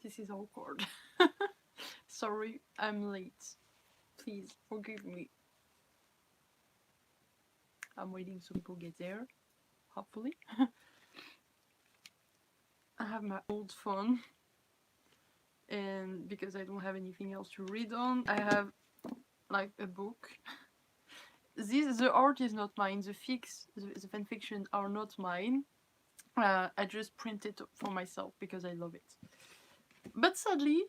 This is awkward. Sorry, I'm late. Please forgive me. I'm waiting so people get there, hopefully. I have my old phone, and because I don't have anything else to read on, I have like a book. The art is not mine. The fics, the fanfiction are not mine. I just print it for myself because I love it. But sadly,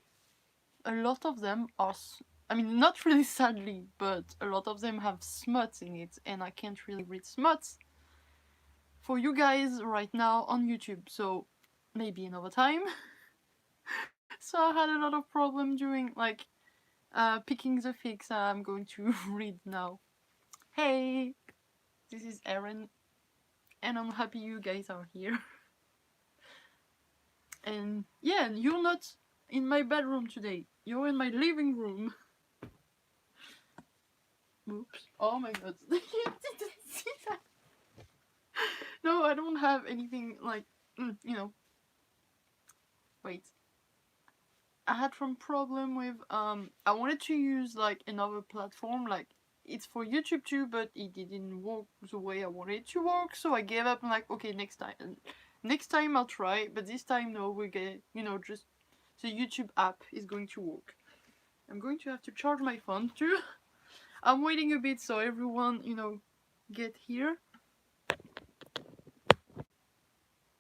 a lot of them are. I mean, not really sadly, but a lot of them have smut in it, and I can't really read smut for you guys right now on YouTube. So maybe another time. So I had a lot of problem doing like picking the fics I'm going to read now. Hey, this is Eren, and I'm happy you guys are here. And yeah, you're not in my bedroom today. You're in my living room. Oops. Oh my god. You didn't see that. No, I don't have anything like, Wait. I had some problem with, I wanted to use like another platform, like, it's for YouTube too, but it didn't work the way I wanted it to work, so I gave up and like, okay, next time I'll try, but this time no, we get, just the YouTube app is going to work. I'm going to have to charge my phone too. I'm waiting a bit so everyone, get here.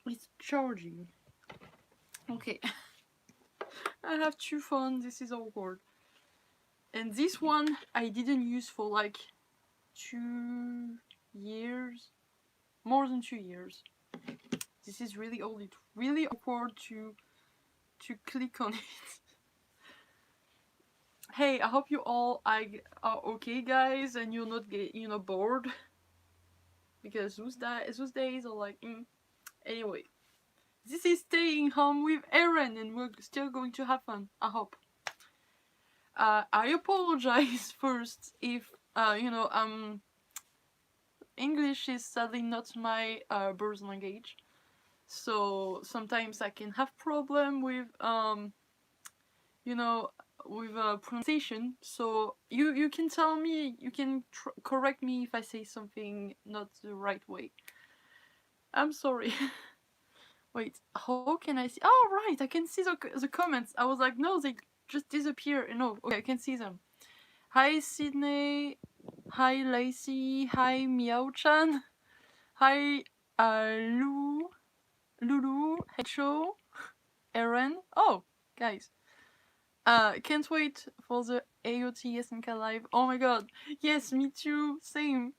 It's charging. Okay. I have two phones, this is awkward. And this one I didn't use for like 2 years. More than 2 years. This is really old. It's really awkward to click on it. Hey, I hope you all are okay, guys, and you're not bored. Because those days are like, Anyway, this is Staying Home with Eren, and we're still going to have fun. I hope. I apologize first if English is sadly not my birth language, so sometimes I can have problem with pronunciation. So you can tell me, you can correct me if I say something not the right way. I'm sorry. Wait, how can I see? Oh right, I can see the comments. I was like, no, they just disappear. No, okay, I can see them. Hi Sydney. Hi Lacey. Hi Meow-chan. Hi Lulu. Hecho. Eren. Oh, guys. Can't wait for the AOT SNK live. Oh my god. Yes, me too. Same.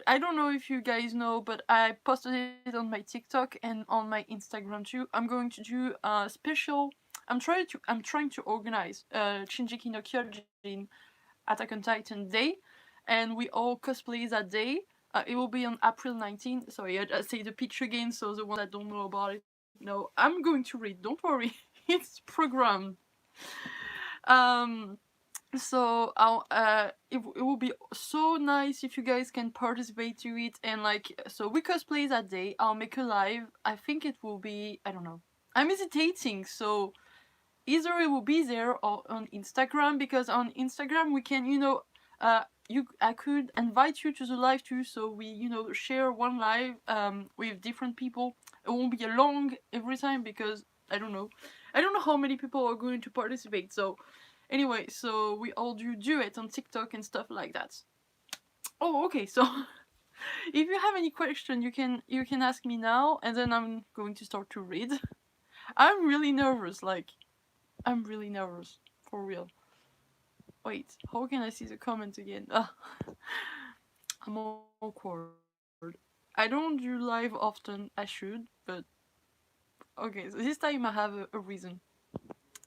I don't know if you guys know, but I posted it on my TikTok and on my Instagram too. I'm going to do a special. I'm trying to organize Shinjiki no Kyojin Attack on Titan Day, and we all cosplay that day. It will be on April 19th. Sorry, I say the picture again, so the ones that don't know about it, no, I'm going to read. Don't worry, it's programmed. So it will be so nice if you guys can participate to it, and like, so we cosplay that day. I'll make a live. I think it will be, I don't know, I'm hesitating, so either it will be there or on Instagram, because on Instagram we can I could invite you to the live too, so we share one live with different people. It won't be long every time, because I don't know how many people are going to participate. So anyway, so we all do it on TikTok and stuff like that. Oh, okay. So if you have any question, you can ask me now, and then I'm going to start to read. I'm really nervous. I'm really nervous, for real. Wait, how can I see the comment again? I'm awkward. I don't do live often. I should, but okay. So this time I have a reason.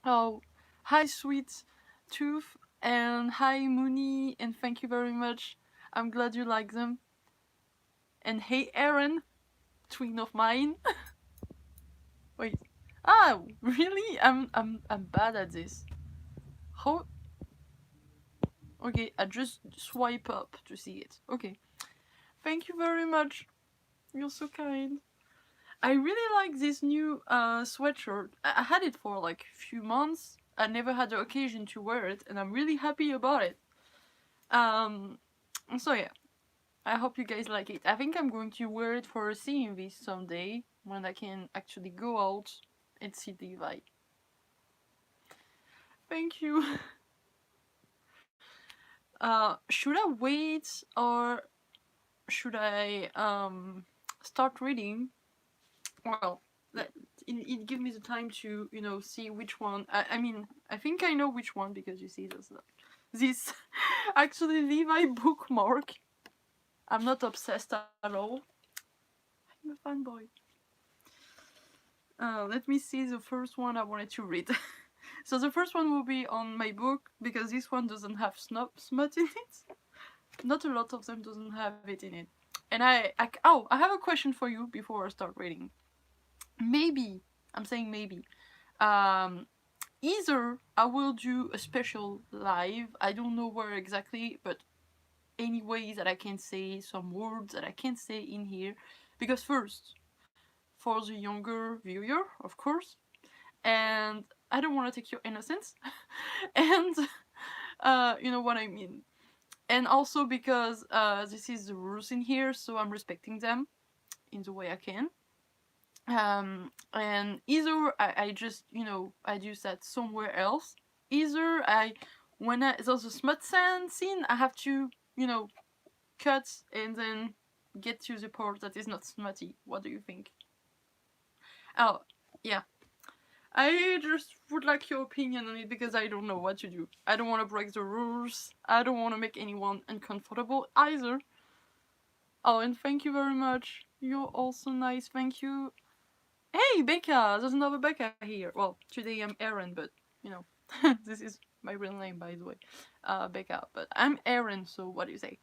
Oh, hi, sweet tooth, and hi, Mooney, and thank you very much. I'm glad you like them. And hey, Eren, twin of mine. Wait. Ah, really? I'm bad at this. How? Okay, I just swipe up to see it. Okay. Thank you very much. You're so kind. I really like this new sweatshirt. I had it for like a few months. I never had the occasion to wear it, and I'm really happy about it. Um, so yeah, I hope you guys like it. I think I'm going to wear it for a CMV someday when I can actually go out and see Levi. Thank you. Should I wait or should I start reading? Well, it gives me the time to see which one. I mean, I think I know which one because you see this actually Levi bookmark. I'm not obsessed at all. I'm a fanboy. Let me see the first one I wanted to read. So the first one will be on my book because this one doesn't have smut in it. Not a lot of them doesn't have it in it. And I have a question for you before I start reading. Maybe, I'm saying maybe, either I will do a special live, I don't know where exactly, but any way that I can say some words that I can't say in here. Because first, for the younger viewer, of course, and I don't want to take your innocence, and you know what I mean. And also because this is the rules in here, so I'm respecting them in the way I can. And either I just I do that somewhere else. Either when there's a smut scene, I have to cut and then get to the part that is not smutty. What do you think? Oh, yeah. I just would like your opinion on it because I don't know what to do. I don't want to break the rules. I don't want to make anyone uncomfortable either. Oh, and thank you very much. You're also nice. Thank you. Hey, Becca! There's another Becca here. Well, today I'm Eren, but this is my real name, by the way. Becca. But I'm Eren, so what do you say?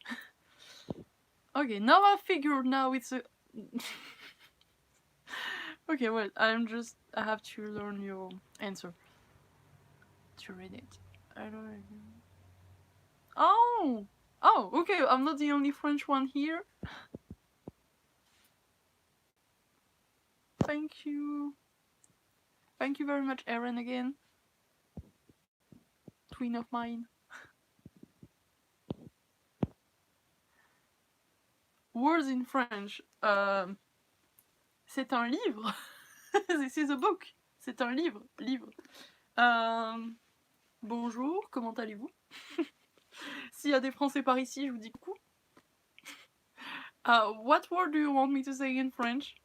Okay, now I figured now it's a. Okay, wait, I have to learn your answer to read it. I don't know. Oh! Oh, okay, I'm not the only French one here. Thank you. Thank you very much, Eren, again. Twin of mine. Words in French. C'est un livre. This is a book. C'est un livre. Livre. Bonjour, comment allez-vous? S'il y a des Français par ici, je vous dis coucou. What word do you want me to say in French?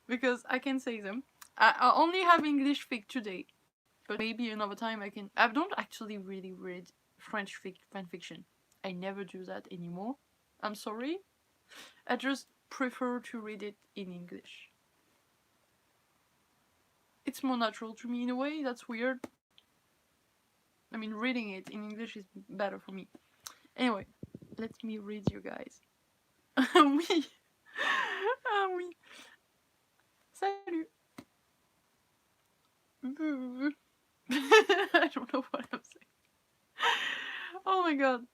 Because I can say them. I only have English fic today, but maybe another time I can. I don't actually really read French fanfiction. I never do that anymore. I'm sorry. I just prefer to read it in English. It's more natural to me in a way. That's weird. I mean, reading it in English is better for me. Anyway, let me read you guys. Oui. Ah oui. Salut. I don't know what I'm saying. Oh my god.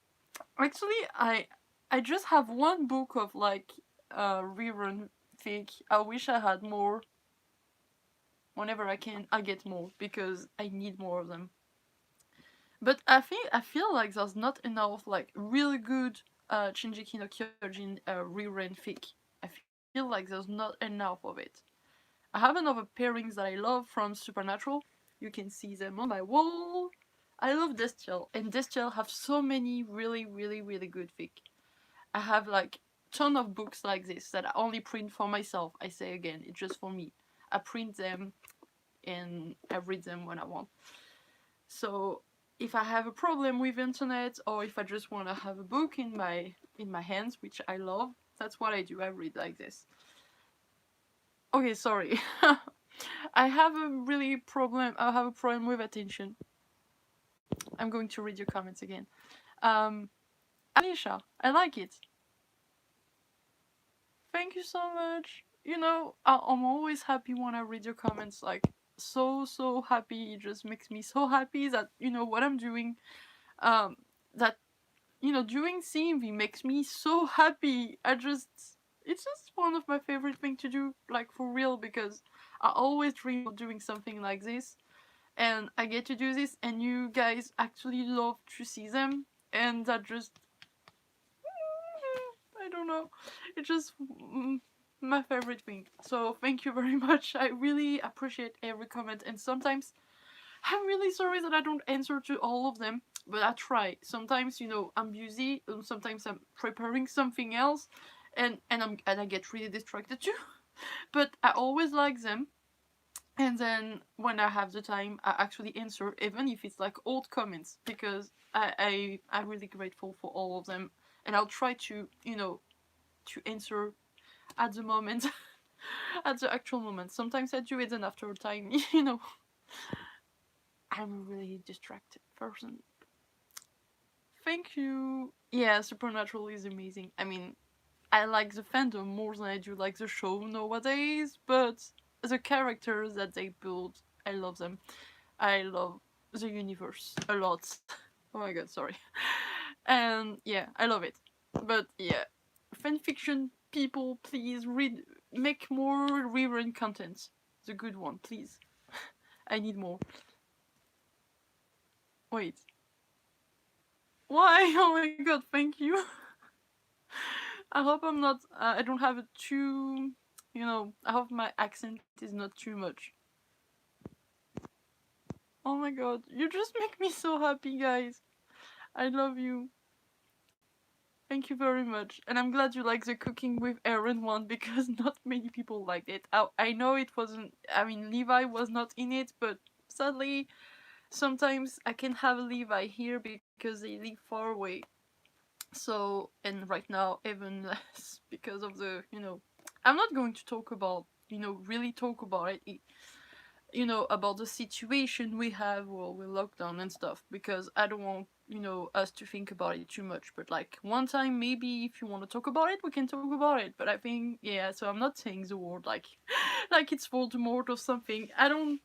Actually, I just have one book of like Riren fic. I wish I had more. Whenever I can, I get more because I need more of them. But I feel like there's not enough like really good Shinji no Kyojin Riren fic. I feel like there's not enough of it. I have another pairings that I love from Supernatural. You can see them on my wall. I love Destiel, and Destiel have so many really, really, really good fic. I have like ton of books like this that I only print for myself. I say again, it's just for me. I print them and I read them when I want. So if I have a problem with internet or if I just want to have a book in my hands, which I love, that's what I do. I read like this. Okay, sorry. I have a problem with attention. I'm going to read your comments again. Anisha, I like it. Thank you so much. I'm always happy when I read your comments. Like, so happy. It just makes me so happy that what I'm doing. That doing CMV makes me so happy. it's just one of my favorite things to do, like for real, because I always dream of doing something like this, and I get to do this, and you guys actually love to see them, and that just I don't know, it's just my favorite thing. So thank you very much. I really appreciate every comment, and sometimes I'm really sorry that I don't answer to all of them, but I try. Sometimes, I'm busy, and sometimes I'm preparing something else, and I get really distracted too. But I always like them, and then when I have the time, I actually answer, even if it's like old comments, because I'm really grateful for all of them, and I'll try to to answer at the moment, at the actual moment. Sometimes I do it, and after a time, I'm a really distracted person. Thank you. Yeah, Supernatural is amazing. I mean, I like the fandom more than I do like the show nowadays, but the characters that they build, I love them. I love the universe a lot. Oh my god, sorry. And yeah, I love it. But yeah, fanfiction people, please make more Riren content. The good one, please. I need more. Wait. Why? Oh my god, thank you. I hope I'm not. I don't have it too. I hope my accent is not too much. Oh my god, you just make me so happy, guys. I love you. Thank you very much. And I'm glad you like the cooking with Eren one because not many people liked it. I know it wasn't. I mean, Levi was not in it, but sadly, sometimes I can have Levi here because they live far away. So, and right now, even less because of the. I'm not going to talk about, really talk about it, about the situation we have while we're locked down and stuff, because I don't want, us to think about it too much. But like one time, maybe if you want to talk about it, we can talk about it. But I think, yeah, so I'm not saying the word like, like it's Voldemort or something. I don't.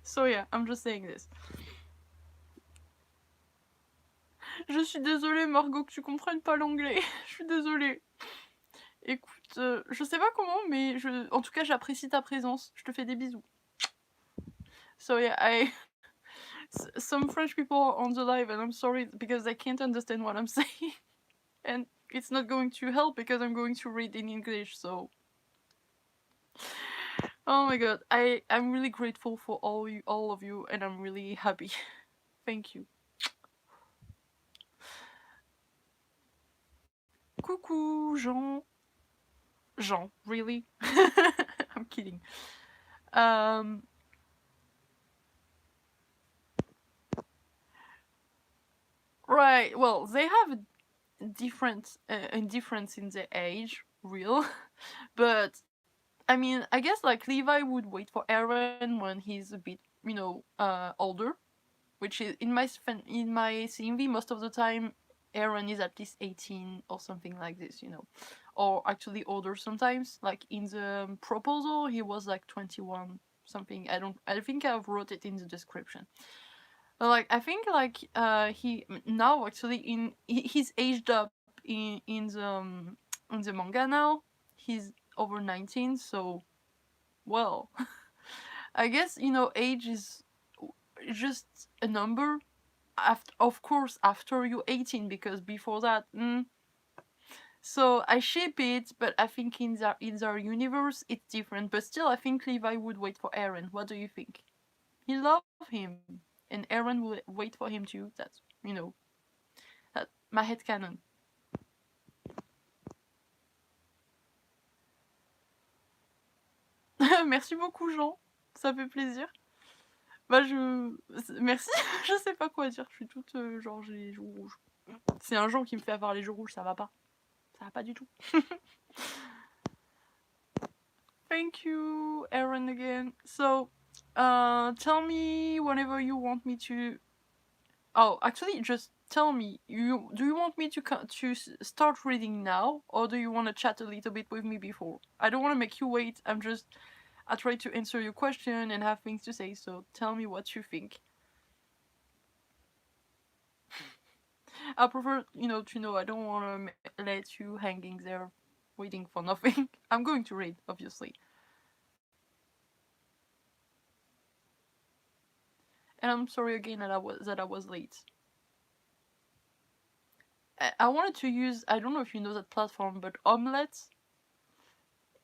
So yeah, I'm just saying this. Je suis désolée, Margot, que tu comprennes pas l'anglais. Je suis désolée. Écoute, je sais pas comment, mais en tout cas, j'apprécie ta présence. Je te fais des bisous. So yeah, some French people are on the live, and I'm sorry because they can't understand what I'm saying, and it's not going to help because I'm going to read in English. So, oh my god, I'm really grateful for all of you, and I'm really happy. Thank you. Coucou, Jean. Jean, really? I'm kidding. Um, right. Well, they have a difference in the age, real, but I mean, I guess like Levi would wait for Eren when he's a bit, older, which is in my CMV most of the time, Eren is at least 18 or something like this, or actually older sometimes. Like in the proposal, he was like 21 something. I think I wrote it in the description. But like I think like he now actually he's aged up in the manga now. He's over 19, so well, I guess age is just a number. Of course, after you're 18, because before that, So I ship it, but I think in their universe it's different. But still, I think Levi would wait for Eren. What do you think? He loves him, and Eren will wait for him too. That's that my head canon. Merci beaucoup, Jean. Ça fait plaisir. Bah merci. Je sais pas quoi dire. Je suis toute genre j'ai les joues rouges. C'est un Jean qui me fait avoir les joues rouges. Ça va pas. Ça va pas du tout. Thank you, Eren again. So, tell me whenever you want me to. Oh, actually, just tell me. Do you want me to start reading now, or do you want to chat a little bit with me before? I don't want to make you wait. I try to answer your question and have things to say. So tell me what you think. I prefer, to know. I don't want to let you hanging there waiting for nothing. I'm going to read, obviously. And I'm sorry again that I was late. I wanted to use, I don't know if you know that platform, but Omelette.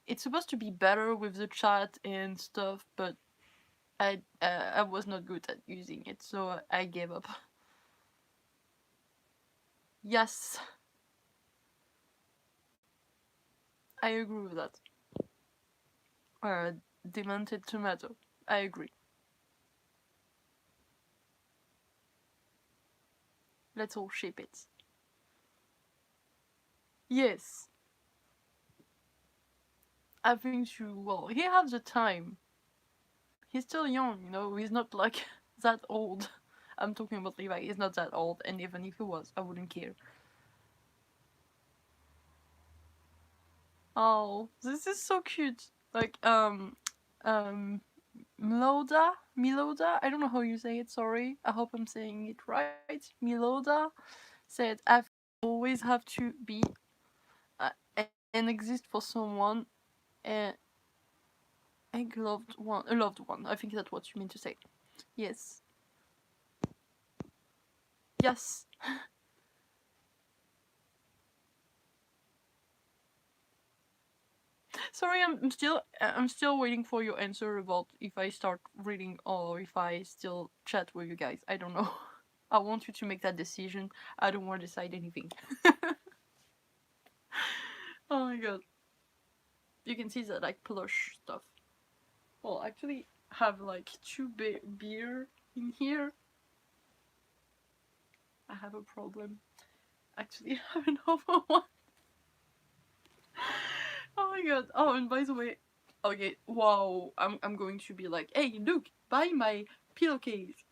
It's supposed to be better with the chat and stuff, but I was not good at using it, so I gave up. Yes, I agree with that. Uh, Demented tomato. I agree. Let's all ship it. Yes, I think you. Well, he has the time. He's still young, you know. He's not like that old. I'm talking about Levi. He's not that old, and even if he was, I wouldn't care. Oh, this is so cute. Like um, Miloda. I don't know how you say it. Sorry. I hope I'm saying it right. Miloda said, "I always have to be uh, and exist for someone, and a loved one. A loved one. I think that's what you mean to say. Yes. Yes. Sorry, I'm still waiting for your answer about if I start reading or if I still chat with you guys. I don't know. I want you to make that decision. I don't want to decide anything. Oh my god. You can see that like plush stuff. Well, actually have like two beer in here. I have a problem. Actually, I have another one. Oh my god. Oh, and by the way, okay, wow. I'm going to be like, hey, look, buy my pillowcase.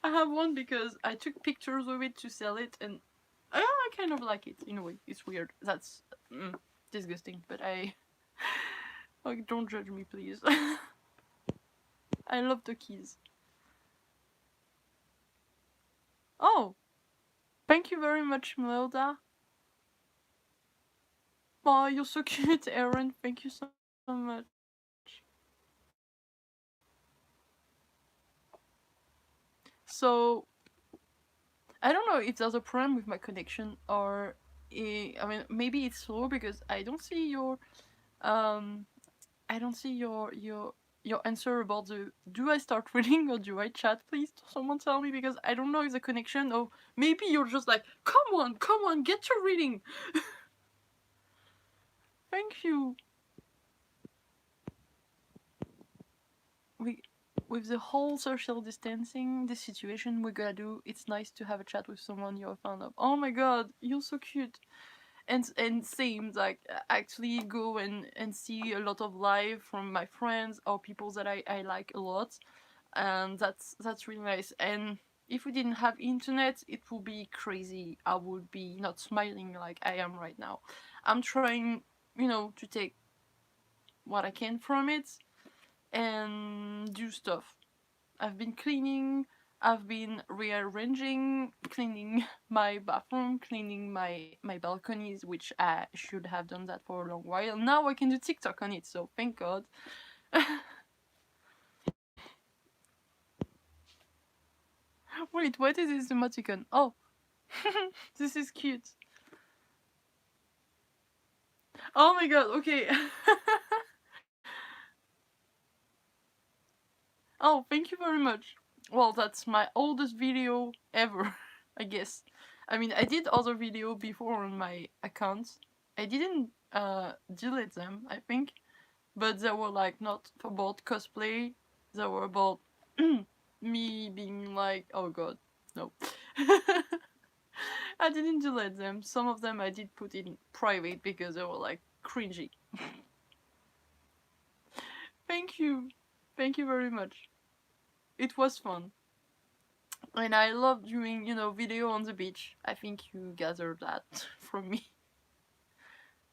I have one because I took pictures of it to sell it, and I kind of like it in a way. It's weird. That's disgusting, but I. Like, don't judge me, please. I love the keys. Oh, thank you very much, Melda. Oh, you're so cute, Eren. Thank you so much. So, I don't know if there's a problem with my connection or. I mean, maybe it's slow because I don't see your um I don't see your answer about the do I start reading or do I chat, please? Someone tell me because I don't know if the connection or maybe you're just like, come on, get to reading. Thank you. We with the whole social distancing, this situation we gotta do, it's nice to have a chat with someone you're a fan of. Oh my god, you're so cute. And same like actually go and see a lot of live from my friends or people that I like a lot, and that's really nice. And if we didn't have internet, it would be crazy. I would be not smiling like I am right now. I'm trying, to take what I can from it and do stuff. I've been cleaning, I've been rearranging, cleaning my bathroom, cleaning my balconies, which I should have done that for a long while. Now I can do TikTok on it, so thank God. Wait, what is this emoticon? Oh, this is cute. Oh my god, okay. Oh, thank you very much. Well, that's my oldest video ever, I guess. I mean, I did other video before on my account. I didn't delete them, I think, but they were like not about cosplay. They were about me being like, oh god, no. I didn't delete them. Some of them I did put in private because they were like cringy. Thank you. Thank you very much. It was fun. And I love doing, video on the beach. I think you gathered that from me.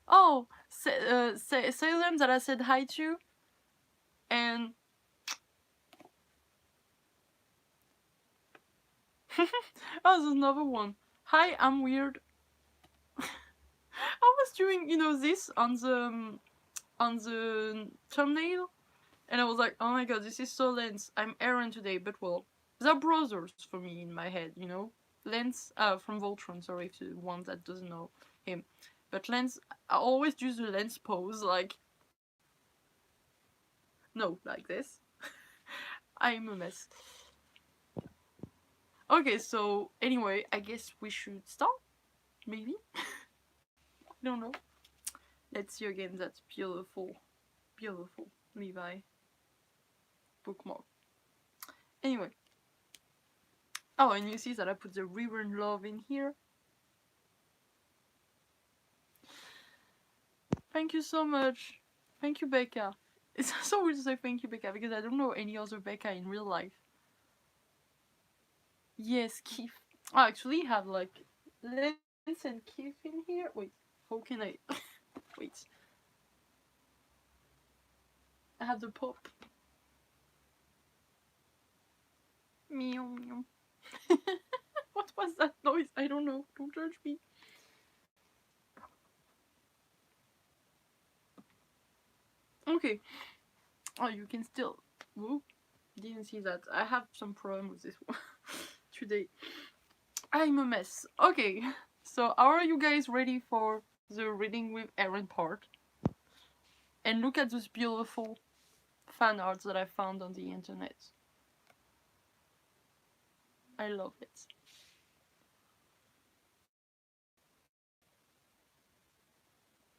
Oh, say them that I said hi to. And oh, there's another one. Hi, I'm weird. I was doing, you know, this on the thumbnail, and I was like, oh my god, this is so Lance. I'm Eren today, but well, they're brothers for me in my head, you know. Lance, from Voltron. Sorry if you one that doesn't know him, but Lance, I always do the Lance pose, like, no, like this. I'm a mess. Okay, so anyway, I guess we should start. Maybe. I don't know. Let's see again that beautiful, beautiful Levi bookmark. Anyway. Oh, and you see that I put the Riren love in here. Thank you so much. Thank you, Becca. It's so weird to say thank you, Becca, because I don't know any other Becca in real life. Yes, Keith. I actually have like Lance and Keith in here. Wait, how can I? Wait. I have the pop. Meow meow. What was that noise? I don't know. Don't judge me. Okay. Oh, you can still. Whoa. Didn't see that. I have some problem with this one today. I'm a mess. Okay. So, are you guys ready for the reading with Eren part? And look at those beautiful fan arts that I found on the internet. I love it.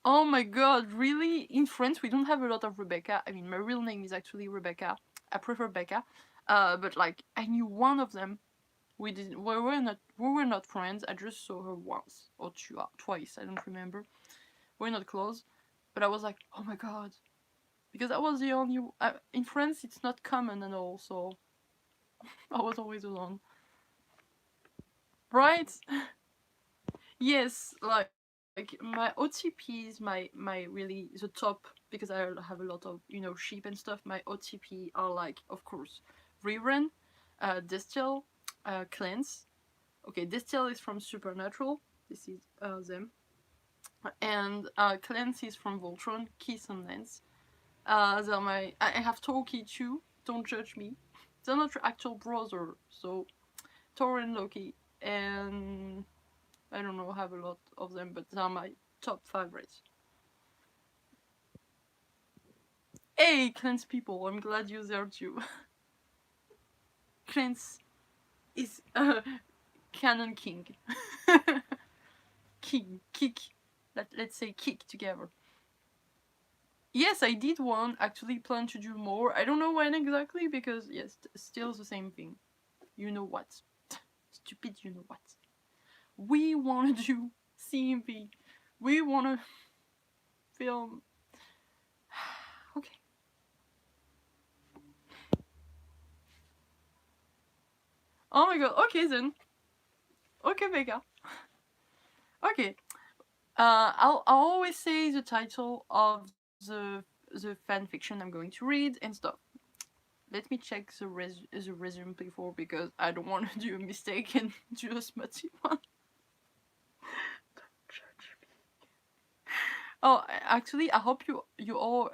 Oh my god, really? In France, we don't have a lot of Rebecca. I mean, my real name is actually Rebecca. I prefer Becca. But like, I knew one of them. We didn't. We were not friends. I just saw her once or twice. I don't remember. We're not close. But I was like, oh my god, because I was the only. In France, it's not common at all. So I was always alone. Right? Yes, like my OTPs, my really the top, because I have a lot of, you know, sheep and stuff. My OTP are like, of course, Riren, Distill, Cleanse. Okay, Distill is from Supernatural. This is them, and Cleanse is from Voltron. Kiss and Lance. They're my. I have Toki too. Don't judge me. They're not actual brother. So Thor and Loki, and I don't know, have a lot of them, but they're my top favorites. Hey, Cleanse people, I'm glad you're there too. Cleanse is canon king. King, kick. Let's say kick together. Yes, I did one, actually plan to do more. I don't know when exactly, because yes, still the same thing. You know what? Stupid, you know what? We wanna do CMV. We wanna film. Okay. Oh my god, okay then. Okay, Becca. Okay. I'll always say the title of the fan fiction I'm going to read and stuff. Let me check the resume before, because I don't want to do a mistake and do a smutty one. Don't judge me. Oh, actually, I hope you all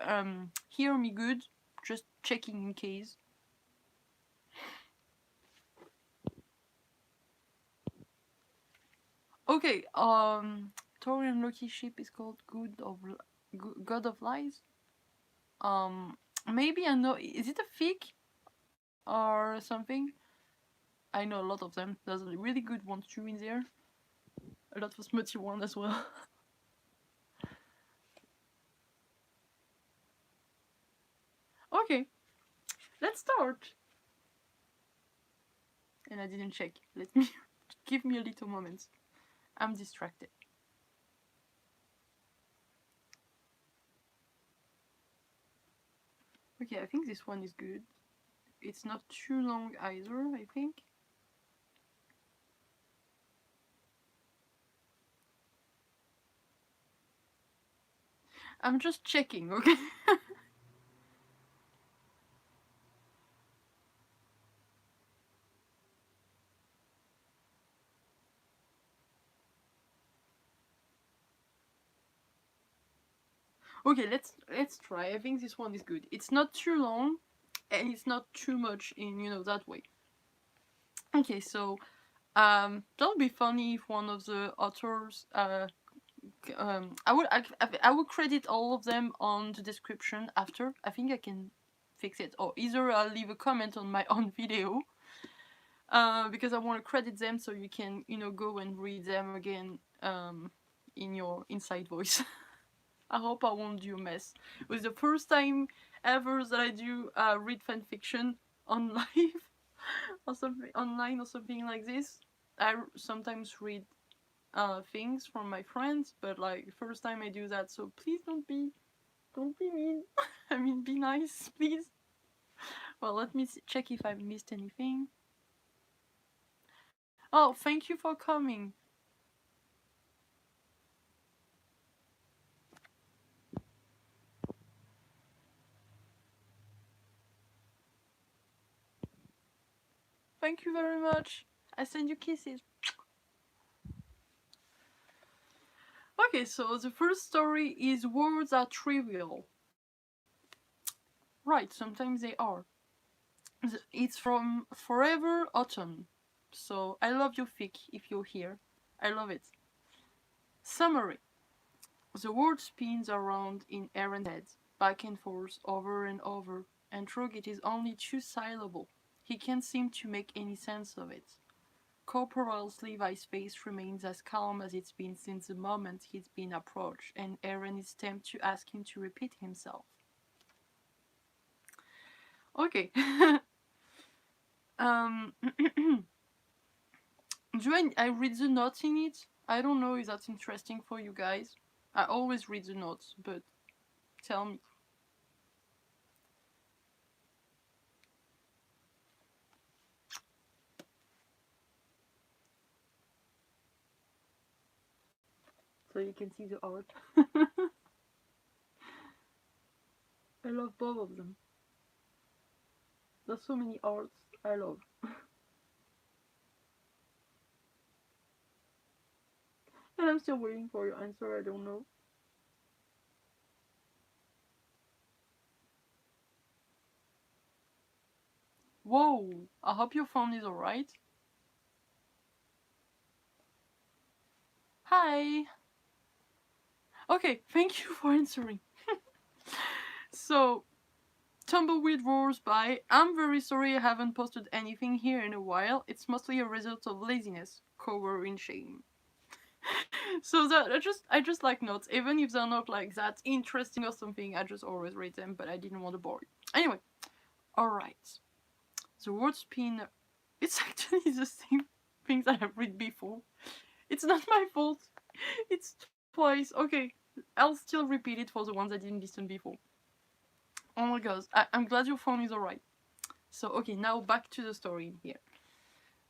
hear me good. Just checking in case. Okay. Tori and Loki ship is called God of Lies. Um, maybe I know. Is it a fic or something? I know a lot of them. There's a really good one too in there. A lot of smutty one as well. Okay, let's start. And I didn't check. Let me give me a little moment. I'm distracted. Okay, I think this one is good. It's not too long either, I think. I'm just checking, okay? Okay, let's try. I think this one is good. It's not too long, and it's not too much in that way. Okay, so that would be funny if one of the authors I would credit all of them on the description after. I think I can fix it, or either I'll leave a comment on my own video, because I want to credit them so you can go and read them again in your inside voice. I hope I won't do a mess. It was the first time ever that I do read fanfiction on live or something online or something like this. I sometimes read things from my friends, but like first time I do that, so please don't be mean. I mean, be nice, please. Well, let me check if I've missed anything. Oh, thank you for coming. Thank you very much. I send you kisses. Okay, so the first story is words are trivial. Right, sometimes they are. It's from Foreverautomn. So I love your fic if you're here. I love it. Summary. The word spins around in Eren's head, back and forth, over and over, and through it is only two-syllable. He can't seem to make any sense of it. Corporal Levi's face remains as calm as it's been since the moment he's been approached, and Eren is tempted to ask him to repeat himself. Okay. Do I read the notes in it? I don't know if that's interesting for you guys. I always read the notes, but tell me. So you can see the art. I love both of them. There's so many arts I love. And I'm still waiting for your answer, I don't know. Whoa! I hope your phone is alright. Hi! Okay, thank you for answering. So, Tumbleweed Roars by. I'm very sorry I haven't posted anything here in a while. It's mostly a result of laziness. Cover in shame. So that I just like notes, even if they're not like that interesting or something. I just always read them, but I didn't want to bore you. Anyway, all right. The word spin. It's actually the same things I have read before. It's not my fault. It's twice. Okay, I'll still repeat it for the ones I didn't listen before. Oh my god, I'm glad your phone is alright. So, okay, now back to the story here.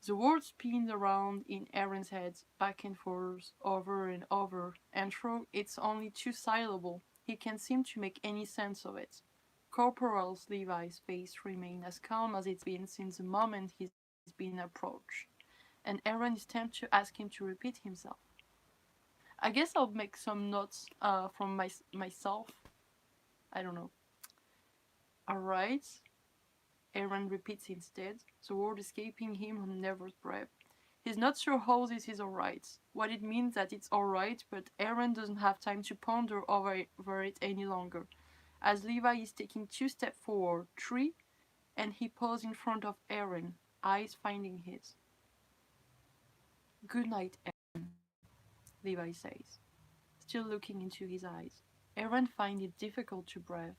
The word spins around in Eren's head, back and forth, over and over, and though it's only two-syllable, he can't seem to make any sense of it. Corporal Levi's face remains as calm as it's been since the moment he's been approached, and Eren is tempted to ask him to repeat himself. I guess I'll make some notes from myself. I don't know. Alright. Eren repeats instead, the word escaping him on nervous breath. He's not sure how this is alright, what it means that it's alright, but Eren doesn't have time to ponder over it any longer. As Levi is taking 2 steps forward, 3, and he pauses in front of Eren, eyes finding his. Good night, Eren, Levi says, still looking into his eyes. Eren finds it difficult to breathe.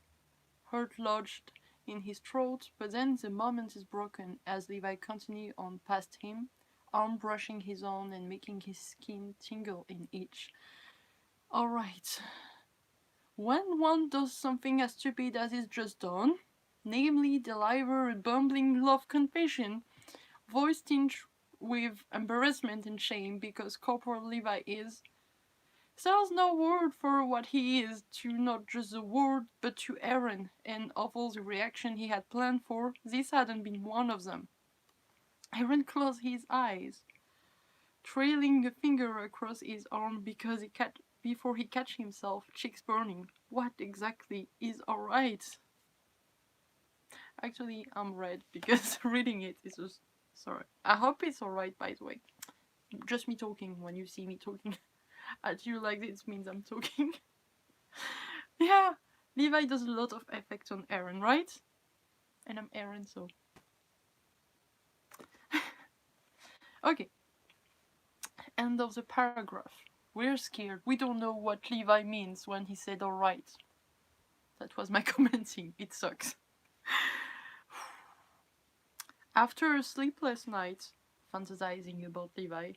Heart lodged in his throat, but then the moment is broken as Levi continues on past him, arm brushing his own and making his skin tingle in itch. Alright. When one does something as stupid as is just done, namely deliver a bumbling love confession, voice tinged with embarrassment and shame because Corporal Levi is, there's no word for what he is to not just the word, but to Eren, and of all the reaction he had planned for, this hadn't been one of them. Eren closed his eyes, trailing a finger across his arm because before he catch himself, cheeks burning. What exactly is alright? Actually, I'm red because reading it is just... Sorry. I hope it's alright, by the way. Just me talking when you see me talking at you like this means I'm talking. Yeah, Levi does a lot of effect on Eren, right? And I'm Eren, so... Okay. End of the paragraph. We're scared. We don't know what Levi means when he said alright. That was my commenting. It sucks. After a sleepless night, fantasizing about Levi,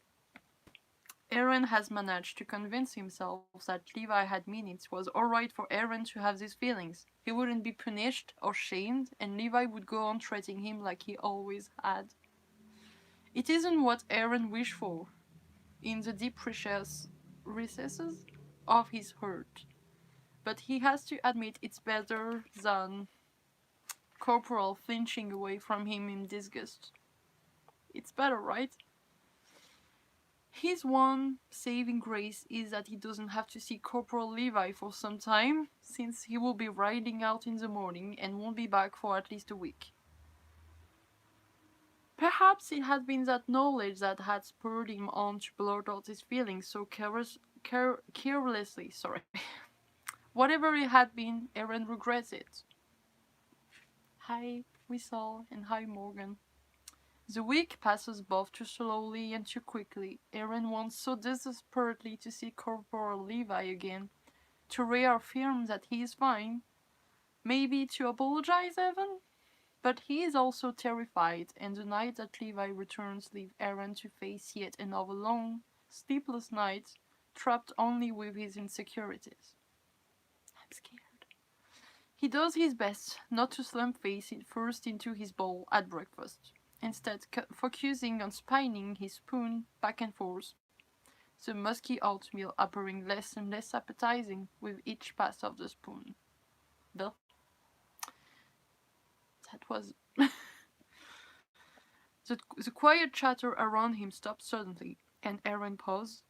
Eren has managed to convince himself that Levi had mean it was alright for Eren to have these feelings. He wouldn't be punished or shamed, and Levi would go on treating him like he always had. It isn't what Eren wished for in the deep recesses of his heart, but he has to admit it's better than Corporal flinching away from him in disgust. It's better, right? His one saving grace is that he doesn't have to see Corporal Levi for some time, since he will be riding out in the morning and won't be back for at least a week. Perhaps it had been that knowledge that had spurred him on to blurt out his feelings so carelessly. Whatever it had been, Eren regrets it. Hi, Whistle, and hi, Morgan. The week passes both too slowly and too quickly. Eren wants so desperately to see Corporal Levi again, to reaffirm that he is fine, maybe to apologize even. But he is also terrified, and the night that Levi returns leaves Eren to face yet another long, sleepless night, trapped only with his insecurities. I'm scared. He does his best not to slam face it first into his bowl at breakfast, instead focusing on spinning his spoon back and forth, the musky oatmeal appearing less and less appetizing with each pass of the spoon. Bill? That was... The quiet chatter around him stopped suddenly, and Eren paused,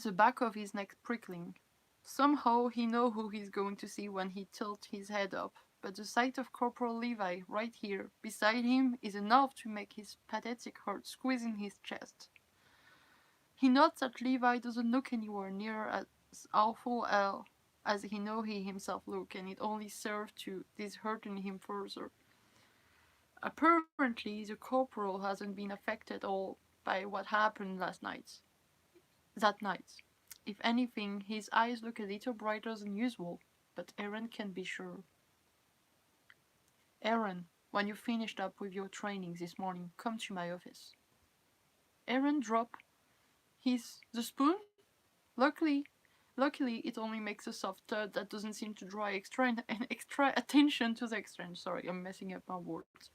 the back of his neck prickling. Somehow he knows who he's going to see when he tilts his head up, but the sight of Corporal Levi right here, beside him, is enough to make his pathetic heart squeeze in his chest. He notes that Levi doesn't look anywhere near as awful as he knows he himself look, and it only serves to dishearten him further. Apparently, the corporal hasn't been affected at all by what happened that night. If anything, his eyes look a little brighter than usual, but Eren can't be sure. Eren, when you finished up with your training this morning, come to my office. Eren dropped the spoon. Luckily, it only makes a soft thud that doesn't seem to draw extra attention to the exchange. Sorry, I'm messing up my words.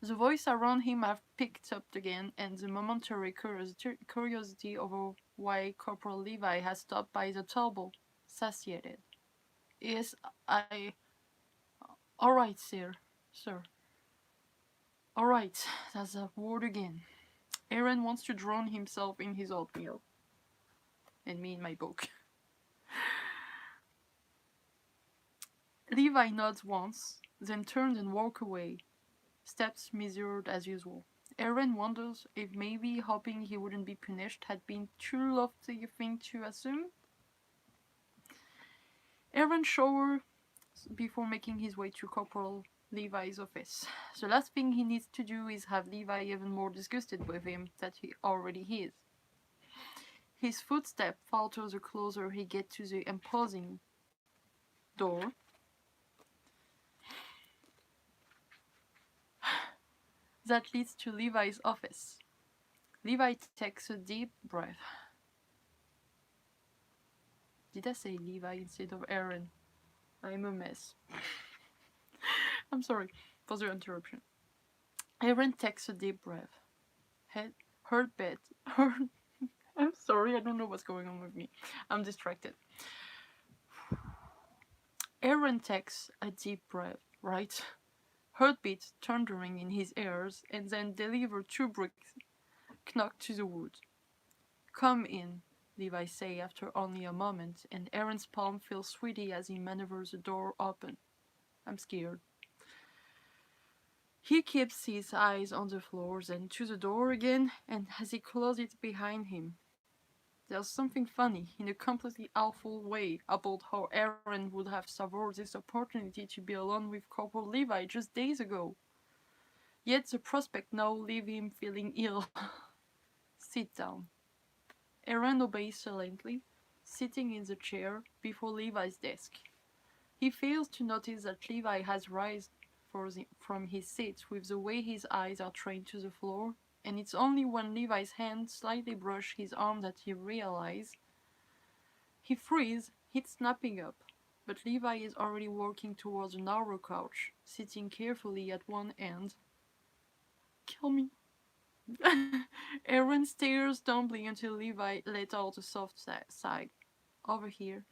The voice around him have picked up again, and the momentary curiosity over why Corporal Levi has stopped by the table satiated. Yes, all right, sir. All right, that's a word again. Eren wants to drown himself in his oatmeal, and me in my book. Levi nods once, then turns and walks away, steps measured as usual. Eren wonders if maybe hoping he wouldn't be punished had been too lofty a thing to assume. Eren showers before making his way to Corporal Levi's office. The last thing he needs to do is have Levi even more disgusted with him than he already is. His footstep falters the closer he gets to the imposing door. That leads to Levi's office. Levi takes a deep breath. Did I say Levi instead of Eren? I'm a mess. I'm sorry for the interruption. Eren takes a deep breath. I'm sorry, I don't know what's going on with me. I'm distracted. Eren takes a deep breath, right? Heartbeat thundering in his ears, and then deliver two bricks knocked to the wood. Come in. Levi say after only a moment, and Eren's palm feels sweaty as he maneuvers the door open. I'm scared. He keeps his eyes on the floors and to the door again, and as he closes it behind him, there's something funny, in a completely awful way, about how Eren would have savored this opportunity to be alone with Corporal Levi just days ago. Yet the prospect now leaves him feeling ill. Sit down. Eren obeys silently, sitting in the chair before Levi's desk. He fails to notice that Levi has risen from his seat with the way his eyes are trained to the floor, and it's only when Levi's hand slightly brushes his arm that he realizes. He freezes, he's snapping up, but Levi is already walking towards a narrow couch, sitting carefully at one end. Kill me. Eren stares dumbly until Levi let out a soft sigh. Over here.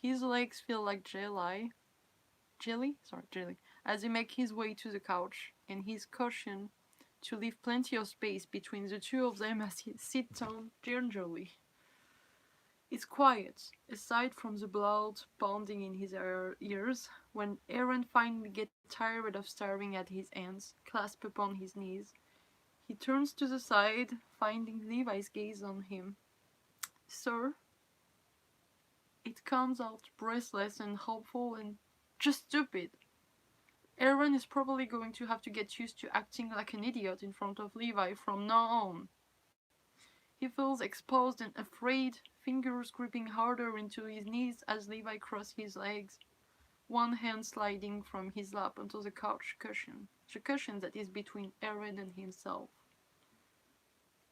His legs feel like jelly, as he makes his way to the couch, and he's cautioned to leave plenty of space between the two of them as he sits down gingerly. It's quiet, aside from the blood pounding in his ears, when Eren finally gets tired of staring at his hands clasped upon his knees. He turns to the side, finding Levi's gaze on him. Sir? It comes out breathless and hopeful and just stupid. Eren is probably going to have to get used to acting like an idiot in front of Levi from now on. He feels exposed and afraid, fingers gripping harder into his knees as Levi crosses his legs, one hand sliding from his lap onto the couch cushion, the cushion that is between Eren and himself.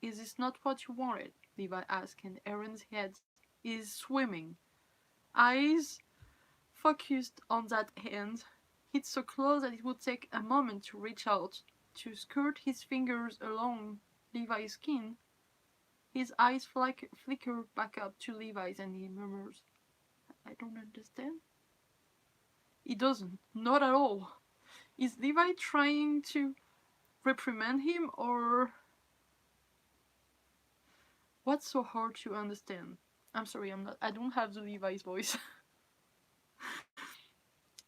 Is this not what you wanted? Levi asked, and Eren's head is swimming. Eyes focused on that hand. It's so close that it would take a moment to reach out, to skirt his fingers along Levi's skin. His eyes flicker back up to Levi's and he murmurs, I don't understand. He doesn't, not at all. Is Levi trying to reprimand him or... What's so hard to understand? I'm sorry, I don't have the Levi's voice.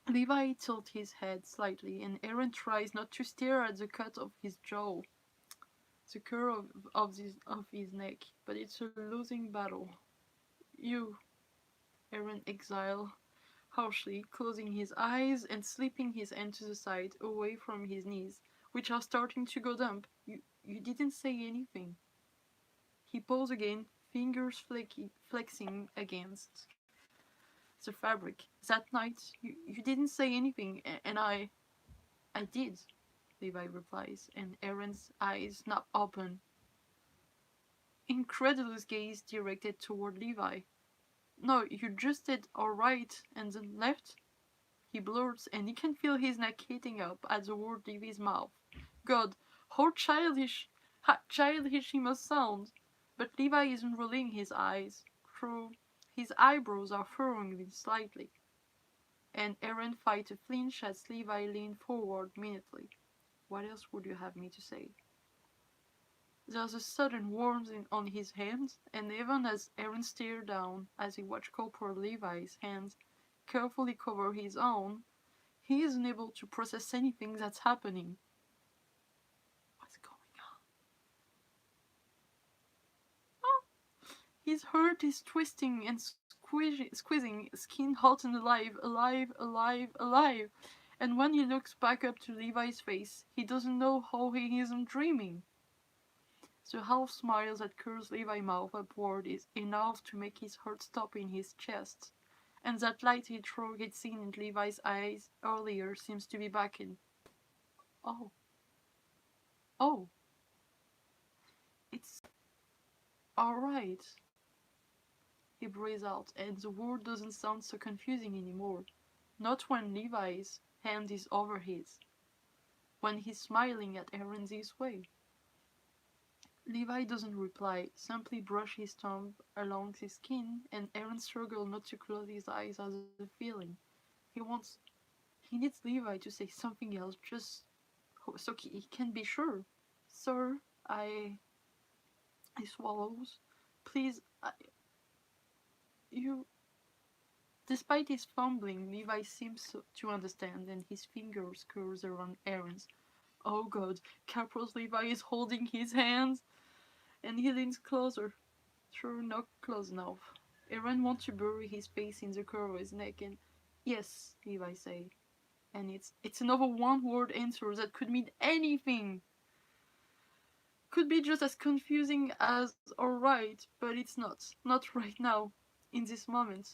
Levi tilts his head slightly and Eren tries not to stare at the cut of his jaw, the curve of his neck, but it's a losing battle. You, Eren exhales harshly, closing his eyes and slipping his hand to the side, away from his knees, which are starting to go numb. You didn't say anything. He paused again, fingers flexing against the fabric. That night, you didn't say anything, and I did, Levi replies, and Eren's eyes snap open. Incredulous gaze directed toward Levi. No, you just said alright and then left? He blurts, and he can feel his neck heating up at the word leave his mouth. God, how childish he must sound. But Levi isn't rolling his eyes. Through his eyebrows are furrowing slightly. And Eren fights a flinch as Levi leans forward minutely. What else would you have me to say? There's a sudden warmth on his hands, and even as Eren stares down as he watches Corporal Levi's hands carefully cover his own, he isn't able to process anything that's happening. What's going on? Oh! His heart is twisting and squeezing, skin hot and alive. And when he looks back up to Levi's face, he doesn't know how he isn't dreaming. The half smile that curls Levi's mouth upward is enough to make his heart stop in his chest, and that light he'd seen in Levi's eyes earlier seems to be back in. Oh. Oh. It's alright. He breathes out, and the word doesn't sound so confusing anymore. Not when Levi's hand is over his. When he's smiling at Eren this way. Levi doesn't reply, simply brush his thumb along his skin, and Eren struggles not to close his eyes at the feeling. He needs Levi to say something else, just so he can be sure. Sir, he swallows. Please, you. Despite his fumbling, Levi seems to understand, and his fingers curls around Eren's. Oh god, Capro's Levi is holding his hands, and he leans closer. Sure, not close enough. Eren wants to bury his face in the curve of his neck, and yes, Levi say. And it's another one-word answer that could mean anything. Could be just as confusing as alright, but it's not. Not right now. In this moment.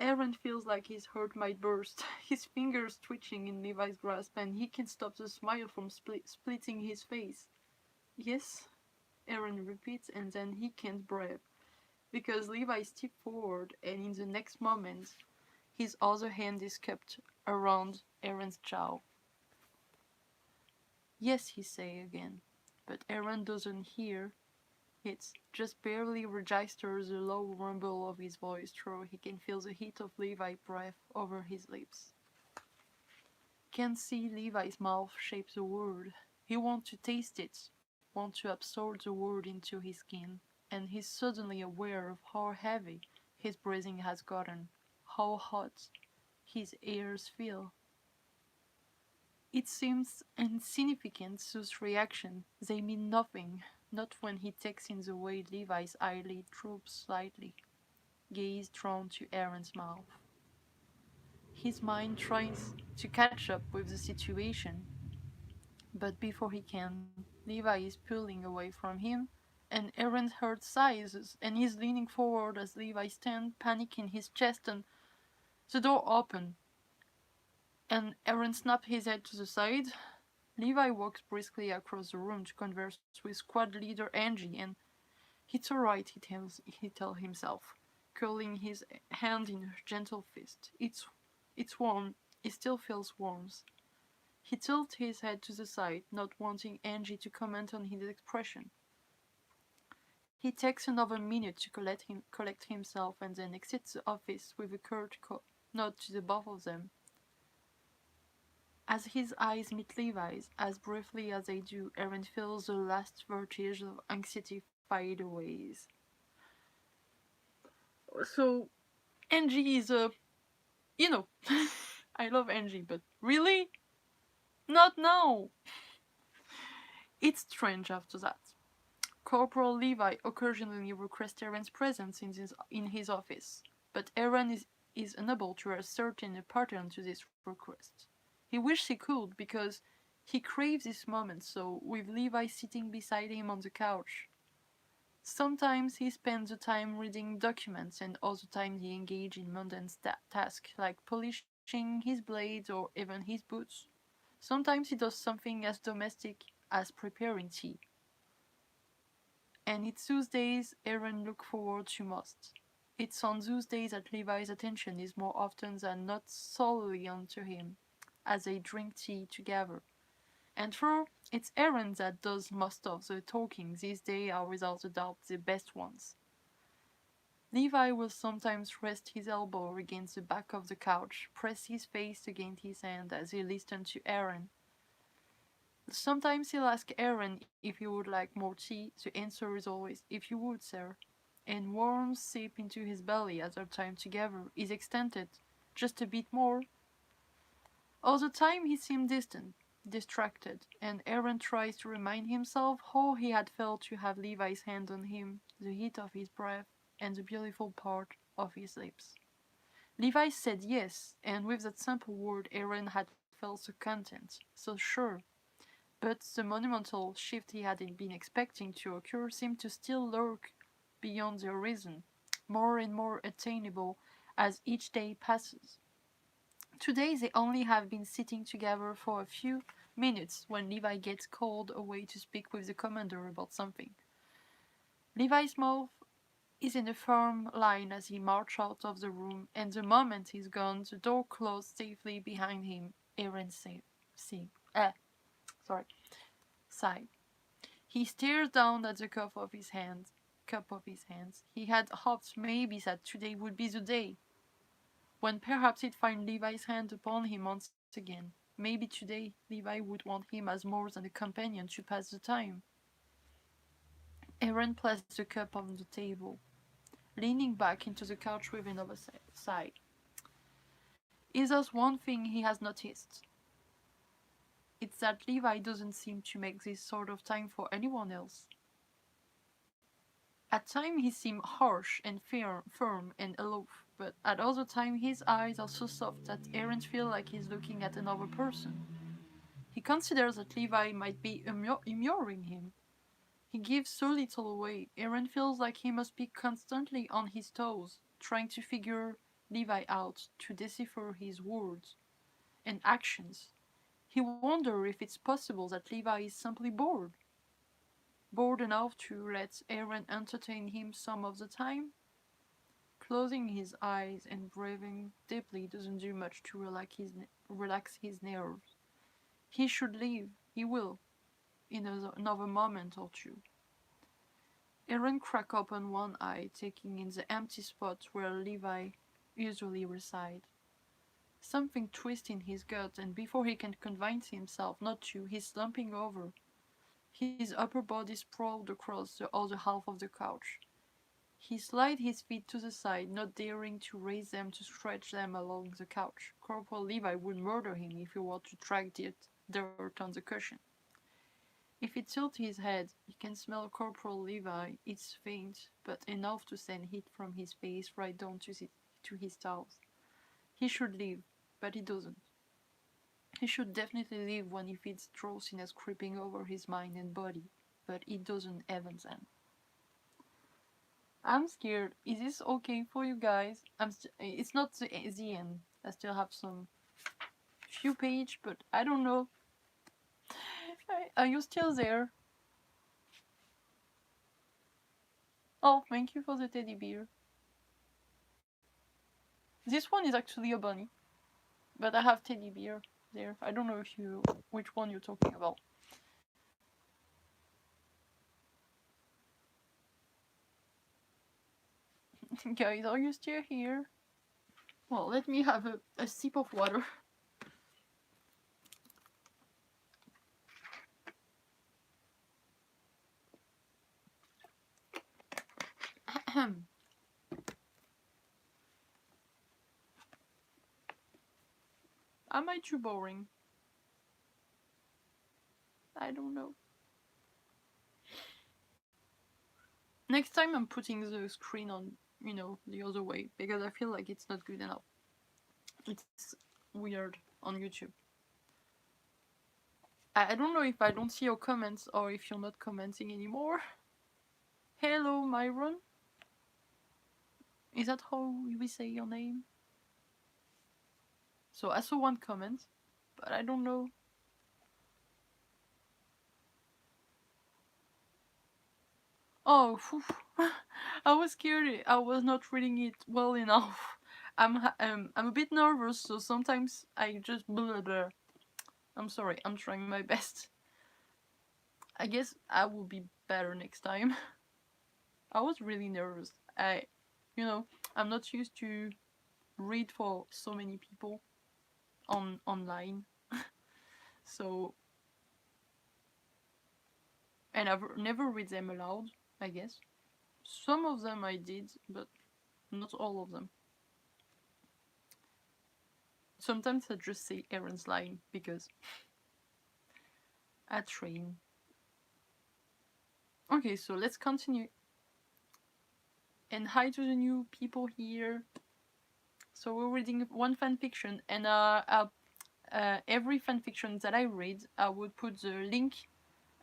Eren feels like his heart might burst, his fingers twitching in Levi's grasp, and he can't stop the smile from splitting his face. Yes, Eren repeats, and then he can't breathe, because Levi steps forward, and in the next moment, his other hand is cupped around Eren's jaw. Yes, he say again, but Eren doesn't hear it, just barely registers the low rumble of his voice, though he can feel the heat of Levi's breath over his lips. Can see Levi's mouth shape the word. He wants to taste it, wants to absorb the word into his skin, and he's suddenly aware of how heavy his breathing has gotten, how hot his ears feel. It seems insignificant, those reactions. They mean nothing, not when he takes in the way Levi's eyelid droops slightly, gaze drawn to Eren's mouth. His mind tries to catch up with the situation, but before he can, Levi is pulling away from him, and Eren heard sighs, and he's leaning forward as Levi stands, panic in his chest, and the door opened, and Eren snapped his head to the side. Levi walks briskly across the room to converse with squad leader Angie, and it's alright, he tells himself, curling his hand in a gentle fist. It's warm. It still feels warm. He tilted his head to the side, not wanting Angie to comment on his expression. He takes another minute to collect himself and then exits the office with a curt nod to the both of them. As his eyes meet Levi's, as briefly as they do, Eren feels the last vestige of anxiety fade away. So, Angie is a. You know, I love Angie, but really? Not now! It's strange after that. Corporal Levi occasionally requests Eren's presence in his office, but Eren is unable to ascertain a pattern to this request. He wishes he could because he craves this moment so, with Levi sitting beside him on the couch. Sometimes he spends the time reading documents, and other times he engages in mundane tasks like polishing his blades or even his boots. Sometimes he does something as domestic as preparing tea. And it's those days Eren looks forward to most. It's on those days that Levi's attention is more often than not solely onto him, as they drink tea together. And for it's Eren that does most of the talking. These days are without a doubt the best ones. Levi will sometimes rest his elbow against the back of the couch, press his face against his hand as he listens to Eren. Sometimes he'll ask Eren if he would like more tea. The answer is always, if you would, sir. And warmth seep into his belly as our time together is extended just a bit more. All the time he seemed distant, distracted, and Eren tries to remind himself how he had felt to have Levi's hand on him, the heat of his breath, and the beautiful part of his lips. Levi said yes, and with that simple word Eren had felt so content, so sure. But the monumental shift he had been expecting to occur seemed to still lurk beyond the horizon, more and more attainable as each day passes. Today they only have been sitting together for a few minutes when Levi gets called away to speak with the commander about something. Levi's mouth is in a firm line as he marches out of the room, and the moment he's gone, the door closed safely behind him. Eren sorry, sighed. He stares down at the cup of his hands. He had hoped maybe that today would be the day when perhaps he'd find Levi's hand upon him once again. Maybe today Levi would want him as more than a companion to pass the time. Eren placed the cup on the table, leaning back into the couch with another sigh. Is there's one thing he has noticed. It's that Levi doesn't seem to make this sort of time for anyone else. At times he seems harsh and firm and aloof, but at other times his eyes are so soft that Eren feels like he's looking at another person. He considers that Levi might be immuring him. He gives so little away. Eren feels like he must be constantly on his toes, trying to figure Levi out, to decipher his words and actions. He wonders if it's possible that Levi is simply bored. Bored enough to let Eren entertain him some of the time. Closing his eyes and breathing deeply doesn't do much to relax his nerves. He should leave. He will, in another moment or two. Eren cracked open one eye, taking in the empty spot where Levi usually resides. Something twists in his gut, and before he can convince himself not to, he's slumping over, his upper body sprawled across the other half of the couch. He slides his feet to the side, not daring to raise them to stretch them along the couch. Corporal Levi would murder him if he were to track dirt on the cushion. If he tilts his head, he can smell Corporal Levi. It's faint, but enough to send heat from his face right down to his towels. He should leave, but he doesn't. He should definitely leave when he feels drowsiness creeping over his mind and body, but he doesn't even then. I'm scared. Is this okay for you guys? It's not the end. I still have some few page, but I don't know. Are you still there? Oh, thank you for the teddy bear. This one is actually a bunny, but I have teddy bear there. I don't know which one you're talking about. Guys, are you still here? Well, let me have a sip of water. Am I too boring? I don't know. Next time I'm putting the screen on, the other way, because I feel like it's not good enough. It's weird on YouTube. I don't know if I don't see your comments or if you're not commenting anymore. Hello, Myron. Is that how we say your name? So I saw one comment, but I don't know. Oh, I was scared. I was not reading it well enough. I'm a bit nervous, so sometimes I just blah blah. I'm sorry. I'm trying my best. I guess I will be better next time. I was really nervous. I'm not used to read for so many people online. So, and I've never read them aloud, I guess. Some of them I did, but not all of them. Sometimes I just say Eren's line because I train. Okay, so let's continue. And hi to the new people here. So we're reading one fanfiction, and every fanfiction that I read, I would put the link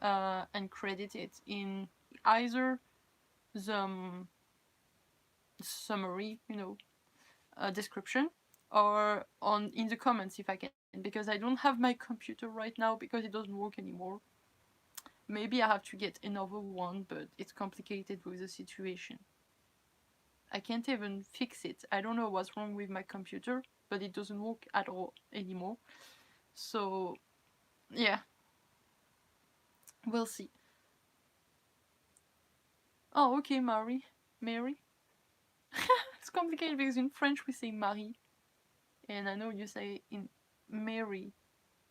and credit it in either the summary, description, or in the comments if I can, because I don't have my computer right now because it doesn't work anymore. Maybe I have to get another one, but it's complicated with the situation. I can't even fix it. I don't know what's wrong with my computer, but it doesn't work at all anymore. So, yeah. We'll see. Oh, okay, Mary. It's complicated because in French we say Marie, and I know you say in Mary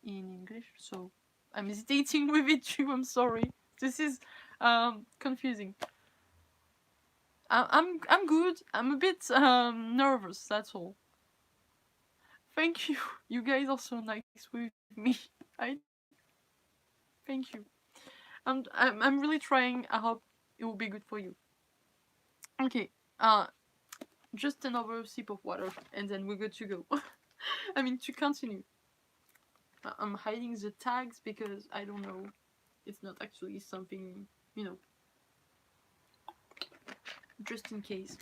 in English, so I'm hesitating with it too. I'm sorry. This is Confusing. I'm good. I'm a bit nervous. That's all. Thank you. You guys are so nice with me. I thank you. I'm really trying. I hope it will be good for you. Okay. Just another sip of water, and then we're good to go. I mean, to continue. I'm hiding the tags because I don't know. It's not actually something, you know, just in case.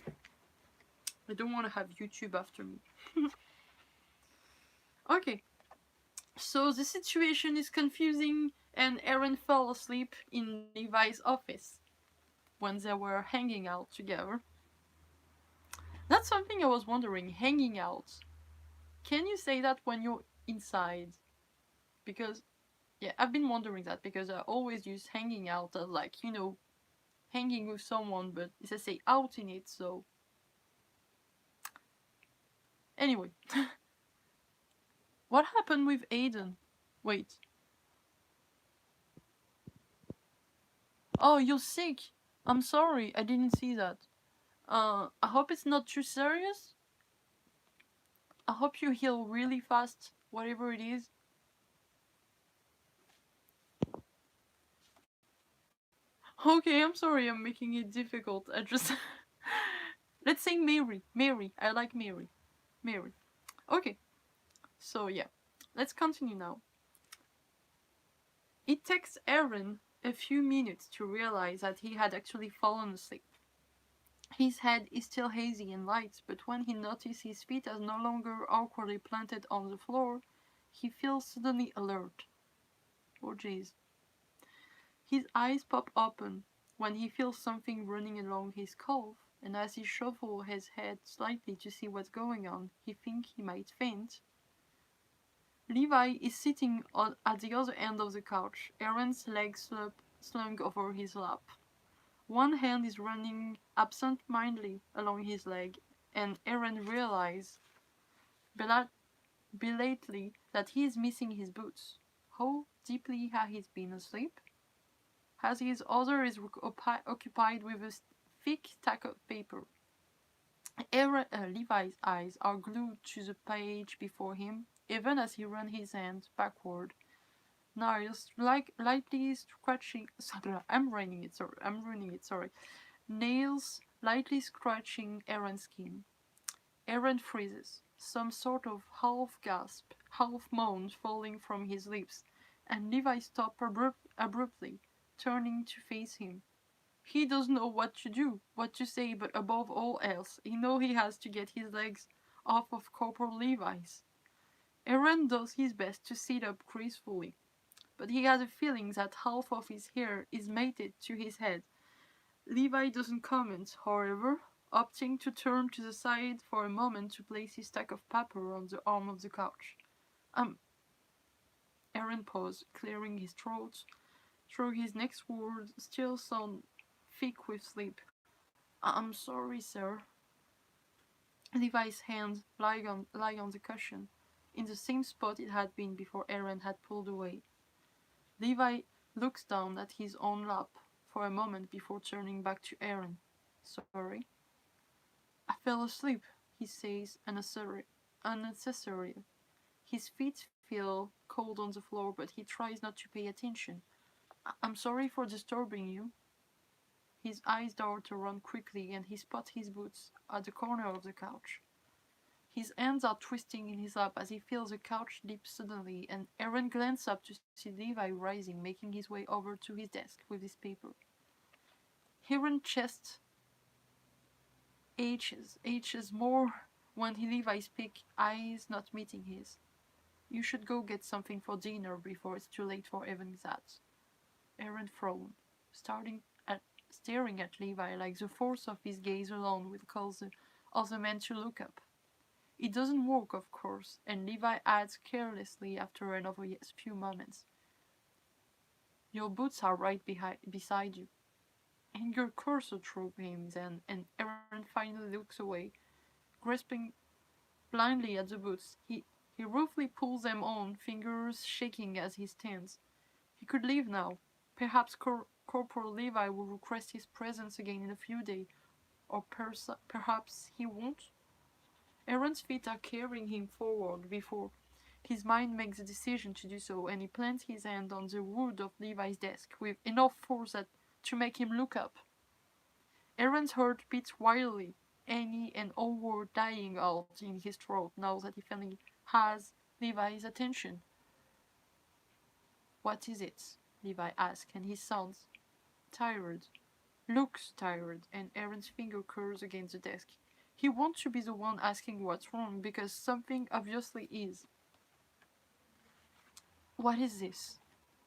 I don't want to have YouTube after me. Okay, so the situation is confusing, and Eren fell asleep in Levi's office when they were hanging out together. That's something I was wondering, hanging out. Can you say that when you're inside? Because, yeah, I've been wondering that because I always use hanging out as like, you know, hanging with someone, but it says say out in it, so. Anyway. What happened with Aiden? Wait. Oh, you're sick. I'm sorry, I didn't see that. I hope it's not too serious. I hope you heal really fast, whatever it is. Okay, I'm sorry I'm making it difficult. I just. Let's say Mary. Mary. I like Mary. Mary. Okay, so yeah. Let's continue now. It takes Eren a few minutes to realize that he had actually fallen asleep. His head is still hazy and light, but when he notices his feet are no longer awkwardly planted on the floor, he feels suddenly alert. Oh jeez. His eyes pop open when he feels something running along his calf, and as he shuffles his head slightly to see what's going on, he thinks he might faint. Levi is sitting at the other end of the couch, Eren's legs slung over his lap. One hand is running absent-mindedly along his leg, and Eren realizes belatedly that he is missing his boots. How deeply has he been asleep? As his other is occupied with a thick stack of paper. Levi's eyes are glued to the page before him, even as he runs his hand backward. Nails lightly scratching. I'm ruining it. Sorry. Nails lightly scratching Eren's skin. Eren freezes, some sort of half gasp, half moan falling from his lips, and Levi stops abruptly, turning to face him. He doesn't know what to do, what to say, but above all else, he knows he has to get his legs off of Corporal Levi's. Eren does his best to sit up gracefully, but he has a feeling that half of his hair is mated to his head. Levi doesn't comment, however, opting to turn to the side for a moment to place his stack of paper on the arm of the couch. Eren paused, clearing his throat, through his next words still sound thick with sleep. I'm sorry, sir. Levi's hand lay on the cushion, in the same spot it had been before Eren had pulled away. Levi looks down at his own lap for a moment before turning back to Eren. Sorry. I fell asleep, he says unnecessarily. His feet feel cold on the floor, but he tries not to pay attention. I'm sorry for disturbing you. His eyes dart around quickly and he spots his boots at the corner of the couch. His hands are twisting in his lap as he feels the couch dip suddenly, and Eren glances up to see Levi rising, making his way over to his desk with his paper. Eren's chest aches more when Levi speaks, eyes not meeting his. You should go get something for dinner before it's too late for even that. Eren frowned, staring at Levi like the force of his gaze alone would cause the other man to look up. It doesn't work, of course, and Levi adds carelessly after another few moments. Your boots are right beside you. Anger coursed through him then, and Eren finally looks away, grasping blindly at the boots. He roughly pulls them on, fingers shaking as he stands. He could leave now, perhaps Corporal Levi will request his presence again in a few days, or perhaps he won't. Eren's feet are carrying him forward before his mind makes a decision to do so, and he plants his hand on the wood of Levi's desk with enough force to make him look up. Eren's heart beats wildly, any and all words dying out in his throat now that he finally has Levi's attention. What is it? Levi asks, and he sounds tired, looks tired, and Eren's finger curls against the desk. He wants to be the one asking what's wrong, because something obviously is. What is this?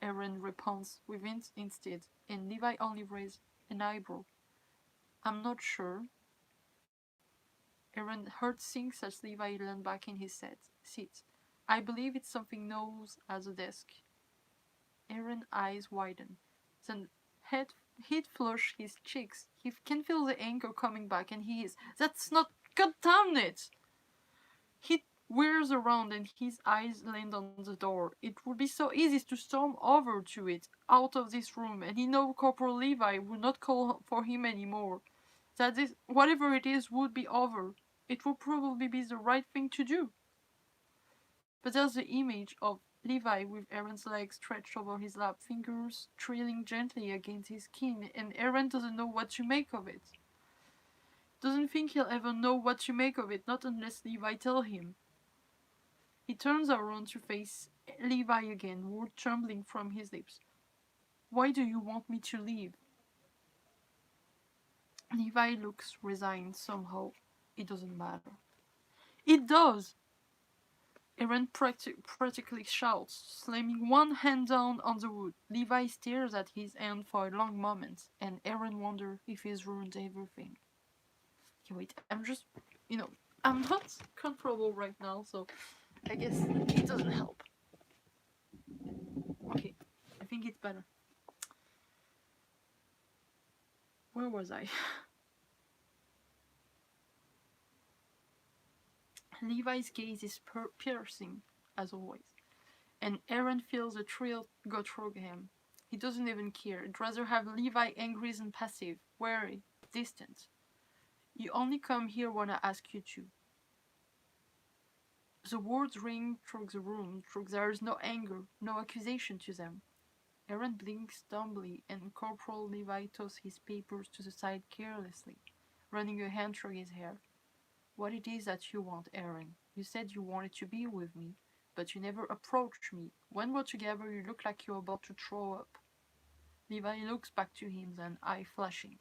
Eren responds with instead, and Levi only raises an eyebrow. I'm not sure. Eren heard sinks as Levi leaned back in his seat. I believe it's something known as a desk. Eren's eyes widen. Then heat flush his cheeks. He can feel the anger coming back, and he is. That's not. God damn it! He whirs around, and his eyes land on the door. It would be so easy to storm over to it, out of this room, and he knows Corporal Levi would not call for him anymore. That this, whatever it is, would be over. It would probably be the right thing to do. But there's the image of Levi with Eren's legs stretched over his lap, fingers trailing gently against his skin, and Eren doesn't know what to make of it. Doesn't think he'll ever know what to make of it, not unless Levi tells him. He turns around to face Levi again, words trembling from his lips. Why do you want me to leave? Levi looks resigned somehow. It doesn't matter. It does! Eren practically shouts, slamming one hand down on the wood. Levi stares at his hand for a long moment, and Eren wonders if he's ruined everything. Okay, wait, I'm not comfortable right now, so I guess it doesn't help. Okay, I think it's better. Where was I? Levi's gaze is piercing, as always, and Eren feels a thrill go through him. He doesn't even care. He'd rather have Levi angry and passive, wary, distant. You only come here when I ask you to. The words ring through the room, there is no anger, no accusation to them. Eren blinks dumbly, and Corporal Levi tosses his papers to the side carelessly, running a hand through his hair. What it is that you want, Eren? You said you wanted to be with me, but you never approached me. When we're together, you look like you're about to throw up. Levi looks back to him, then eye flashing.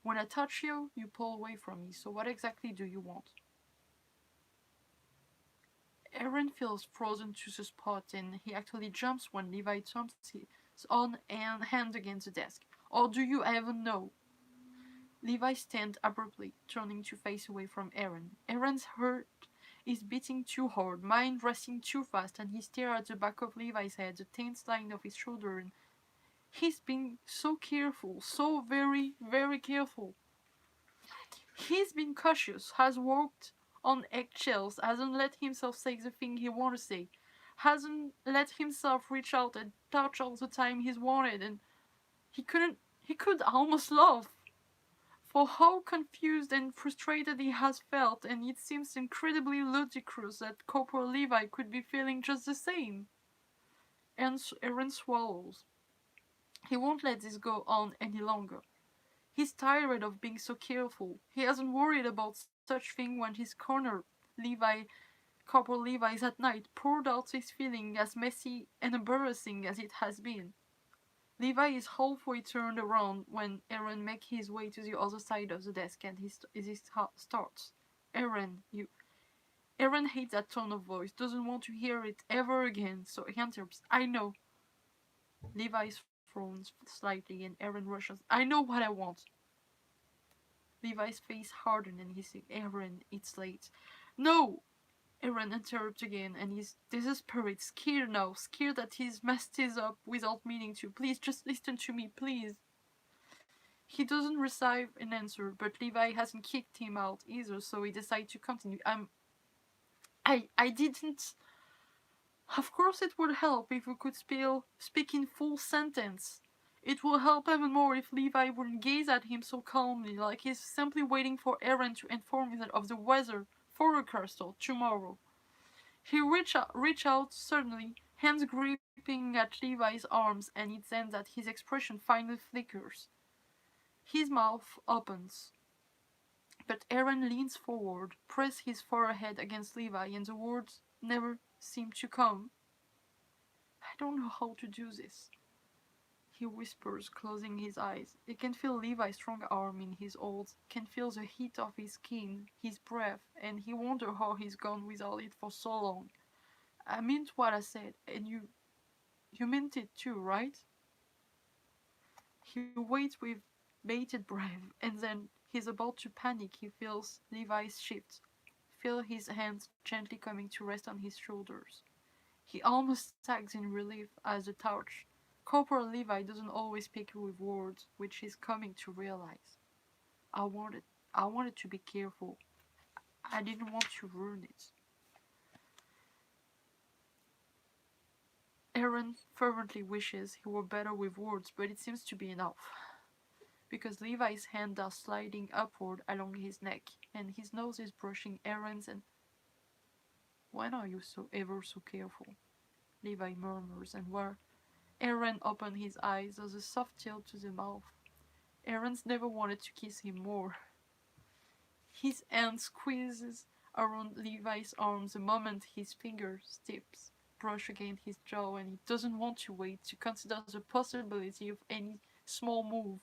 When I touch you, you pull away from me, so what exactly do you want? Eren feels frozen to the spot, and he actually jumps when Levi thumps his own hand against the desk. Or do you even know? Levi stands abruptly, turning to face away from Eren. Eren's heart is beating too hard, mind racing too fast, and he stares at the back of Levi's head, the tense line of his shoulder, and he's been so careful, so very, very careful. He's been cautious, has walked on eggshells, hasn't let himself say the thing he wants to say, hasn't let himself reach out and touch all the time he's wanted, and he could almost laugh for how confused and frustrated he has felt, and it seems incredibly ludicrous that Corporal Levi could be feeling just the same. And Eren swallows. He won't let this go on any longer. He's tired of being so careful. He hasn't worried about such thing when his corner Corporal Levi's at night, poured out his feeling as messy and embarrassing as it has been. Levi is halfway turned around when Eren makes his way to the other side of the desk, and he starts. Eren hates that tone of voice, doesn't want to hear it ever again, so he interrupts. I know. Levi frowns slightly, and Eren rushes. I know what I want. Levi's face hardened, and he says, Eren, it's late. No! Eren interrupts again, and he's desperate, scared now, scared that he's messed this up without meaning to. Please, just listen to me, please. He doesn't receive an answer, but Levi hasn't kicked him out either, so he decides to continue. I didn't... Of course it would help if we could speak in full sentence. It will help even more if Levi wouldn't gaze at him so calmly, like he's simply waiting for Eren to inform him of the weather forecast tomorrow. He reach out suddenly, hands gripping at Levi's arms, and it's then that his expression finally flickers. His mouth opens, but Eren leans forward, presses his forehead against Levi, and the words never seem to come. I don't know how to do this, he whispers, closing his eyes. He can feel Levi's strong arm in his old, can feel the heat of his skin, his breath, and he wonders how he's gone without it for so long. I meant what I said, and you meant it too, right? He waits with bated breath, and then he's about to panic. He feels Levi's shift, feel his hands gently coming to rest on his shoulders. He almost sags in relief as the touch. Corporal Levi doesn't always speak with words, which he's coming to realize. I wanted, I wanted to be careful. I didn't want to ruin it. Eren fervently wishes he were better with words, but it seems to be enough. Because Levi's hands are sliding upward along his neck, and his nose is brushing Eren's and when are you so ever so careful? Levi murmurs, and where Eren opened his eyes, there's a soft tilt to the mouth. Eren's never wanted to kiss him more. His hand squeezes around Levi's arms the moment his fingertips brush against his jaw, and he doesn't want to wait to consider the possibility of any small move,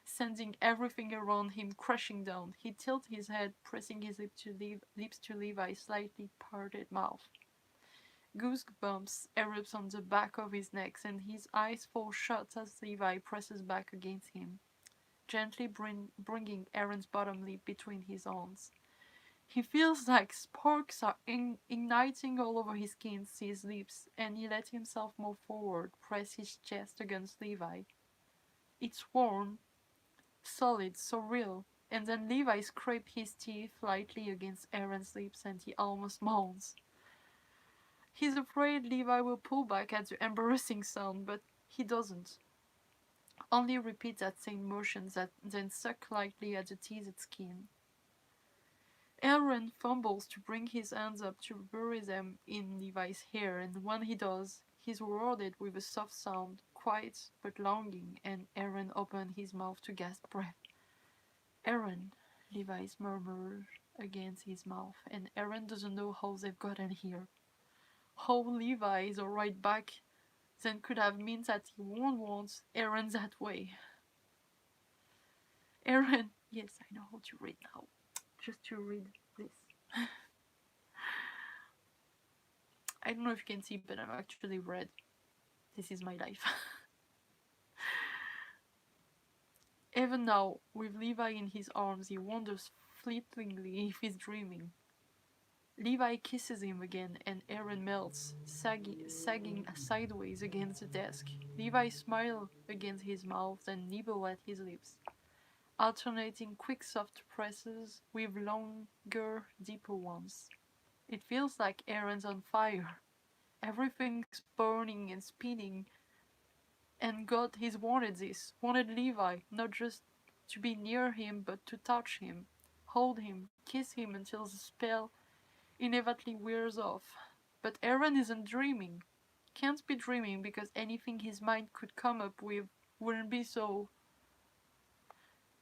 sending everything around him crashing down. He tilts his head, pressing his lips to Levi's slightly parted mouth. Goosebumps erupt on the back of his neck, and his eyes fall shut as Levi presses back against him, gently bringing Eren's bottom lip between his arms. He feels like sparks are igniting all over his skin, his lips, and he lets himself move forward, press his chest against Levi. It's warm, solid, so real, and then Levi scrapes his teeth lightly against Eren's lips and he almost moans. He's afraid Levi will pull back at the embarrassing sound, but he doesn't. Only repeats that same motion that then suck lightly at the teased skin. Eren fumbles to bring his hands up to bury them in Levi's hair, and when he does, he's rewarded with a soft sound, quiet but longing, and Eren opens his mouth to gasp breath. Eren, Levi's murmurs against his mouth, and Eren doesn't know how they've gotten here. How Levi is alright back then could have meant that he won't want Eren that way. Eren, yes, I know how to read now. Just to read this. I don't know if you can see, but I'm actually red. This is my life. Even now, with Levi in his arms, he wonders fleetingly if he's dreaming. Levi kisses him again, and Eren melts, sagging sideways against the desk. Levi smiles against his mouth and nibbles at his lips, alternating quick soft presses with longer, deeper ones. It feels like Eren's on fire. Everything's burning and spinning, and God, he's wanted this, wanted Levi, not just to be near him, but to touch him, hold him, kiss him until the spell inevitably wears off. But Eren isn't dreaming. Can't be dreaming because anything his mind could come up with wouldn't be so.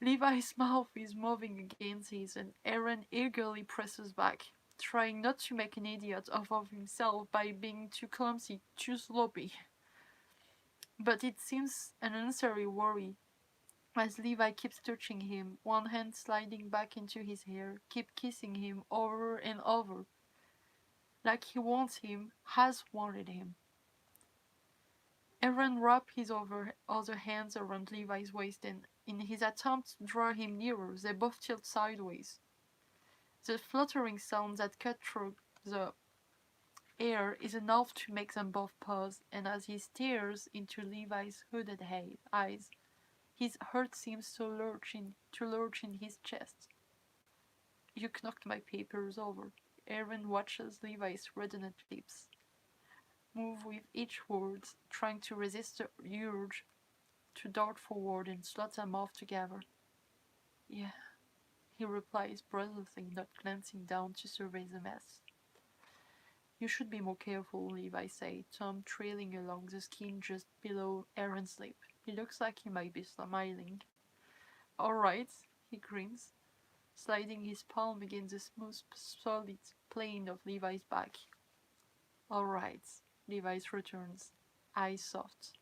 Levi's mouth is moving against his, and Eren eagerly presses back, trying not to make an idiot of himself by being too clumsy, too sloppy. But it seems an unnecessary worry, as Levi keeps touching him, one hand sliding back into his hair, keep kissing him over and over, like he wants him, has wanted him. Eren wraps his other hands around Levi's waist, and in his attempt to draw him nearer, they both tilt sideways. The fluttering sound that cut through the air is enough to make them both pause, and as he stares into Levi's hooded eyes, his heart seems to lurch in his chest. You knocked my papers over. Eren watches Levi's reddened lips move with each word, trying to resist the urge to dart forward and slot them off together. Yeah, he replies breathlessly, not glancing down to survey the mess. You should be more careful, Levi said, Tom trailing along the skin just below Eren's lip. He looks like he might be smiling. All right, he grins, sliding his palm against the smooth, solid plane of Levi's back. All right, Levi returns, eyes soft.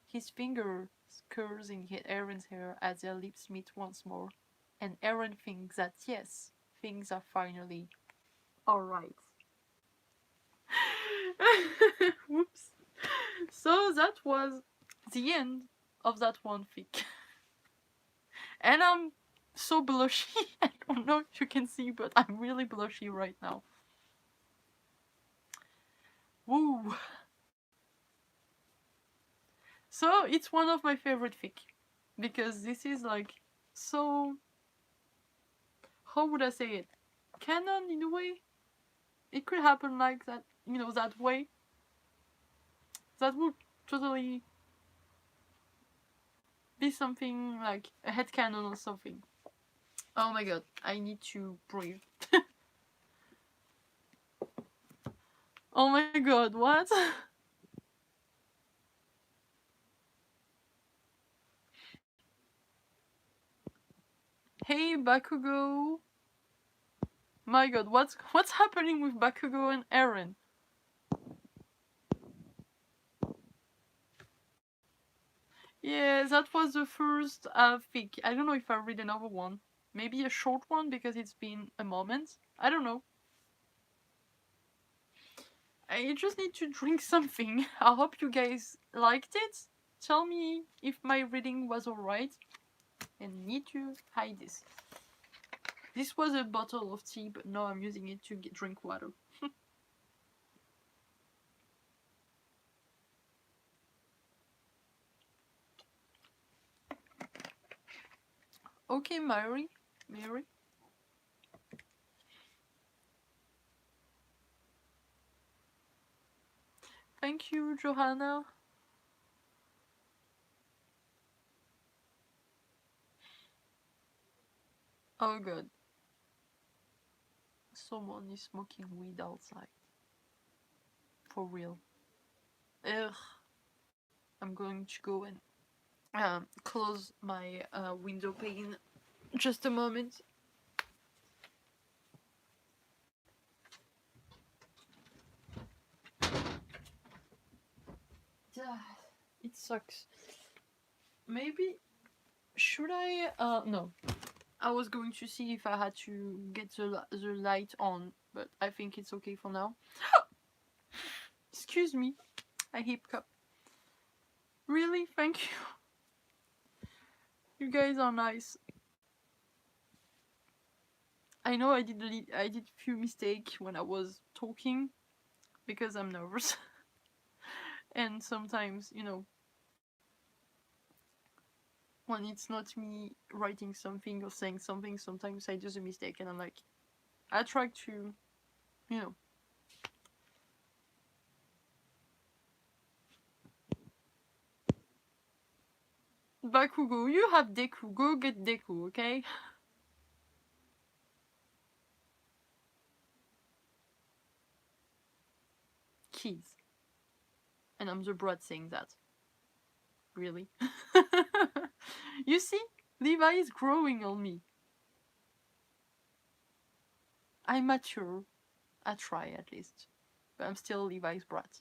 His fingers cursing Eren's hair as their lips meet once more, and Eren thinks that yes, things are finally all right. Whoops. So that was the end of that one fic. And I'm so blushy. I don't know if you can see, but I'm really blushy right now. Woo! So it's one of my favorite fic. Because this is like so, how would I say it? Canon in a way? It could happen like that, that way. That would totally be something like a headcanon or something. Oh my god, I need to breathe. Oh my god, what? Hey Bakugo! My god, what's happening with Bakugo and Eren? Yeah, that was the first fic. I don't know if I read another one. Maybe a short one because it's been a moment. I don't know. I just need to drink something. I hope you guys liked it. Tell me if my reading was alright. And need to hide this. This was a bottle of tea, but now I'm using it to drink water. Okay, Mary. Thank you, Johanna. Oh god. Someone is smoking weed outside. For real. Ugh. I'm going to go and close my window pane. Just a moment. It sucks. Maybe should I? No. I was going to see if I had to get the light on, but I think it's okay for now. Excuse me, I hiccup. Really, thank you. You guys are nice. I know I did few mistakes when I was talking because I'm nervous, and sometimes when it's not me writing something or saying something, sometimes I do a mistake, and I'm like, I try to, you know. Bakugo, you have Deku. Go get Deku, okay? Kids. And I'm the brat saying that. Really? You see? Levi is growing on me. I'm mature. I try at least. But I'm still Levi's brat.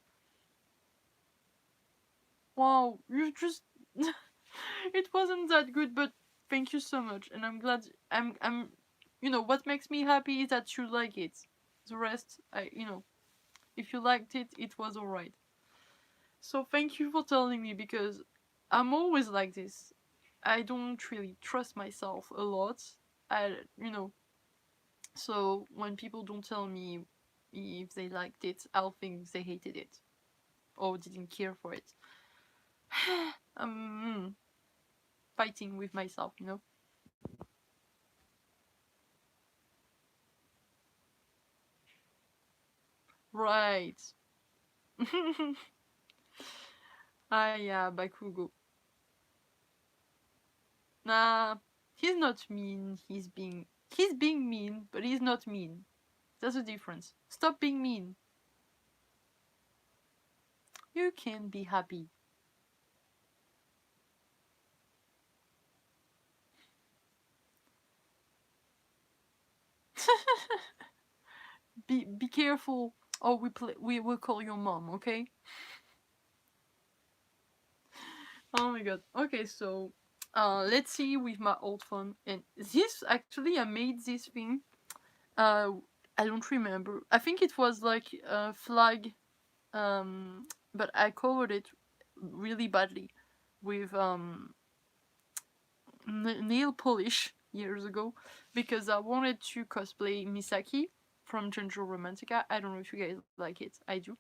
Wow, you just... It wasn't that good, but thank you so much. And I'm glad... I'm... what makes me happy is that you like it. The rest, if you liked it, it was alright. So thank you for telling me, because I'm always like this. I don't really trust myself a lot. So when people don't tell me if they liked it, I'll think they hated it or didn't care for it. I'm fighting with myself. Right. Ah, yeah, Bakugo. Nah, he's not mean. He's being mean, but he's not mean. That's the difference. Stop being mean. You can be happy. Be careful, or we will call your mom. Okay. Oh my god. Okay, so let's see with my old phone. And this actually, I made this thing. Uh, I don't remember. I think it was like a flag. But I covered it really badly with nail polish years ago because I wanted to cosplay Misaki from Gentle Romantica. I don't know if you guys like it. I do.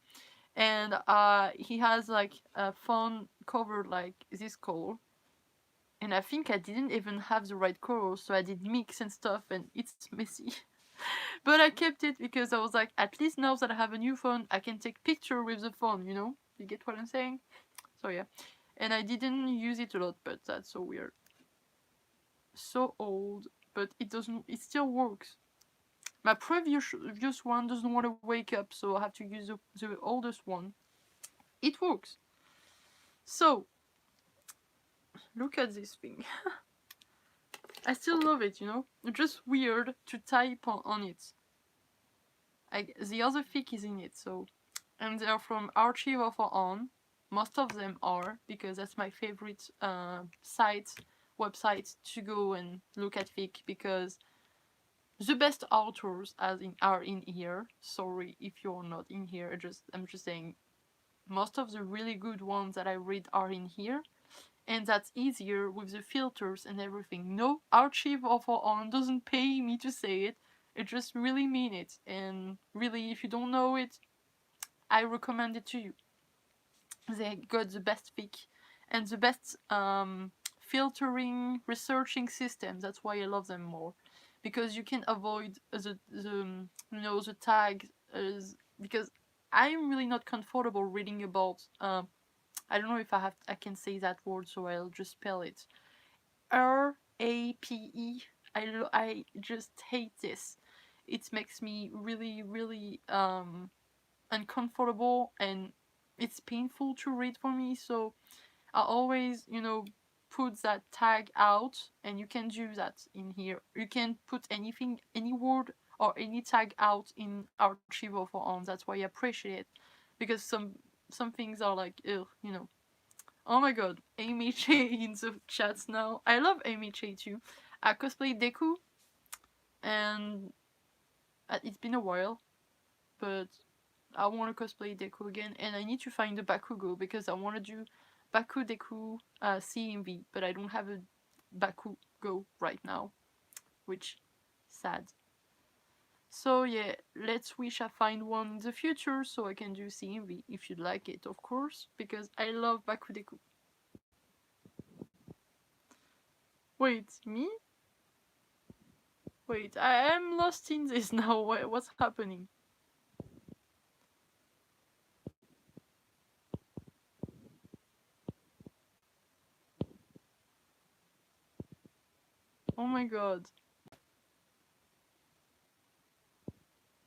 And he has like a phone covered like this color, and I think I didn't even have the right color, so I did mix and stuff, and it's messy. But I kept it because I was like, at least now that I have a new phone, I can take picture with the phone. You get what I'm saying? So yeah, and I didn't use it a lot, but that's so weird. So old, but it doesn't. It still works. My previous one doesn't want to wake up, so I have to use the oldest one. It works. So look at this thing. I still love it. It's just weird to type on it. The other fic is in it, so. And they're from Archive of Our Own. Most of them are, because that's my favorite website to go and look at fic, because the best authors are in here. Sorry if you're not in here. I'm just saying most of the really good ones that I read are in here, and that's easier with the filters and everything. No, Archive of Our Own doesn't pay me to say it. It just really mean it, and really, if you don't know it, I recommend it to you. They got the best fic and the best filtering, researching system. That's why I love them more, because you can avoid the tags, because I'm really not comfortable reading about. I don't know if I can say that word, so I'll just spell it. RAPE. I just hate this. It makes me really, really uncomfortable, and it's painful to read for me. So I always, put that tag out, and you can do that in here. You can put anything, any word or any tag out in Archive of Our Own. That's why I appreciate it, because some things are like, ugh. Oh my god, Amy Che in the chats now. I love Amy Che too. I cosplay Deku, and it's been a while, but I want to cosplay Deku again, and I need to find a Bakugo because I want to do Baku Deku CMV, but I don't have a Bakugo right now, which sad. So yeah, let's wish I find one in the future so I can do CMV if you'd like it, of course, because I love Baku Deku. Wait, me? Wait, I am lost in this now. What's happening? Oh my god.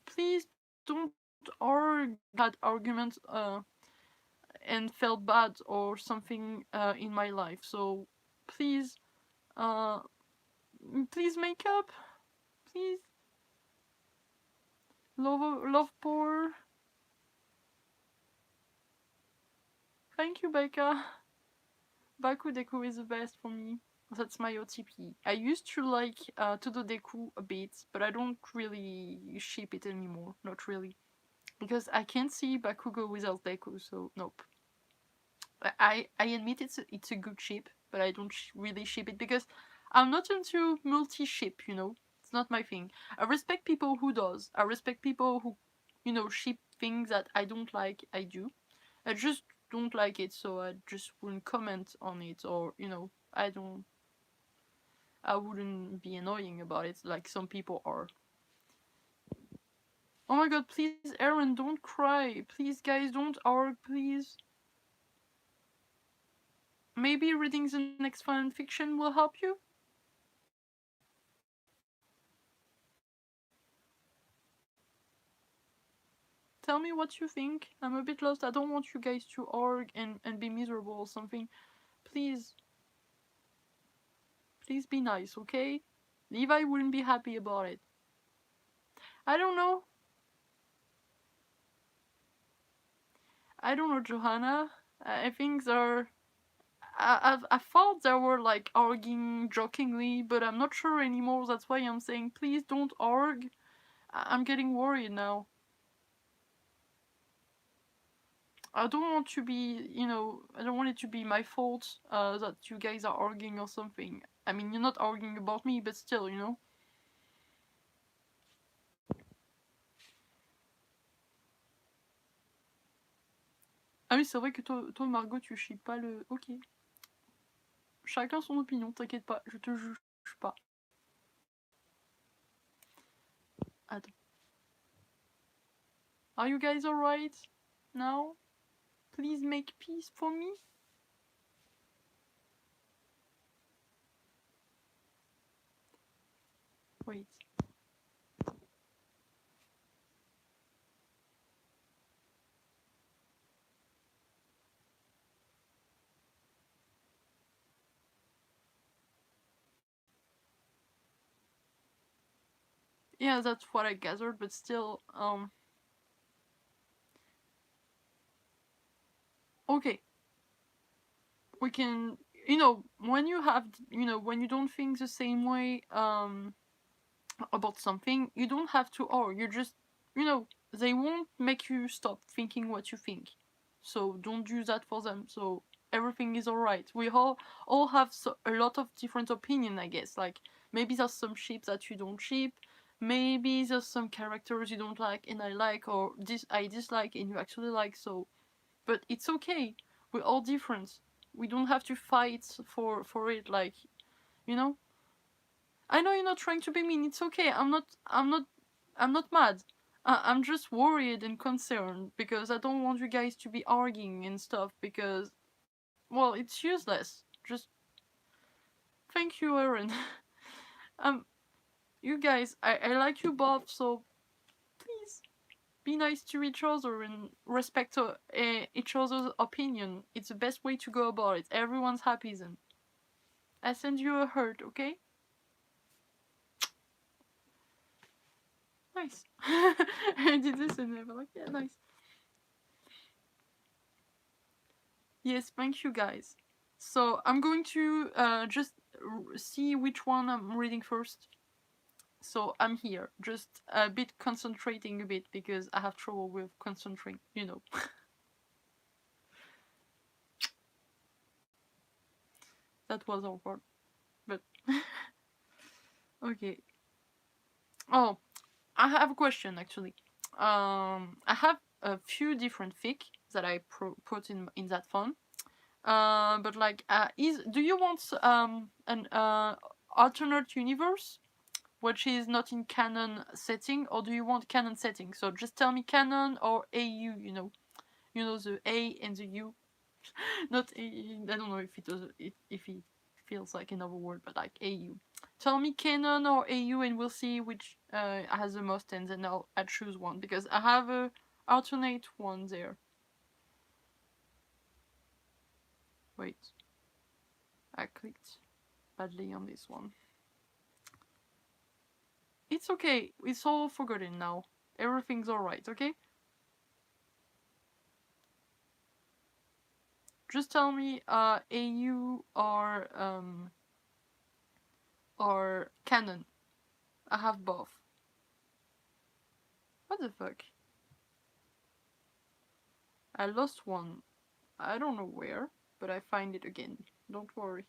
Please don't had arguments and felt bad or something in my life. So please, uh, please make up. Please, love poor. Thank you, Becca. Baku Deku is the best for me. That's my OTP. I used to like to do Deku a bit, but I don't really ship it anymore. Not really. Because I can't see Bakugo without Deku, so nope. I admit it's a good ship, but I don't really ship it because I'm not into multi-ship. It's not my thing. I respect people who does. I respect people who, ship things that I don't like. I do. I just don't like it, so I just wouldn't comment on it, or I don't. I wouldn't be annoying about it like some people are. Oh my god, please, Eren, don't cry. Please, guys, don't argue, please. Maybe reading the next fan fiction will help you? Tell me what you think. I'm a bit lost. I don't want you guys to argue and be miserable or something. Please. Please be nice, okay? Levi wouldn't be happy about it. I don't know. I don't know, Johanna. I think they're... I thought they were like arguing jokingly, but I'm not sure anymore. That's why I'm saying, please don't argue. I'm getting worried now. I don't want to be, I don't want it to be my fault that you guys are arguing or something. I mean, you're not arguing about me, but still, Ah oui, c'est vrai que toi Margot, tu chies pas le... Ok. Chacun son opinion, t'inquiète pas, je te juge pas. Attends. Are you guys alright now? Please make peace for me? Wait. Yeah, that's what I gathered, but still, okay. We can, when you have, when you don't think the same way, about something, you don't have to, or you just, they won't make you stop thinking what you think. So don't do that for them. So everything is alright. We all have a lot of different opinion, I guess. Like, maybe there's some ships that you don't ship. Maybe there's some characters you don't like and I like, or I dislike and you actually like. So, but it's okay. We're all different. We don't have to fight for it. Like, you know. I know you're not trying to be mean. It's okay. I'm not mad. I'm just worried and concerned because I don't want you guys to be arguing and stuff because, well, it's useless. Just thank you, Eren. um, you guys, I like you both, so please be nice to each other and respect each other's opinion. It's the best way to go about it. Everyone's happy then. I send you a heart, okay? Nice. I did this and they were like, yeah, nice. Yes, thank you guys. So I'm going to just see which one I'm reading first. So I'm here, just a bit concentrating a bit because I have trouble with concentrating, That was awkward, but okay. Oh, I have a question actually. I have a few different fic that I put in that font. But like, do you want an alternate universe, which is not in canon setting, or do you want canon setting? So just tell me canon or AU. The A and the U. Not I don't know if it feels like another word, but like AU. Tell me canon or AU, and we'll see which has the most, and then I'll choose one because I have a alternate one there. Wait, I clicked badly on this one. It's okay. It's all forgotten now. Everything's alright, okay? Just tell me AU or canon. I have both. What the fuck? I lost one. I don't know where, but I find it again. Don't worry.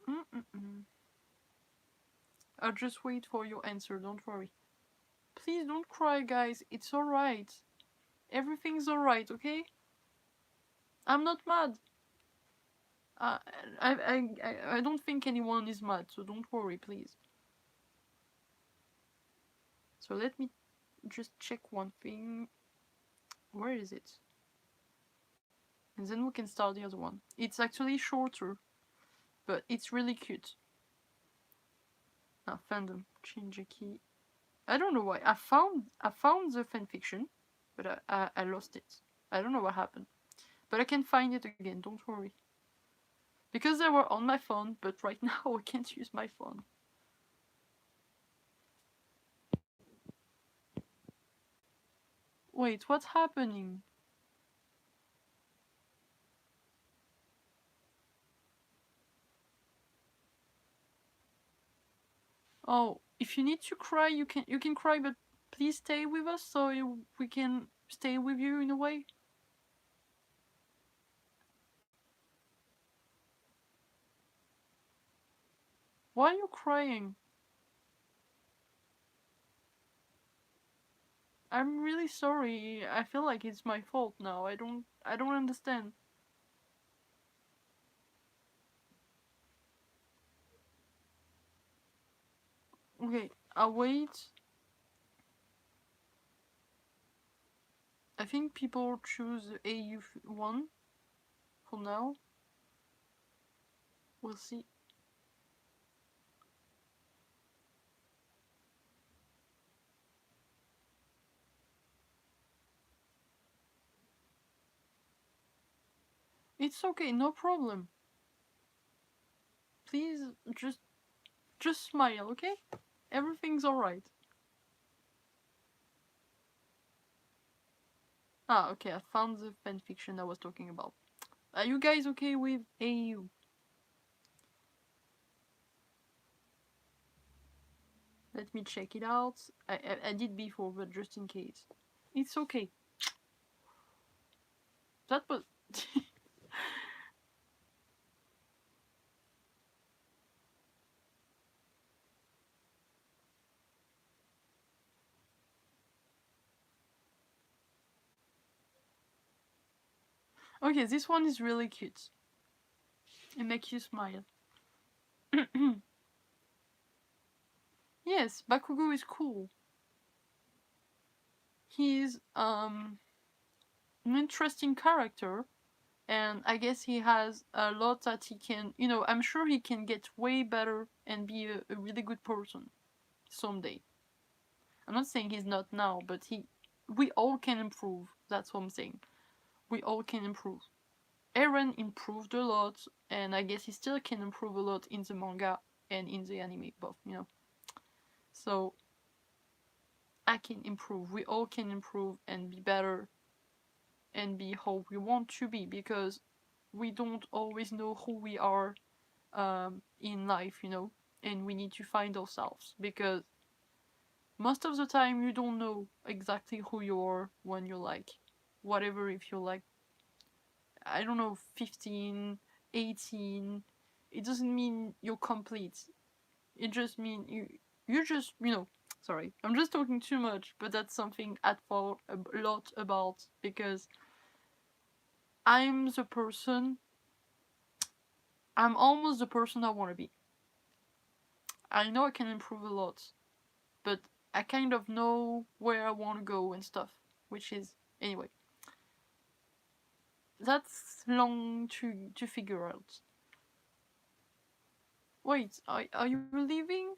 Mm-mm-mm. I'll just wait for your answer, don't worry. Please don't cry, guys. It's alright. Everything's alright, okay? I'm not mad. I, I don't think anyone is mad, so don't worry, please. So let me just check one thing. Where is it? And then we can start the other one. It's actually shorter. but it's really cute. Fandom, change a key. I don't know why. I found the fanfiction, but I lost it. I don't know what happened. But I can find it again, don't worry. Because they were on my phone, but right now I can't use my phone. Wait, what's happening? Oh, if you need to cry, you can cry, but please stay with us so we can stay with you in a way. Why are you crying? I'm really sorry. I feel like it's my fault now. I don't understand. Okay, I'll wait. I think people choose the AU one for now. We'll see. It's okay, no problem. Please just smile, okay? Everything's alright. Ah, okay, I found the fanfiction I was talking about. Are you guys okay with AU? Let me check it out. I did before, but just in case. It's okay. That was... Okay, this one is really cute. It makes you smile. Yes, Bakugo is cool. He's an interesting character, and I guess he has a lot that he can, I'm sure he can get way better and be a really good person someday. I'm not saying he's not now, but we all can improve. That's what I'm saying. We all can improve. Eren improved a lot, and I guess he still can improve a lot in the manga and in the anime, both. So I can improve. We all can improve and be better and be how we want to be, because we don't always know who we are in life, and we need to find ourselves, because most of the time you don't know exactly who you are when you're like whatever. If you're like, I don't know, 15, 18, it doesn't mean you're complete. It just means you just, sorry, I'm just talking too much, but that's something I'd thought a lot about, because I'm the person, I'm almost the person I want to be. I know I can improve a lot, but I kind of know where I want to go and stuff, which is, anyway, that's long to figure out. Wait, are you leaving?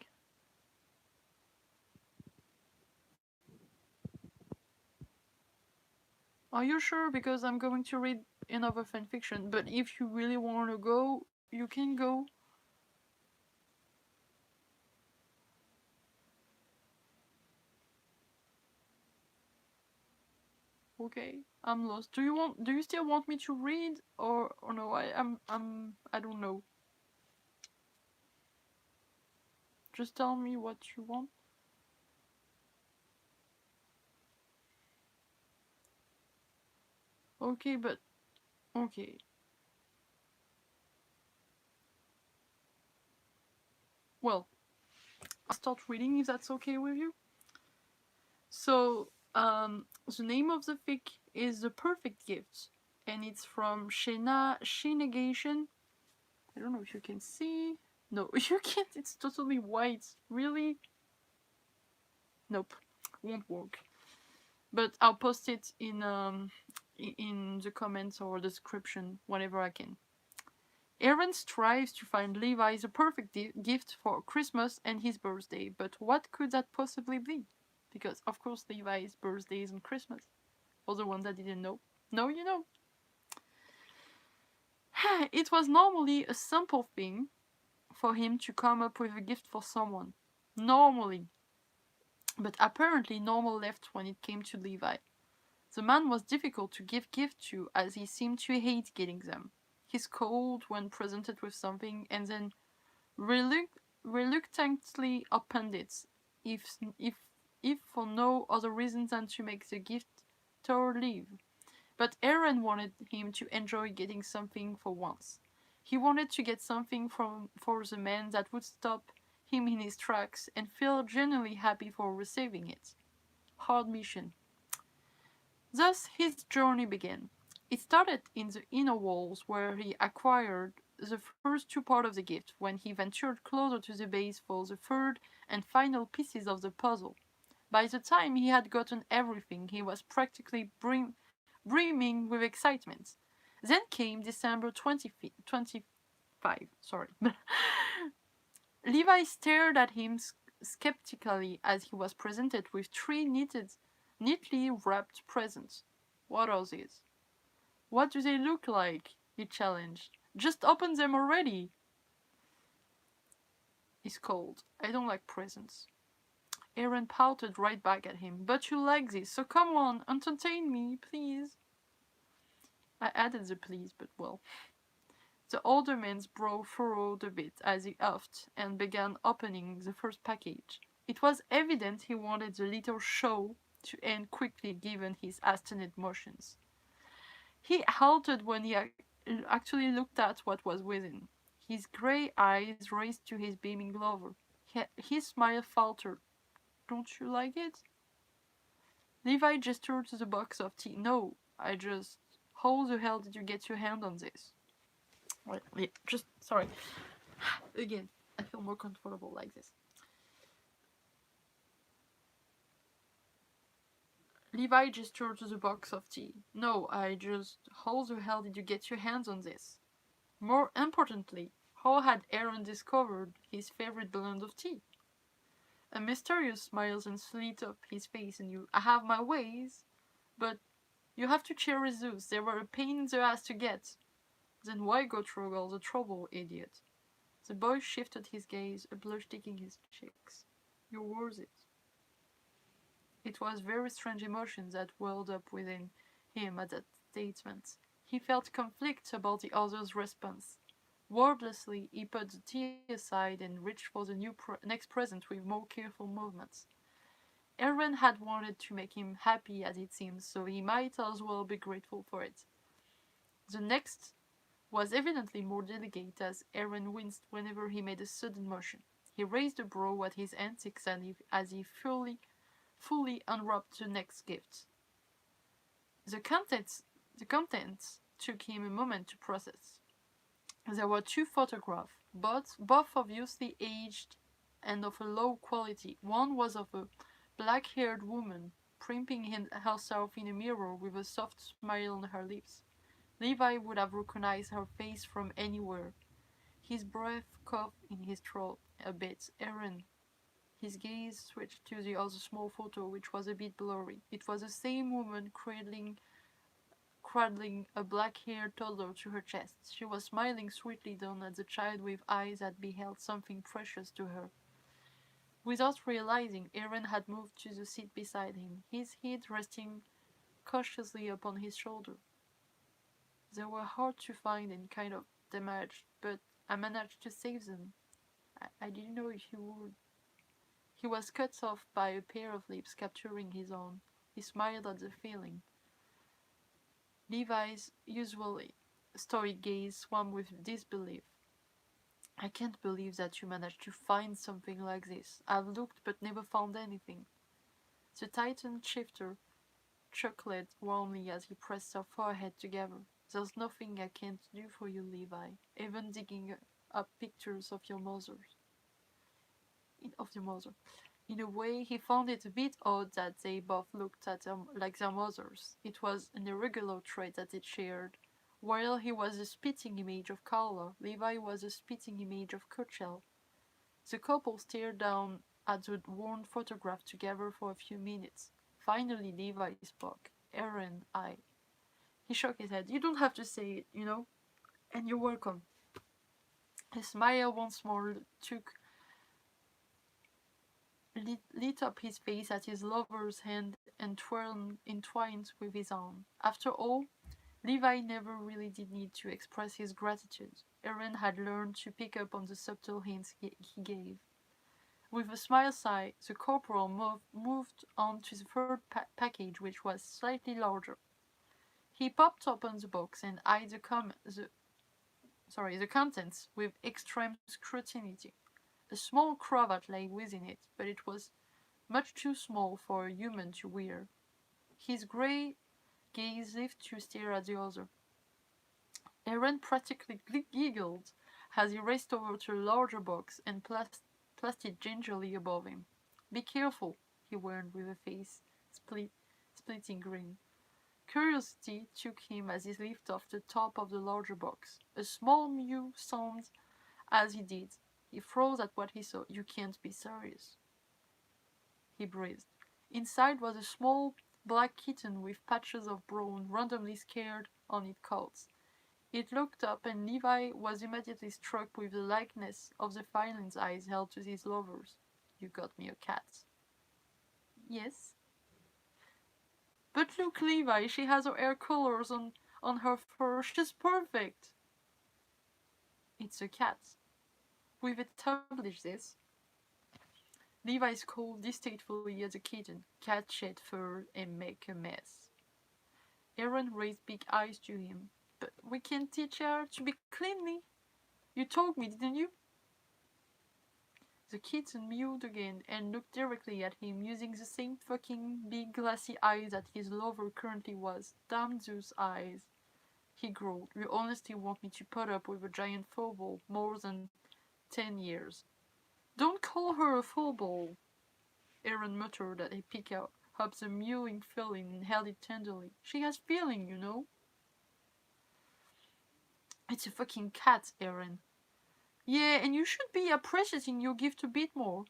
Are you sure? Because I'm going to read another fanfiction, but if you really want to go, you can go. Okay, I'm lost. Do you still want me to read, or no? I don't know. Just tell me what you want. Okay, but okay. Well, I'll start reading if that's okay with you. So, the name of the fic is The Perfect Gift, and it's from Shena Shinegation. I don't know if you can see. No, you can't. It's totally white. Really? Nope, won't work. But I'll post it in the comments or description whenever I can. Eren strives to find Levi the perfect gift for Christmas and his birthday, but what could that possibly be? Because, of course, Levi's birthday is on Christmas. For the one that didn't know. No, you know. It was normally a simple thing for him to come up with a gift for someone. Normally. But apparently Normal left when it came to Levi. The man was difficult to give gifts to as he seemed to hate getting them. He's cold when presented with something and then reluctantly opened it, if, if, if for no other reason than to make the gifter leave. But Eren wanted him to enjoy getting something for once. He wanted to get something for the man that would stop him in his tracks and feel genuinely happy for receiving it. Hard mission. Thus his journey began. It started in the inner walls where he acquired the first two parts of the gift when he ventured closer to the base for the third and final pieces of the puzzle. By the time he had gotten everything, he was practically brimming with excitement. Then came December 25. Sorry. Levi stared at him skeptically as he was presented with three neatly wrapped presents. What are these? What do they look like? He challenged. Just open them already. He's cold. I don't like presents. Eren pouted right back at him. But you like this, so come on, entertain me, please. I added the please, but well. The older man's brow furrowed a bit as he huffed and began opening the first package. It was evident he wanted the little show to end quickly given his astonished motions. He halted when he actually looked at what was within. His grey eyes raised to his beaming lover. His smile faltered. Don't you like it? Levi gestured to the box of tea. No, I just... How the hell did you get your hand on this? Wait, just... Sorry. Again, I feel more comfortable like this. Levi gestured to the box of tea. No, I just... How the hell did you get your hands on this? More importantly, how had Eren discovered his favorite blend of tea? A mysterious smile then lit up his face and I have my ways, but you have to cherish those. They were a pain in the ass to get. Then why go through all the trouble, idiot? The boy shifted his gaze, a blush sticking his cheeks. You're worth it. It was very strange emotion that welled up within him at that statement. He felt conflict about the other's response. Wordlessly, he put the tea aside and reached for the next present with more careful movements. Eren had wanted to make him happy as it seemed, so he might as well be grateful for it. The next was evidently more delicate as Eren winced whenever he made a sudden motion. He raised a brow at his antics as he fully unwrapped the next gift. The contents took him a moment to process. There were two photographs, both obviously aged and of a low quality. One was of a black-haired woman, primping herself in a mirror with a soft smile on her lips. Levi would have recognized her face from anywhere. His breath caught in his throat a bit. Eren. His gaze switched to the other small photo, which was a bit blurry. It was the same woman cradling a black-haired toddler to her chest. She was smiling sweetly down at the child with eyes that beheld something precious to her. Without realizing, Eren had moved to the seat beside him, his head resting cautiously upon his shoulder. They were hard to find and kind of damaged, but I managed to save them. I didn't know if you would. He was cut off by a pair of lips capturing his own. He smiled at the feeling. Levi's usually stoic gaze swam with disbelief. I can't believe that you managed to find something like this. I've looked but never found anything. The Titan shifter chuckled warmly as he pressed her forehead together. There's nothing I can't do for you, Levi, even digging up pictures of your mother. In a way, he found it a bit odd that they both looked at them like their mothers. It was an irregular trait that they shared, While he was a spitting image of Carla, Levi was a spitting image of Kuchel. The couple stared down at the worn photograph together for a few minutes. Finally, Levi spoke. Eren, I. He shook his head. You don't have to say it, you know? And you're welcome. His smile once more lit up his face as his lover's hand entwined with his own. After all, Levi never really did need to express his gratitude. Eren had learned to pick up on the subtle hints he gave. With a smile sigh, the corporal moved on to the third package, which was slightly larger. He popped open the box and eyed the contents with extreme scrutiny. A small cravat lay within it, but it was much too small for a human to wear. His grey gaze lifted to stare at the other. Eren practically giggled as he raced over to a larger box and placed it gingerly above him. Be careful, he warned with a face splitting grin. Curiosity took him as he lifted off the top of the larger box. A small mew sounded as he did. He froze at what he saw. You can't be serious, he breathed. Inside was a small black kitten with patches of brown randomly scared on its coats. It looked up, and Levi was immediately struck with the likeness of the felin's eyes held to his lover's. You got me a cat. Yes. But look, Levi, she has her hair colors on her fur. She's perfect. It's a cat. We've established this. Levi scowled distastefully at the kitten. Cat shed fur and make a mess. Eren raised big eyes to him. But we can teach her to be cleanly. You told me, didn't you? The kitten mewed again and looked directly at him, using the same fucking big glassy eyes that his lover currently was. Damn those eyes. He growled. You honestly want me to put up with a giant furball more than 10 years? Don't call her a furball. Eren muttered as he picked up the mewing felin and held it tenderly. She has feeling, you know. It's a fucking cat, Eren. Yeah, and you should be appreciating your gift a bit more.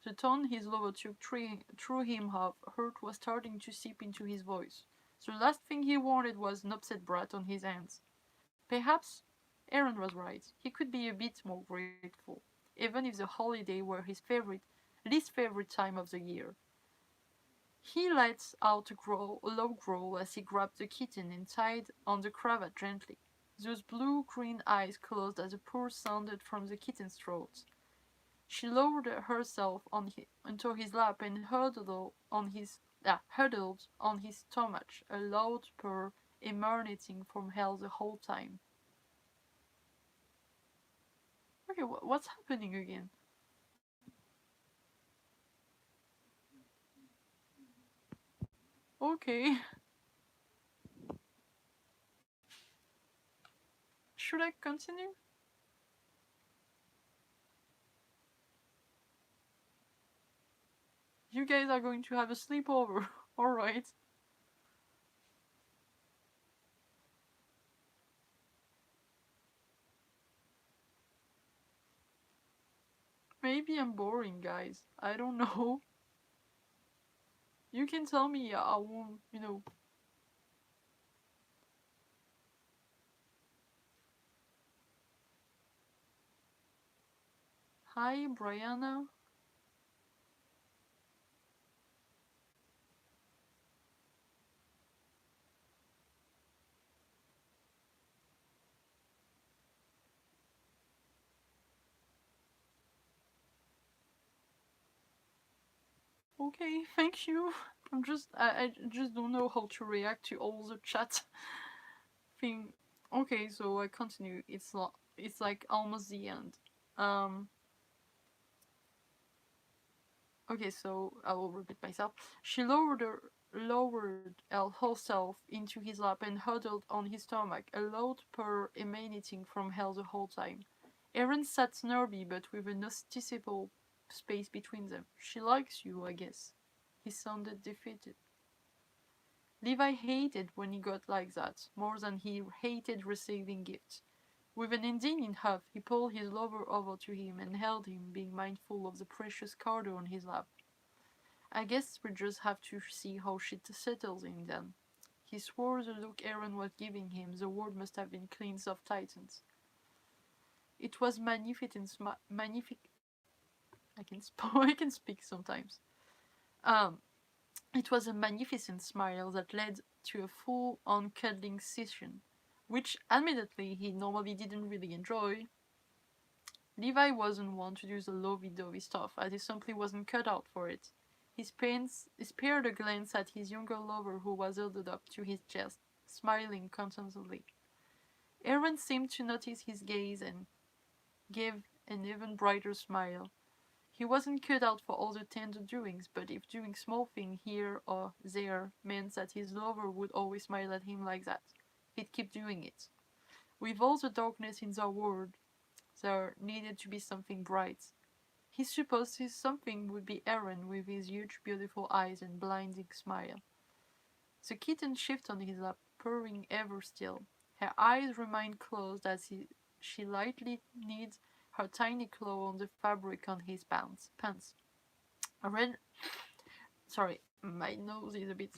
The tone his lover took threw him off. Hurt was starting to seep into his voice. The last thing he wanted was an upset brat on his hands. Perhaps Eren was right. He could be a bit more grateful, even if the holiday were his least favorite time of the year. He let out a low growl as he grabbed the kitten and tied on the cravat gently. Those blue-green eyes closed as a purr sounded from the kitten's throat. She lowered herself onto his lap and huddled on his stomach, a loud purr emanating from hell the whole time. Okay, what's happening again? Okay. Should I continue? You guys are going to have a sleepover. Alright. Maybe I'm boring, guys. I don't know. You can tell me I won't, Hi, Brianna. Okay, thank you. I just don't know how to react to all the chat thing. Okay, so I continue. It's like almost the end. Um. Okay, so I will repeat myself. She lowered herself into his lap and huddled on his stomach, a loud purr emanating from hell the whole time. Eren sat nervy, but with a noticeable space between them. She likes you, I guess. He sounded defeated. Levi hated when he got like that, more than he hated receiving gifts. With an indignant huff, he pulled his lover over to him and held him, being mindful of the precious cardo on his lap. I guess we just have to see how shit settles in then. He swore the look Eren was giving him, the world must have been cleansed of titans. It was magnificent, I can speak sometimes. Um, it was a magnificent smile that led to a full-on cuddling session, which admittedly he normally didn't really enjoy. Levi wasn't one to do the lovey-dovey stuff, as he simply wasn't cut out for it. He spared a glance at his younger lover who was huddled up to his chest, smiling contentedly. Eren seemed to notice his gaze and gave an even brighter smile. He wasn't cut out for all the tender doings, but if doing small things here or there meant that his lover would always smile at him like that, he'd keep doing it. With all the darkness in the world, there needed to be something bright. He supposed his something would be Eren with his huge beautiful eyes and blinding smile. The kitten shifted on his lap, purring ever still. Her eyes remained closed as she lightly kneaded her tiny claw on the fabric on his pants. Ren, sorry, my nose is a bit,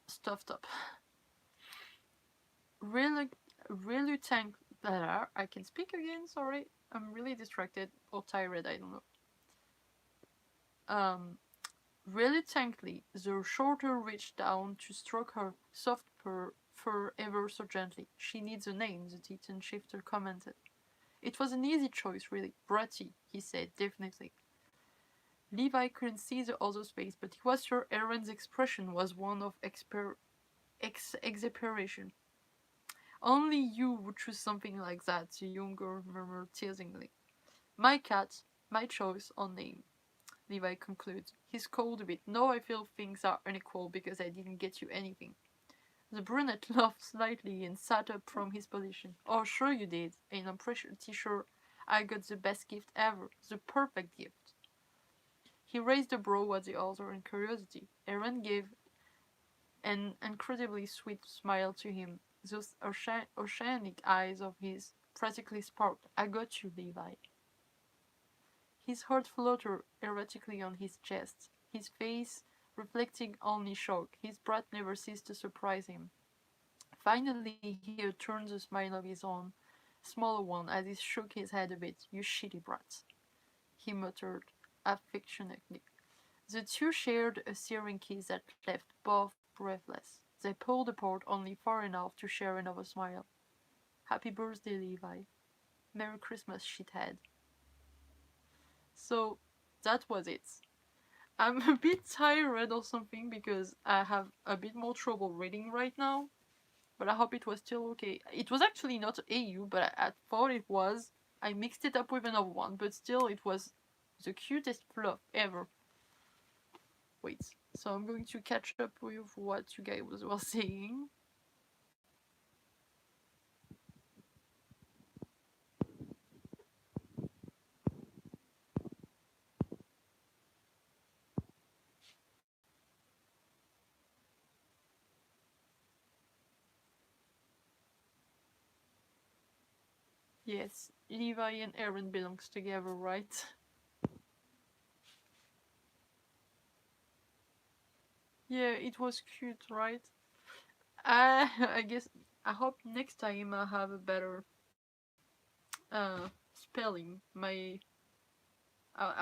stuffed up. Reluctant, I can speak again. Sorry, I'm really distracted or tired. I don't know. Reluctantly, the shorter reached down to stroke her soft fur ever so gently. She needs a name, the Titan shifter commented. It was an easy choice, really. Bratty, he said, definitely. Levi couldn't see the other's face, but he was sure Eren's expression was one of exasperation. Only you would choose something like that, the younger murmured teasingly. My cat, my choice or name. Levi concluded. He scowled a bit. "No, I feel things are unequal because I didn't get you anything." The brunette laughed slightly and sat up from his position. "Oh, sure you did, and I'm pretty sure I got the best gift ever. The perfect gift." He raised a brow at the other in curiosity. Eren gave an incredibly sweet smile to him. Those oceanic eyes of his practically sparkled. "I got you, Levi." His heart fluttered erratically on his chest, his face reflecting only shock. His breath never ceased to surprise him. Finally he returned the smile of his own, smaller one, as he shook his head a bit. "You shitty brat," he muttered affectionately. The two shared a searing kiss that left both breathless. They pulled apart only far enough to share another smile. "Happy birthday, Levi. Merry Christmas, shithead." So that was it. I'm a bit tired or something because I have a bit more trouble reading right now, but I hope it was still okay. It was actually not AU, but I thought it was. I mixed it up with another one, but still it was the cutest fluff ever. Wait, so I'm going to catch up with what you guys were saying. Yes, Levi and Eren belongs together, right? Yeah, it was cute, right? I guess I hope next time I have a better spelling. I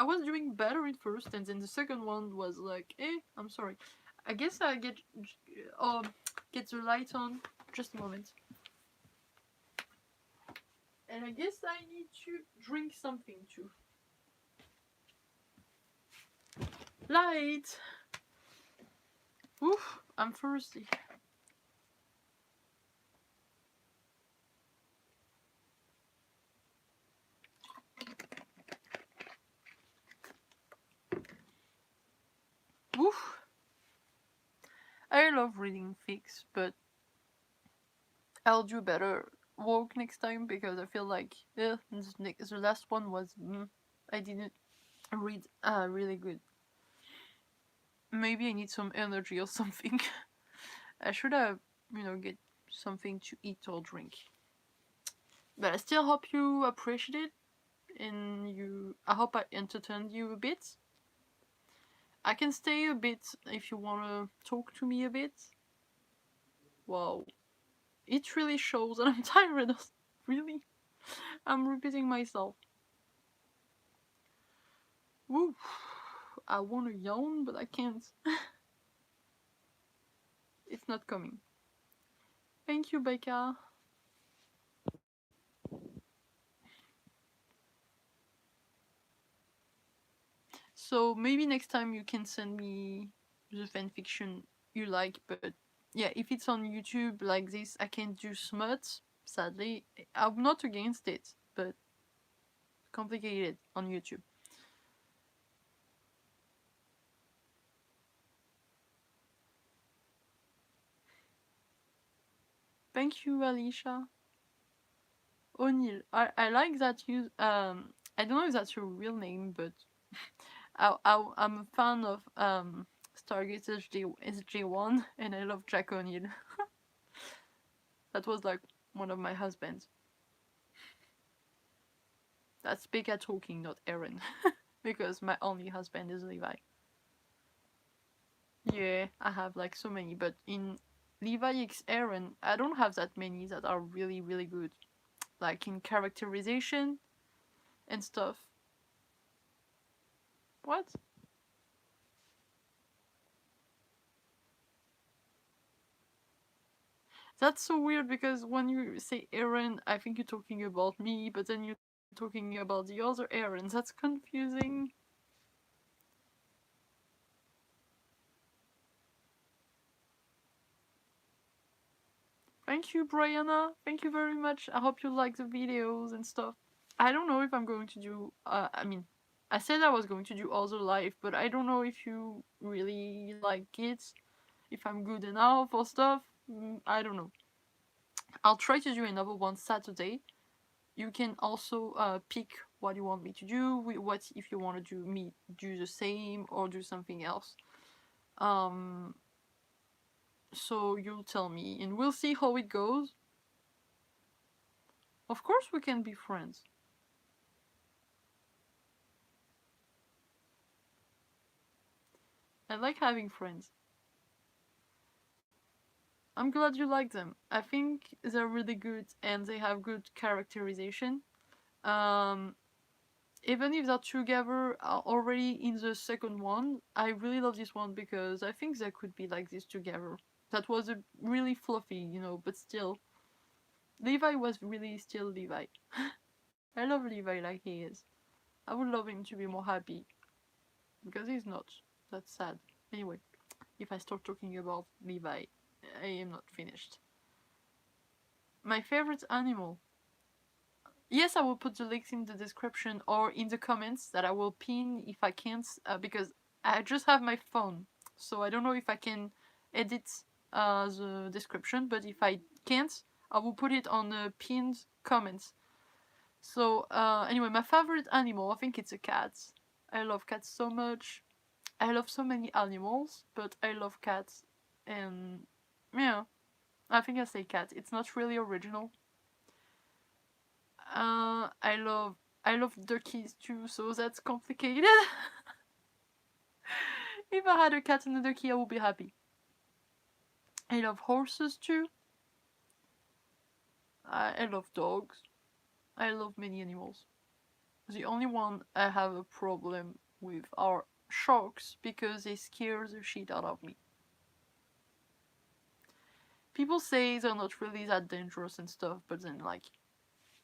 was doing better at first, and then the second one was like, I'm sorry. I guess I get the light on. Just a moment. And I guess I need to drink something too. Light. Oof, I'm thirsty. Oof. I love reading fics, but I'll do better work next time because I feel like the last one was I didn't read really good. maybe I need some energy or something. I should have, get something to eat or drink. But I still hope you appreciate it, and I hope I entertained you a bit. I can stay a bit if you wanna talk to me a bit. Wow, it really shows that I'm tired. Really, I'm repeating myself. Woo. I wanna yawn, but I can't. It's not coming. Thank you, Becca. So maybe next time you can send me the fanfiction you like, but yeah, if it's on YouTube like this, I can't do smut. Sadly, I'm not against it, but complicated on YouTube. Thank you, Alicia. O'Neill. I like that you. I don't know if that's your real name, but I'm a fan of Stargate SG1, and I love Jack O'Neill. That was like one of my husbands. That's Becca talking, not Eren, because my only husband is Levi. Yeah, I have like so many, but in Levi X Eren, I don't have that many that are really, really good. Like in characterization and stuff. What? That's so weird because when you say Eren, I think you're talking about me, but then you're talking about the other Eren. That's confusing. Thank you, Brianna. Thank you very much. I hope you like the videos and stuff. I don't know if I'm going to do. I said I was going to do other live, but I don't know if you really like it. If I'm good enough or stuff. I don't know. I'll try to do another one Saturday. You can also pick what you want me to do. What if you want to do the same or do something else. Um. So you'll tell me, and we'll see how it goes. Of course, we can be friends. I like having friends. I'm glad you like them. I think they're really good and they have good characterization. Um, Even if they're together already in the second one, I really love this one because I think they could be like this together. That was a really fluffy, but still, Levi was really still Levi. I love Levi like he is. I would love him to be more happy because he's not. That's sad. Anyway, if I start talking about Levi, I am not finished. My favorite animal. Yes, I will put the links in the description or in the comments that I will pin if I can't, because I just have my phone, so I don't know if I can edit the description. But if I can't, I will put it on the pinned comments. So anyway, my favorite animal, I think it's a cat. I love cats so much. I love so many animals, but I love cats, and yeah, I think I say cat. It's not really original. I love duckies too, so that's complicated. If I had a cat and a ducky, I would be happy. I love horses too. I love dogs. I love many animals. The only one I have a problem with are sharks because they scare the shit out of me. People say they're not really that dangerous and stuff, but then like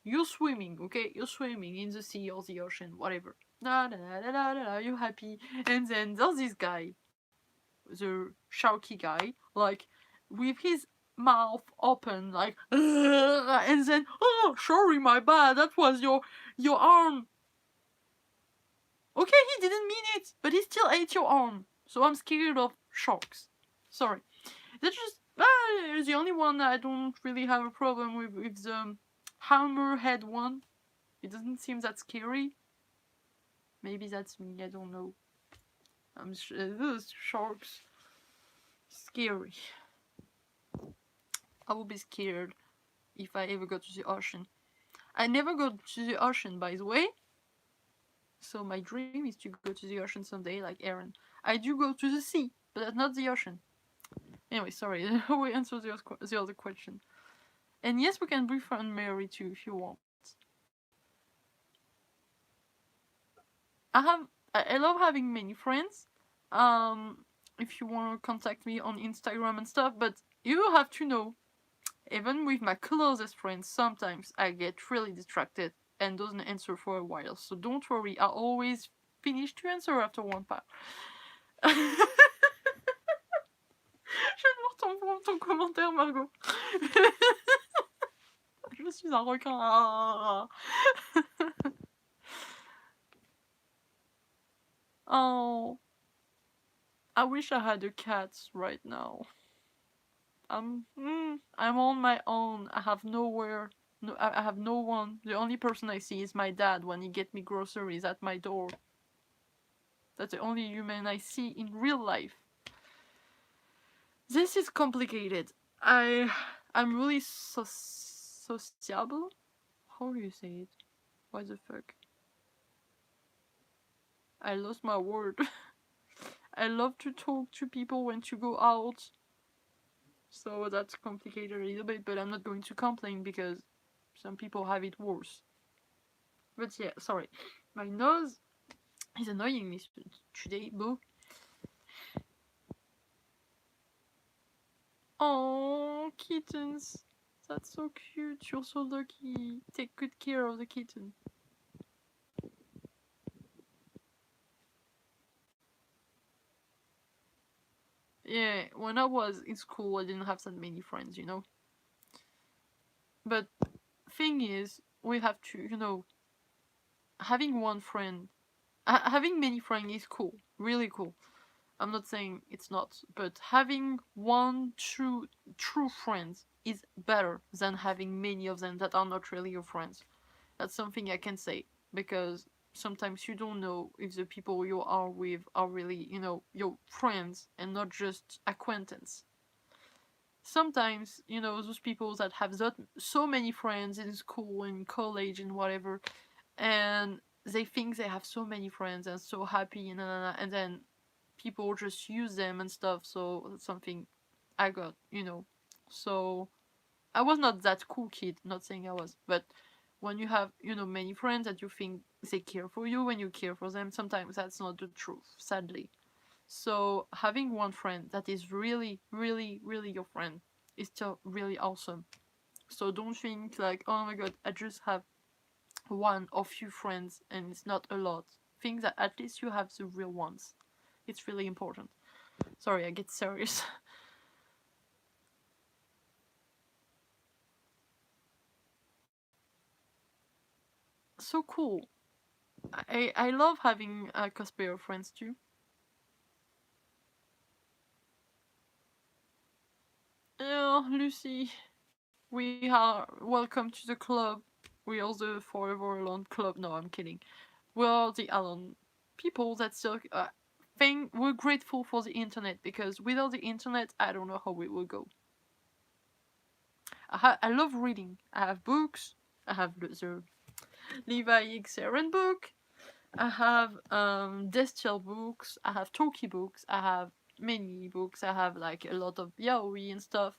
you're swimming, okay? You're swimming in the sea or the ocean, whatever. Da da da da da da. You're happy, and then there's this guy, the sharky guy, like with his mouth open, like, and then, oh, sorry, my bad. That was your arm. Okay, he didn't mean it, but he still ate your arm. So I'm scared of sharks. Sorry. That's just the only one that I don't really have a problem with the hammerhead one. It doesn't seem that scary. Maybe that's me. I don't know. Those sharks, scary. I would be scared if I ever go to the ocean. I never go to the ocean, by the way. So my dream is to go to the ocean someday, like Eren. I do go to the sea, but that's not the ocean. Anyway, sorry, we answered the other question. And yes, we can befriend Mary too if you want. I love having many friends. Um, if you want to contact me on Instagram and stuff, but you have to know, even with my closest friends, sometimes I get really distracted and doesn't answer for a while. So don't worry, I always finish to answer after one part. Je viens de voir ton commentaire, Margot. Je suis un requin. Oh, I wish I had a cat right now. I'm on my own. I have nowhere. No, I have no one. The only person I see is my dad when he get me groceries at my door. That's the only human I see in real life. This is complicated. I'm really sociable. How do you say it? What the fuck? I lost my word. I love to talk to people when to go out. So that's complicated a little bit, but I'm not going to complain because some people have it worse. But yeah, sorry. My nose is annoying me today, boo. Oh, kittens. That's so cute. You're so lucky. Take good care of the kitten. Yeah, when I was in school, I didn't have that many friends, you know. But thing is, we have to, having one friend, having many friends is cool, really cool. I'm not saying it's not, but having one true friend is better than having many of them that are not really your friends. That's something I can say because sometimes you don't know if the people you are with are really, your friends and not just acquaintance. Sometimes, those people that have so many friends in school and college and whatever, and they think they have so many friends and so happy and then people just use them and stuff. So that's something I got, So I was not that cool kid, not saying I was, but when you have, many friends that you think they care for you and you care for them, sometimes that's not the truth, sadly. So having one friend that is really, really, really your friend is still really awesome. So don't think like, oh my god, I just have one or few friends and it's not a lot. Think that at least you have the real ones. It's really important. Sorry, I get serious. So cool. I love having cosplayer friends too. Oh, Lucy, we are welcome to the club. We are the Forever Alone club. No, I'm kidding. We are the alone people that still think we're grateful for the internet because without the internet, I don't know how we will go. I love reading. I have books. I have the Levi X Eren book. I have Destiel books. I have Toki books. I have many books. I have like a lot of yaoi and stuff.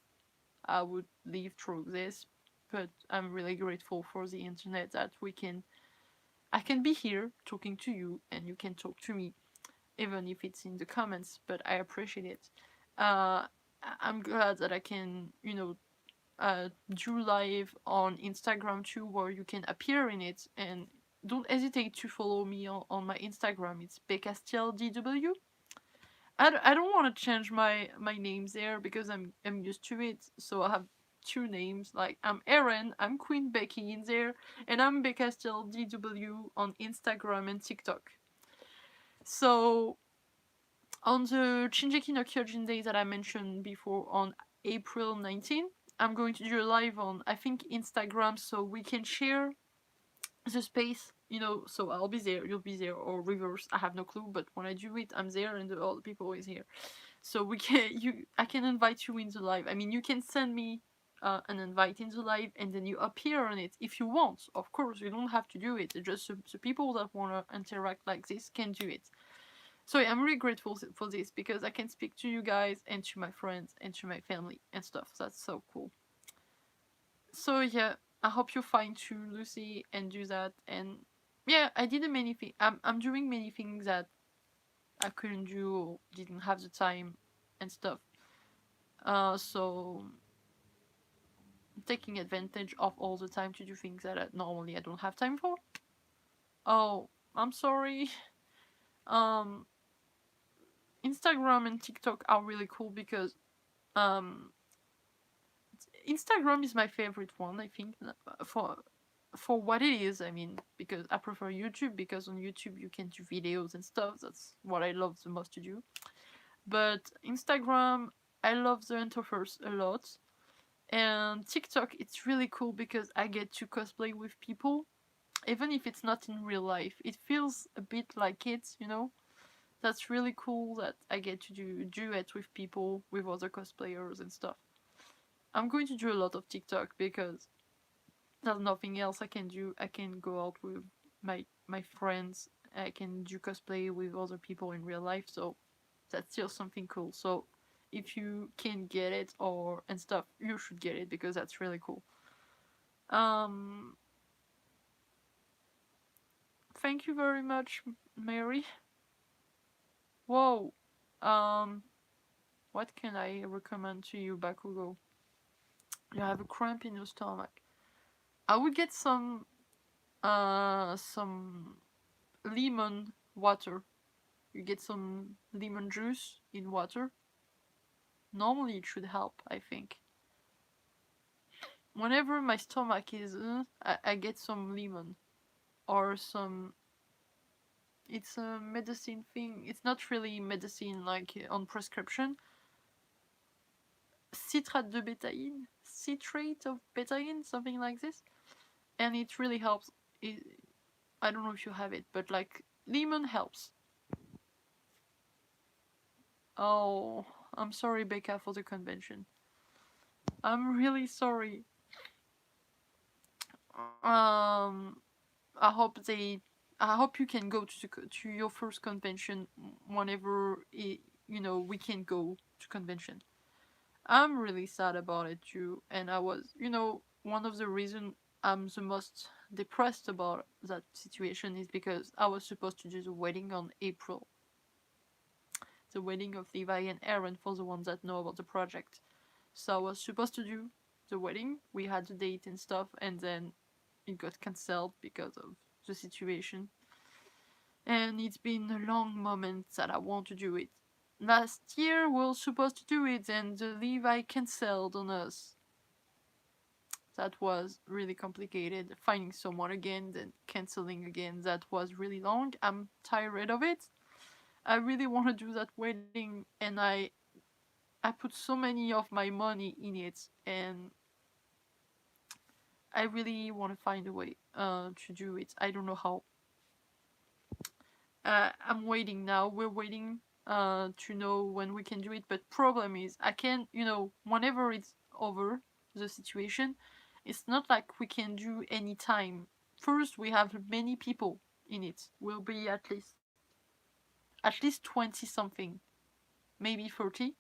I would live through this, but I'm really grateful for the internet that I can be here talking to you and you can talk to me, even if it's in the comments. But I appreciate it. I'm glad that I can, do live on Instagram too, where you can appear in it. And don't hesitate to follow me on my Instagram. It's BecastielDW. I don't want to change my names there because I'm used to it. So I have two names. Like I'm Eren, I'm Queen Becky in there, and I'm BecastielDW on Instagram and TikTok. So on the Shingeki no Kyojin day that I mentioned before on April 19th, I'm going to do a live on I think Instagram so we can share the space, so I'll be there, you'll be there, or reverse. I have no clue, but when I do it, I'm there, and the other people is here. So I can invite you in the live. I mean, you can send me an invite in the live, and then you appear on it if you want. Of course, you don't have to do it. Just the people that want to interact like this can do it. So yeah, I'm really grateful for this because I can speak to you guys and to my friends and to my family and stuff. That's so cool. So yeah, I hope you find to Lucy and do that. And yeah, I did many things. I'm doing many things that I couldn't do or didn't have the time and stuff. So taking advantage of all the time to do things that normally I don't have time for. Oh, I'm sorry. Um, Instagram and TikTok are really cool because um, Instagram is my favorite one. I think for what it is. I mean, because I prefer YouTube because on YouTube you can do videos and stuff. That's what I love the most to do. But Instagram, I love the interface a lot. And TikTok, it's really cool because I get to cosplay with people, even if it's not in real life. It feels a bit like it. That's really cool that I get to do duet with people, with other cosplayers and stuff. I'm going to do a lot of TikTok because there's nothing else I can do. I can go out with my friends. I can do cosplay with other people in real life. So that's still something cool. So if you can get it or and stuff, you should get it because that's really cool. Um, thank you very much, Mary. Whoa. Um, what can I recommend to you, Bakugo? You have a cramp in your stomach. I would get some lemon water. You get some lemon juice in water. Normally it should help, I think. Whenever my stomach is I get some lemon or some. It's a medicine thing. It's not really medicine like on prescription. Citrate of betaine, something like this, and it really helps. It, I don't know if you have it, but like lemon helps. Oh, I'm sorry, Becca, for the convention. I'm really sorry. Um, I hope they. I hope you can go to your first convention whenever we can go to convention. I'm really sad about it too, and I was one of the reason I'm the most depressed about that situation is because I was supposed to do the wedding on April, the wedding of Levi and Eren for the ones that know about the project. So I was supposed to do the wedding. We had the date and stuff, and then it got cancelled because of the situation. And it's been a long moment that I want to do it. Last year we were supposed to do it, and the Levi cancelled on us. That was really complicated. Finding someone again, then cancelling again. That was really long. I'm tired of it. I really want to do that wedding, and I put so many of my money in it, and I really want to find a way to do it. I don't know how. I'm waiting now. We're waiting to know when we can do it. But problem is, I can't. Whenever it's over the situation, it's not like we can do any time. First, we have many people in it. Will be at least 20 something, maybe 30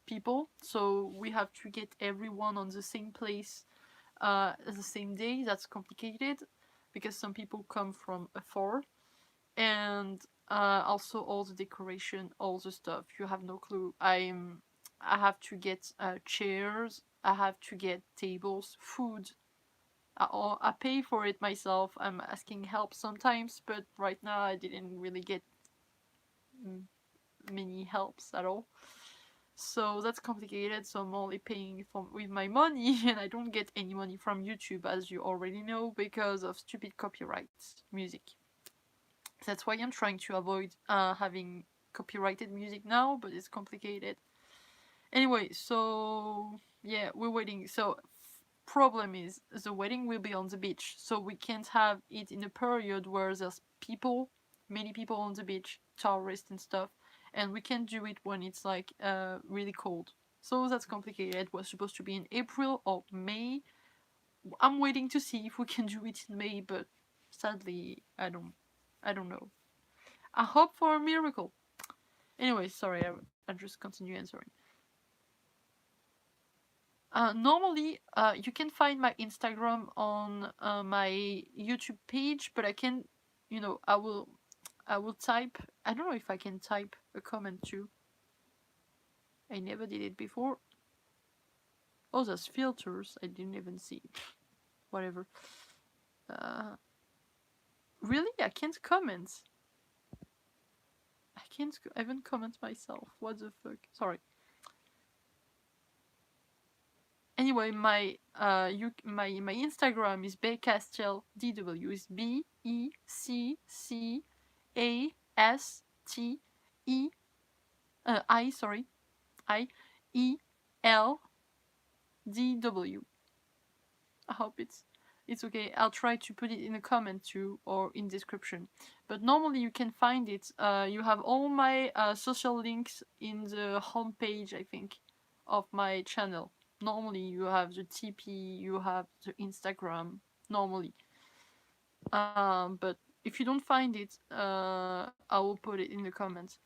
people. So we have to get everyone on the same place the same day. That's complicated because some people come from afar, and also all the decoration, all the stuff. You have no clue. I have to get chairs. I have to get tables, food. I pay for it myself. I'm asking help sometimes, but right now I didn't really get mm, many helps at all. So that's complicated. So I'm only paying with my money, and I don't get any money from YouTube, as you already know, because of stupid copyright music. That's why I'm trying to avoid having copyrighted music now, but it's complicated. Anyway, so yeah, we're waiting. So problem is the wedding will be on the beach, so we can't have it in a period where there's people, many people on the beach, tourists and stuff, and we can't do it when it's like really cold. So that's complicated. It was supposed to be in April or May. I'm waiting to see if we can do it in May, but sadly, I don't know. I hope for a miracle. Anyway, sorry, I just continue answering. Normally, you can find my Instagram on my YouTube page, but I can, I will type. I don't know if I can type a comment too. I never did it before. Oh, there's filters. I didn't even see. Whatever. Uh, really, I can't comment. I can't even comment myself. What the fuck? Sorry. Anyway, my Instagram is BeCastelDW. Is BECCASTE I sorry IELDW. I hope it's okay. I'll try to put it in a comment too or in description. But normally you can find it. You have all my social links in the homepage, I think, of my channel. Normally you have the TP, you have the Instagram. Normally, but if you don't find it, I will put it in the comments.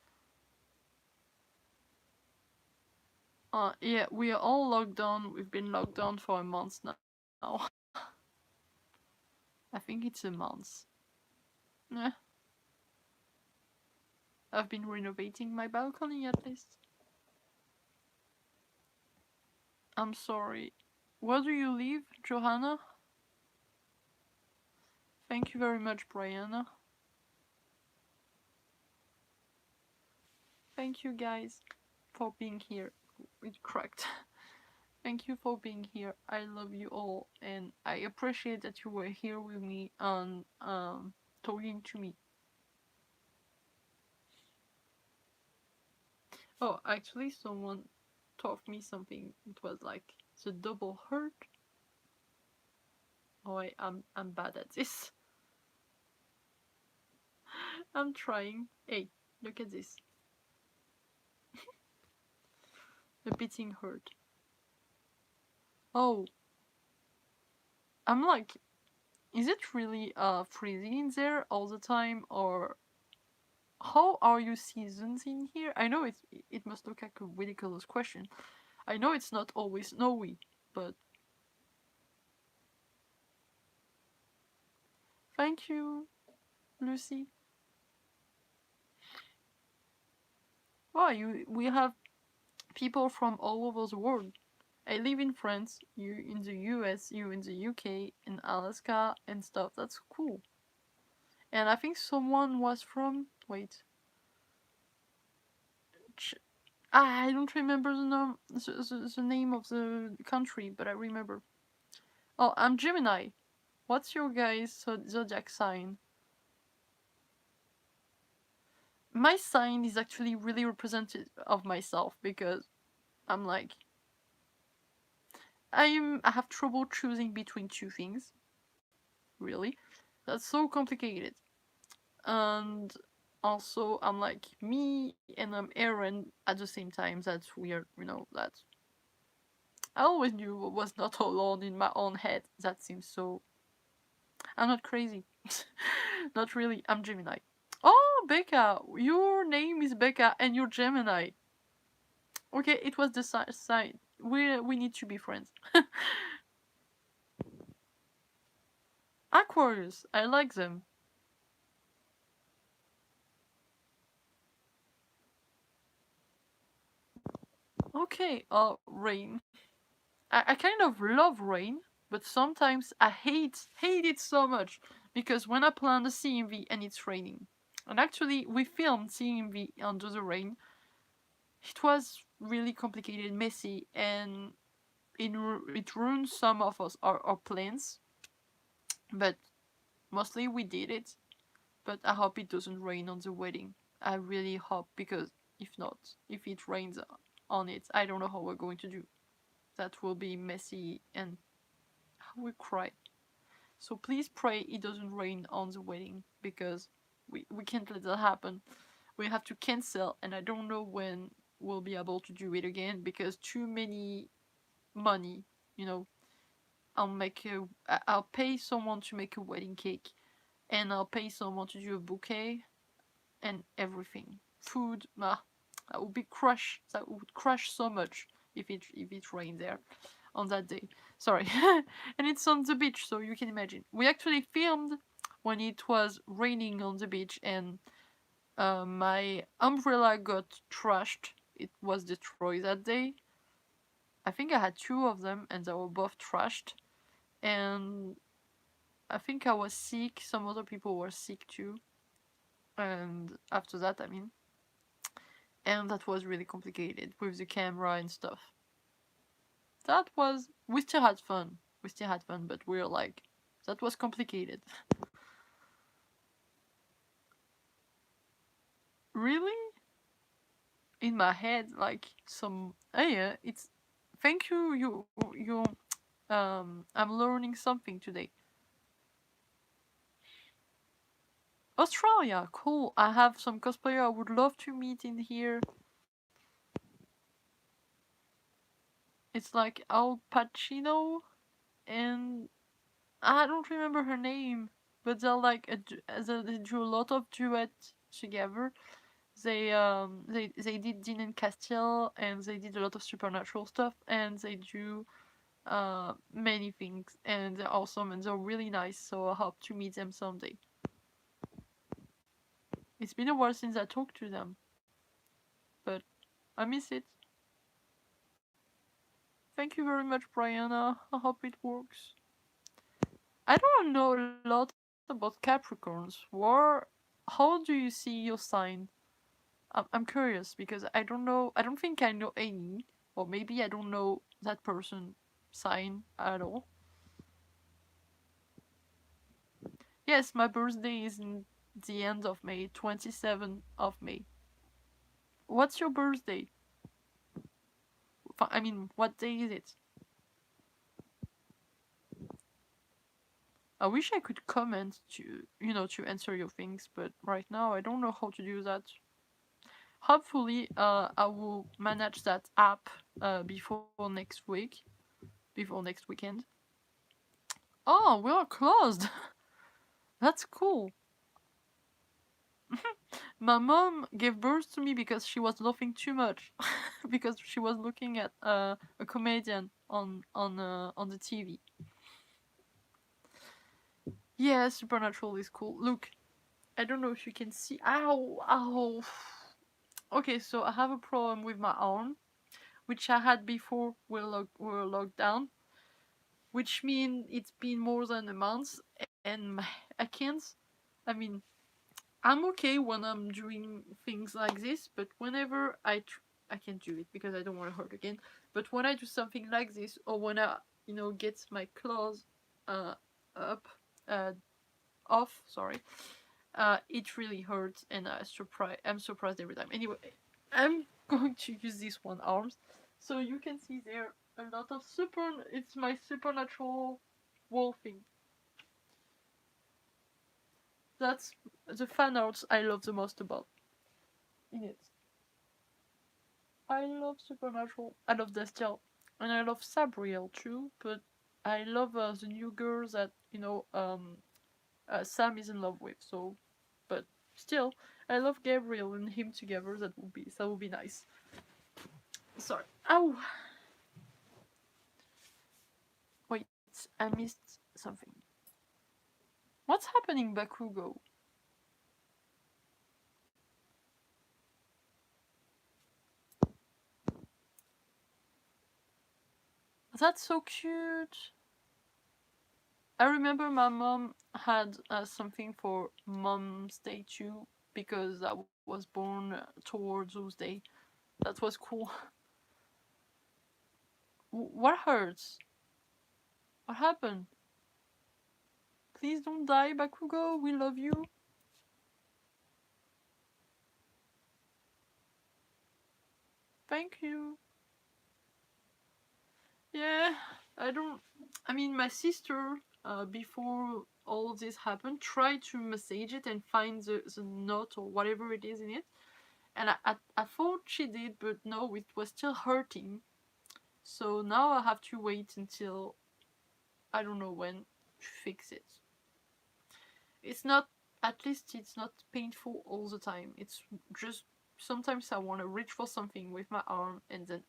Yeah, we are all locked down. We've been locked down for a month now. I think it's a month. Yeah. I've been renovating my balcony at least. I'm sorry. Where do you live, Johanna? Thank you very much, Brianna. Thank you guys for being here. It cracked. Thank you for being here. I love you all, and I appreciate that you were here with me and talking to me. Oh, actually, someone taught me something. It was like the double hurt. Oh, I'm bad at this. I'm trying. Hey, look at this. A beating hurt. Oh, I'm like, is it really freezing in there all the time, or how are you seasons in here? I know it must look like a ridiculous question. I know it's not always snowy, but thank you, Lucy. Wow, we have people from all over the world. I live in France, you in the US, you in the UK, in Alaska and stuff. That's cool. And I think someone was from wait. I don't remember the name of the country, but I remember. Oh, I'm Gemini. What's your guys' zodiac sign? My sign is actually really representative of myself because I'm like I have trouble choosing between two things. Really, that's so complicated. And also, I'm like me and I'm Eren at the same time. That's weird, That I always knew was not alone in my own head. That seems so. I'm not crazy. Not really. I'm Gemini. Oh, Becca, your name is Becca and you're Gemini. Okay, it was the sign. We need to be friends. Aquarius, I like them. Okay, rain. I kind of love rain, but sometimes I hate it so much because when I plan a CMV and it's raining, and actually we filmed CMV under the rain, it was really complicated, messy, and it ruined some of our plans. But mostly we did it. But I hope it doesn't rain on the wedding. I really hope because if not, if it rains on it, I don't know how we're going to do. That will be messy and we cry. So please pray it doesn't rain on the wedding because we can't let that happen. We have to cancel, and I don't know when we'll be able to do it again because too many money, you know. I'll pay someone to make a wedding cake, and I'll pay someone to do a bouquet and everything. Food, that would be crush. That would crush so much if it rained there on that day. Sorry, and it's on the beach, so you can imagine. We actually filmed when it was raining on the beach, and my umbrella got trashed. It was destroyed that day. I think I had two of them, and they were both trashed. And I think I was sick. Some other people were sick too. And after that, I mean, and that was really complicated with the camera and stuff. We still had fun. We still had fun, but we're like, that was complicated. Really? In my head, like some. Oh yeah, it's. Thank you. You. I'm learning something today. Australia, cool. I have some cosplayer I would love to meet in here. It's like Al Pacino and I don't remember her name, but they're like they do a lot of duets together. They did Dean and Castile, and they did a lot of supernatural stuff, and they do many things, and they're awesome and they're really nice. So I hope to meet them someday. It's been a while since I talked to them, but I miss it. Thank you very much, Brianna. I hope it works. I don't know a lot about Capricorns. How do you see your sign? I'm curious because I don't know. I don't think I know any, or maybe I don't know that person sign at all. Yes, my birthday is in the end of May, 27th of May. What's your birthday? I mean, what day is it? I wish I could comment to answer your things, but right now I don't know how to do that. Hopefully, I will manage that app before next week, before next weekend. Oh, we are closed. That's cool. My mom gave birth to me because she was laughing too much, because she was looking at a comedian on the TV. Yeah, Supernatural is cool. Look, I don't know if you can see. Ow, ow. Okay, so I have a problem with my arm, which I had before we were locked down, which means it's been more than a month, and I can't. I mean, I'm okay when I'm doing things like this, but whenever I can't do it because I don't want to hurt again. But when I do something like this, or when I get my claws uh up uh off, sorry, it really hurts, and I'm surprised every time. Anyway, I'm going to use this one arms, so you can see there a lot of It's my supernatural wolfing. That's the fan arts I love the most about in it. I love Supernatural. I love Destiel. And I love Sabriel too, but I love the new girl that, Sam is in love with, so. But still, I love Gabriel and him together, that would be nice. Sorry. Ow! Wait, I missed something. What's happening, Bakugo? That's so cute. I remember my mom had something for Mom's Day too, because I was born towards those day. That was cool. What hurts? What happened? Please don't die, Bakugo. We love you. Thank you. Yeah. I mean, my sister, before all of this happened, tried to message it and find the note or whatever it is in it. And I thought she did, but no, it was still hurting. So now I have to wait until I don't know when to fix it. It's not, at least it's not painful all the time. It's just sometimes I want to reach for something with my arm and then,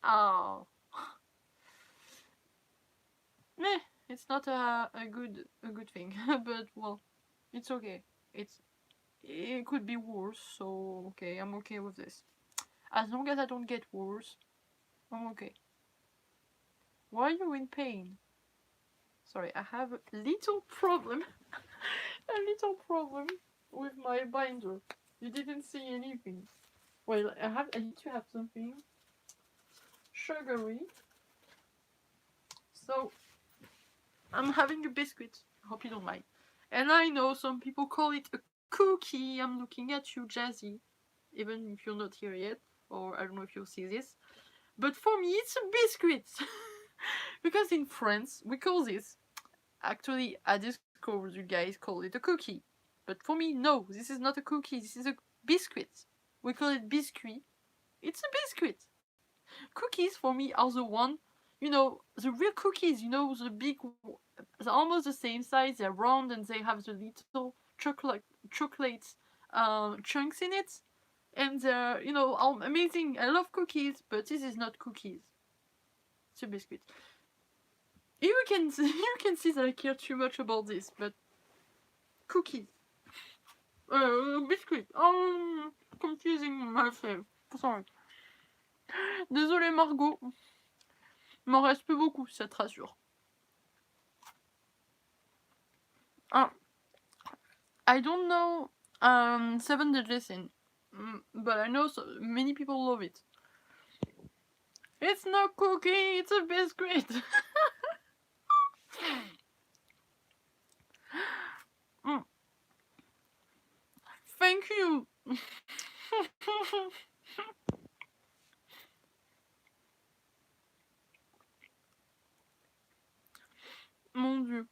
meh, it's not a good thing. But well, it's okay. It could be worse, so okay, I'm okay with this. As long as I don't get worse, I'm okay. Why are you in pain? Sorry, I have a little problem. A little problem with my binder. You didn't see anything. Well, I need to have something sugary. So I'm having a biscuit. I hope you don't mind. And I know some people call it a cookie. I'm looking at you, Jazzy. Even if you're not here yet, or I don't know if you'll see this. But for me, it's a biscuit. Because in France, we call this. Actually, I discovered you guys call it a cookie. But for me, no, this is not a cookie. This is a biscuit. We call it biscuit. It's a biscuit. Cookies for me are the one, the real cookies, the big, they're almost the same size, they're round and they have the little chocolate chunks in it. And they're, amazing. I love cookies, but this is not cookies. It's a biscuit. You can see that I care too much about this, but cookies. Biscuit. Confusing myself. Sorry. Désolée Margot. Il m'en reste plus beaucoup, si ça te rassure. I don't know 7 digits in, but I know many people love it. It's not cookie, it's a biscuit. Thank you. Mon Dieu.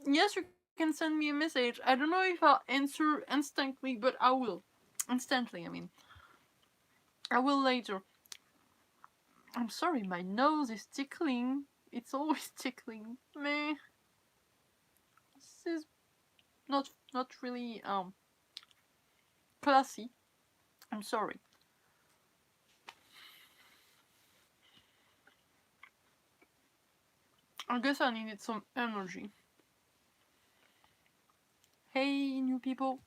Yes, you can send me a message. I don't know if I'll answer instantly, but I will. Instantly, I mean. I will later. I'm sorry, my nose is tickling. It's always tickling. Meh. This is not really classy. I'm sorry. I guess I needed some energy. Hey, new people.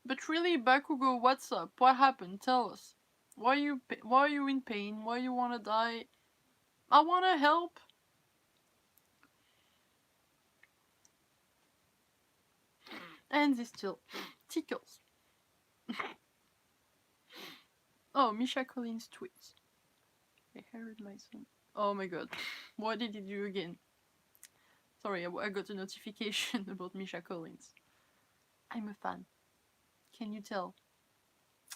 But really, Bakugo, what's up? What happened? Tell us. Why are you in pain? Why you wanna die? I wanna help. And this still tickles. Oh, Misha Collins tweets. I heard my son. Oh my god. What did he do again? Sorry, I got a notification about Misha Collins. I'm a fan. Can you tell?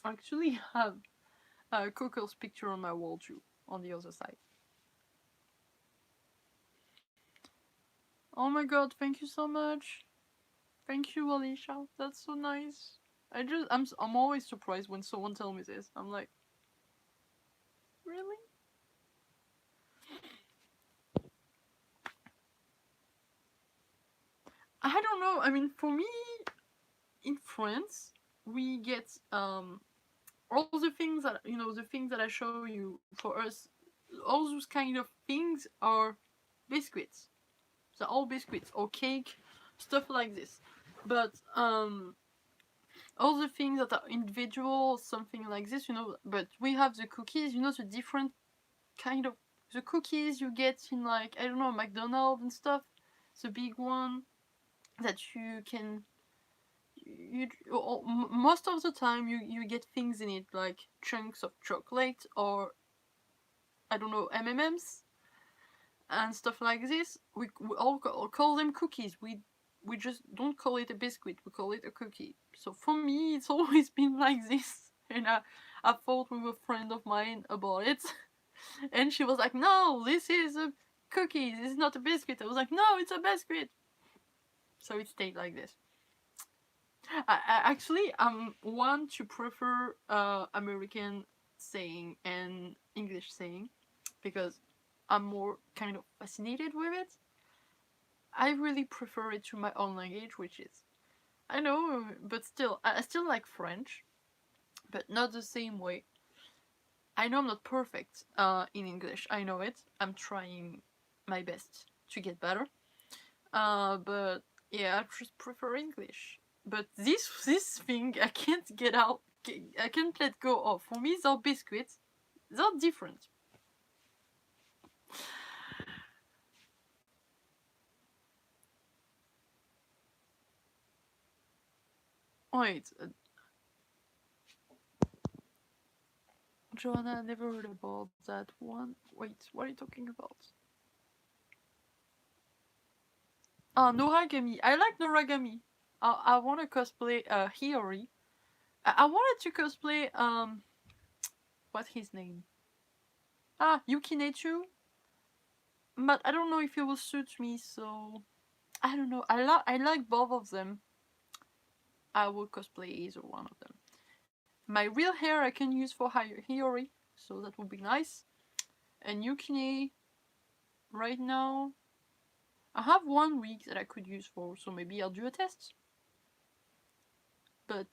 I actually have Coco's picture on my wall too, on the other side. Oh my god, thank you so much. Thank you, Alicia. That's so nice. I'm always surprised when someone tells me this. I'm like, really? I don't know. I mean, for me, in France, we get all the things that the things that I show you. For us, all those kind of things are biscuits. They're all biscuits or cake, stuff like this. But all the things that are individual, something like this, But we have the cookies, the different kind of the cookies you get in, like, I don't know, McDonald's and stuff. The big one that you can. Most of the time you get things in it like chunks of chocolate or I don't know, M&Ms and stuff like this. We all call them cookies. We just don't call it a biscuit, we call it a cookie. So for me, it's always been like this, and I thought with a friend of mine about it. And she was like, no, this is a cookie, this is not a biscuit. I was like, no, it's a biscuit. So it stayed like this. I'm one to prefer American saying and English saying because I'm more kind of fascinated with it. I really prefer it to my own language, which is, I know, but still, I still like French, but not the same way. I know I'm not perfect in English. I know it. I'm trying my best to get better. But yeah, I just prefer English. But this thing I can't get out. I can't let go of. For me, they're biscuits. They're different. Wait, Joanna, I never heard about that one. Wait, what are you talking about? Noragami. I like Noragami. I want to cosplay Hiyori. I wanted to cosplay what's his name? Yukinechu. But I don't know if it will suit me, so I don't know. I like both of them. I will cosplay either one of them. My real hair I can use for Hiyori, so that would be nice. And Yukine, right now, I have 1 week that I could use for, so maybe I'll do a test. But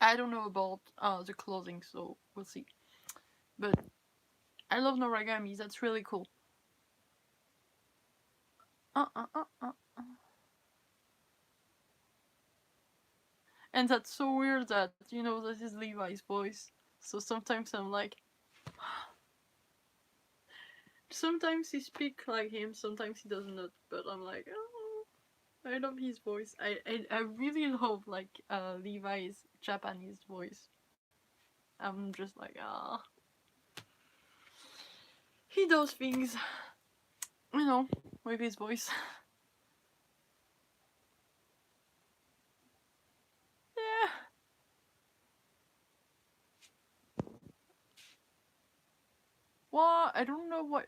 I don't know about the clothing, so we'll see. But I love Noragami, that's really cool. Uh, uh, uh, uh. And that's so weird that, this is Levi's voice. So sometimes I'm like, sometimes he speaks like him, sometimes he does not. But I'm like, oh, I love his voice. I really love like Levi's Japanese voice. I'm just like, he does things, with his voice. Yeah. Well, I don't know what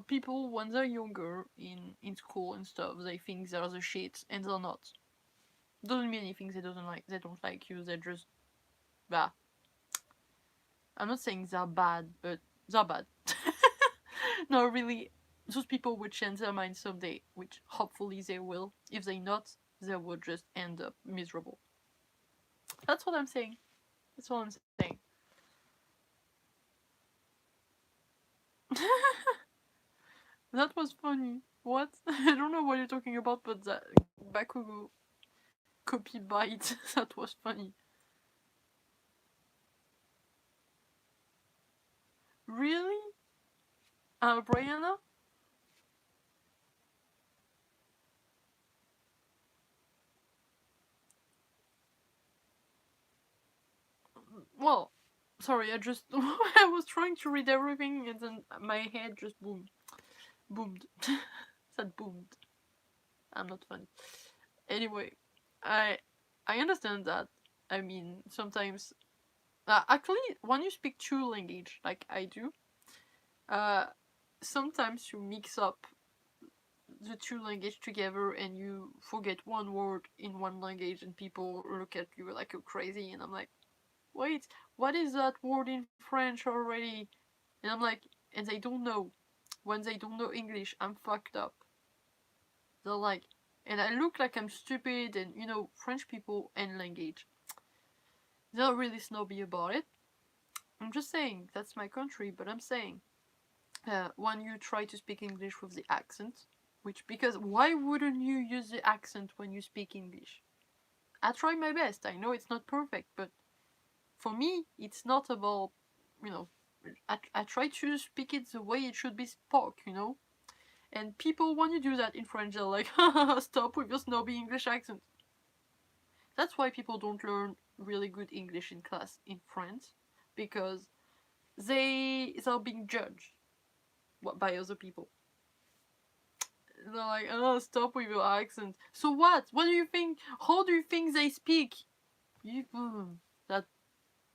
people when they're younger in school and stuff, they think they're the shit and they're not. Doesn't mean anything. They don't like you. They're just bah. I'm not saying they're bad, but they're bad. No, really, those people would change their mind someday, which hopefully they will. If they not, they will just end up miserable. That's what I'm saying. That's what I'm saying. That was funny. What? I don't know what you're talking about, but that Bakugo copy bite, that was funny. Really? Brianna? Well, sorry, I was trying to read everything and then my head just boomed. That boomed. I'm not funny. Anyway, I I understand that. I mean, sometimes actually when you speak two language like I do, uh, sometimes you mix up the two language together and you forget one word in one language and people look at you like you're crazy and I'm like, wait, what is that word in French already? And I'm like, and they don't know. When they don't know English, I'm fucked up. They're like, and I look like I'm stupid, and French people and language. They're really snobby about it. I'm just saying, that's my country, but I'm saying, when you try to speak English with the accent, because why wouldn't you use the accent when you speak English? I try my best. I know it's not perfect, but for me, it's not about, you know, I try to speak it the way it should be spoke. And people, when you do that in French, they're like, stop with your snobby English accent. That's why people don't learn really good English in class in France, because they're being judged by other people. They're like, oh, stop with your accent. So what? What do you think? How do you think they speak? You, that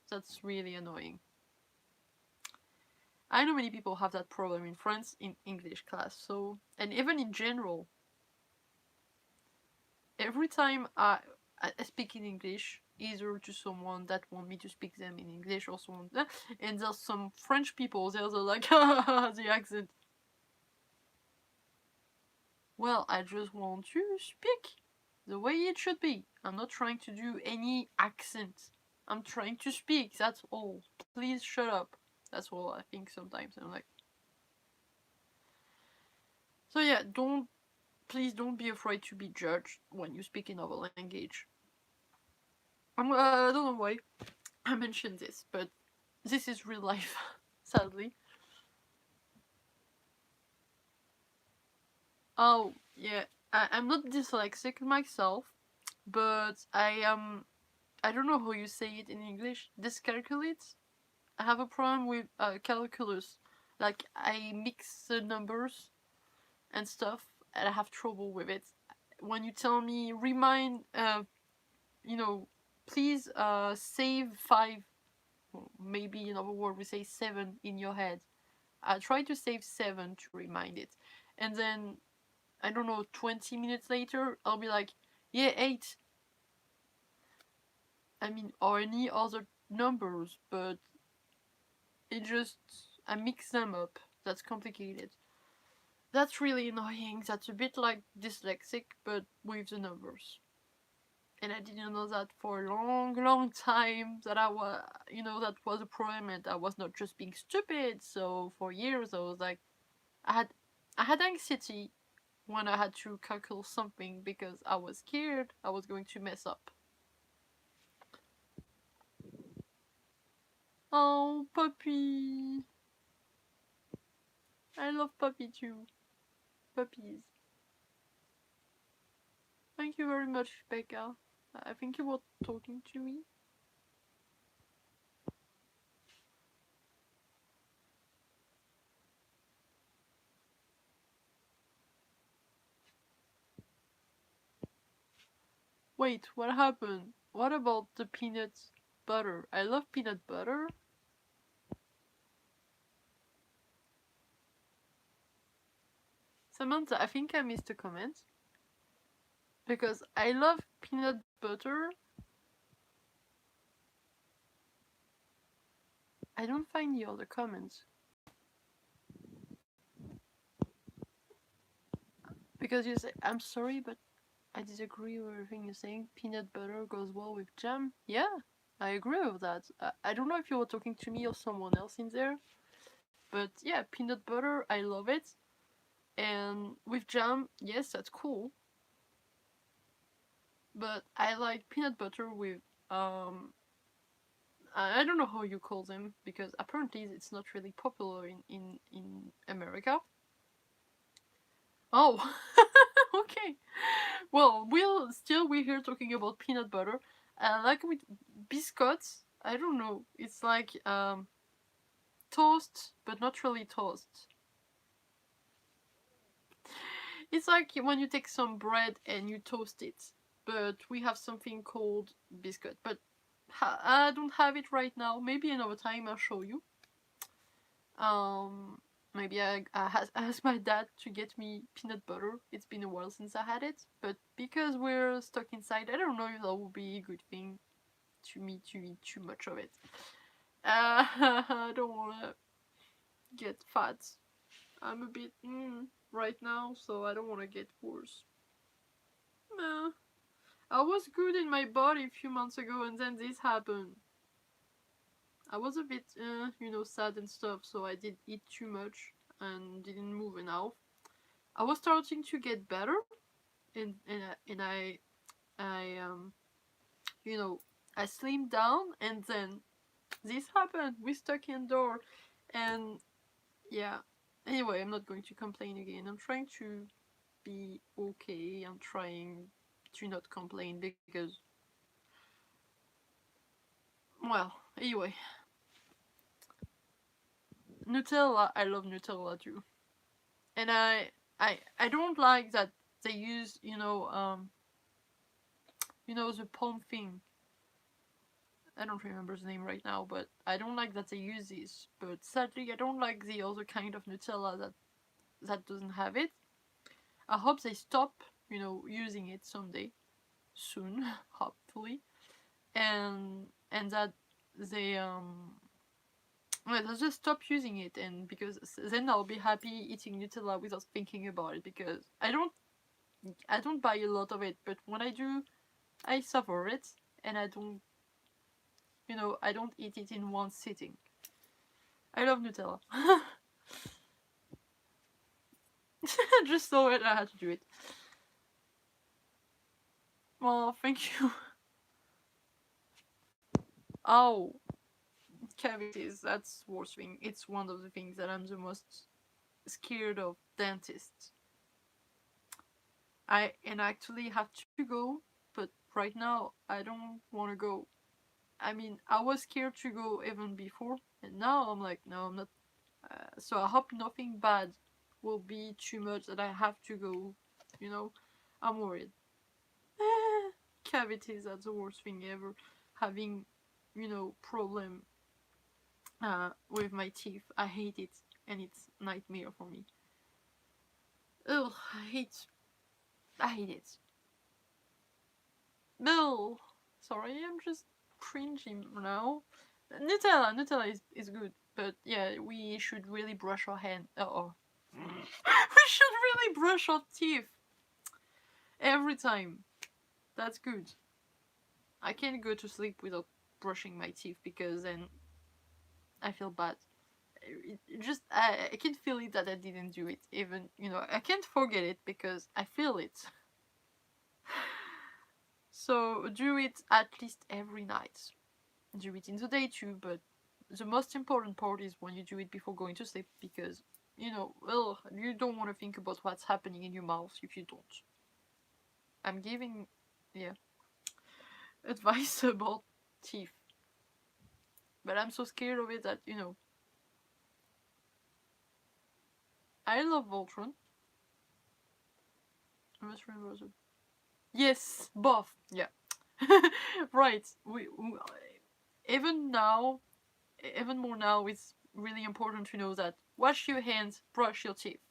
that's really annoying. I know many people have that problem in France in English class, so, and even in general. Every time I speak in English, either to someone that want me to speak them in English or someone, and there's some French people, they're like, the accent. Well, I just want to speak the way it should be. I'm not trying to do any accent. I'm trying to speak, that's all. Please shut up. That's all I think sometimes. I'm like, so yeah, please don't be afraid to be judged when you speak in another language. I don't know why I mentioned this, but this is real life, sadly. Oh, yeah, I'm not dyslexic myself, but I don't know how you say it in English. Dyscalculate? I have a problem with calculus. Like, I mix the numbers and stuff, and I have trouble with it. When you tell me, you know, please save 5, maybe in other words, we say 7 in your head. I try to save 7 to remind it. And then, I don't know, 20 minutes later, I'll be like, yeah, 8. I mean, or any other numbers, but it just, I mix them up. That's complicated. That's really annoying. That's a bit like dyslexic, but with the numbers. And I didn't know that for a long, long time that that was a problem, and I was not just being stupid. So for years, I was like, I had, I had anxiety when I had to calculate something because I was scared I was going to mess up. Oh, puppy! I love puppy too. Puppies. Thank you very much, Becca. I think you were talking to me. Wait, what happened? What about the peanut butter? I love peanut butter. Samantha, I think I missed a comment. Because I love peanut butter. I don't find the other comments. Because you say, I'm sorry, but I disagree with everything you're saying. Peanut butter goes well with jam. Yeah, I agree with that. I don't know if you were talking to me or someone else in there. But yeah, peanut butter, I love it. And with jam, yes, that's cool. But I like peanut butter with I don't know how you call them because apparently it's not really popular in America. Oh, okay. Well, we're here talking about peanut butter. Like with biscuits, I don't know. It's like toast, but not really toast. It's like when you take some bread and you toast it, but we have something called biscuit. But I don't have it right now. Maybe another time I'll show you. Um, Maybe I asked my dad to get me peanut butter. It's been a while since I had it, but because we're stuck inside, I don't know if that would be a good thing to me to eat too much of it. I don't wanna get fat. I'm a bit right now, so I don't wanna get worse. Nah. I was good in my body a few months ago, and then this happened. I was a bit, sad and stuff, so I did eat too much and didn't move enough. I was starting to get better, and I I slimmed down, and then this happened. We stuck indoor, and yeah. Anyway, I'm not going to complain again. I'm trying to be okay. I'm trying to not complain because, well, anyway, Nutella. I love Nutella too, and I don't like that they use the palm thing. I don't remember the name right now, but I don't like that they use this. But sadly, I don't like the other kind of Nutella that doesn't have it. I hope they stop, using it someday, soon, hopefully, and that they well, they'll just stop using it, and because then I'll be happy eating Nutella without thinking about it, because I don't buy a lot of it, but when I do, I suffer it, and I don't eat it in one sitting. I love Nutella. Just saw it, I had to do it. Well, thank you. Oh, cavities, that's the worst thing. It's one of the things that I'm the most scared of. Dentists. I actually have to go, but right now I don't want to go. I mean, I was scared to go even before, and now I'm like, no, I'm not. So I hope nothing bad will be too much that I have to go. You know, I'm worried. Cavities, that's the worst thing ever. Having, problem with my teeth. I hate it, and it's a nightmare for me. Ugh, I hate it. No, sorry, I'm just cringing now. Nutella is good, but yeah, we should really brush our hand. Oh, we should really brush our teeth every time. That's good. I can't go to sleep without brushing my teeth because then I feel bad. I can feel it that I didn't do it. Even I can't forget it because I feel it. So do it at least every night. Do it in the day too, but the most important part is when you do it before going to sleep because you don't want to think about what's happening in your mouth if you don't. I'm giving, yeah, advice about teeth, but I'm so scared of it that I love Voltron. I must remember the. Yes, both. Yeah, right. We even now, even more now, it's really important to know that wash your hands, brush your teeth.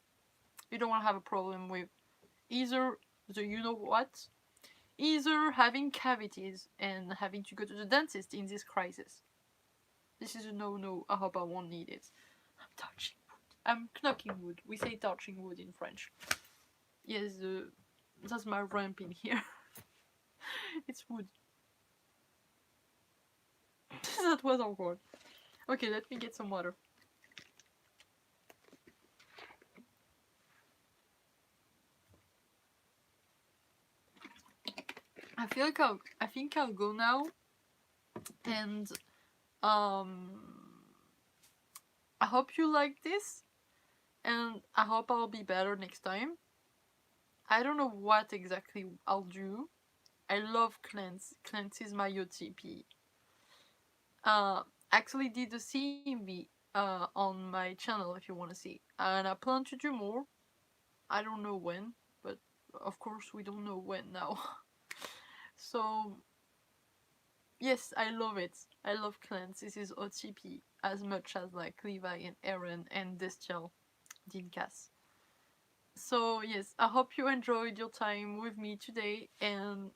You don't want to have a problem with either the either having cavities and having to go to the dentist in this crisis. This is a no-no. I hope I won't need it. I'm touching wood. I'm knocking wood. We say touching wood in French. Yes, that's my ramp in here. It's wood. That was awkward. Okay, let me get some water. I think I'll go now, and I hope you like this, and I hope I'll be better next time. I don't know what exactly I'll do. I love cleanse. Cleanse is my OTP. Actually did the CMV on my channel if you want to see, and I plan to do more. I don't know when, but of course we don't know when now. So yes, I love it. I love cleanse. This is OTP as much as like Levi and Eren and Destiel Dinkas. So yes, I hope you enjoyed your time with me today, and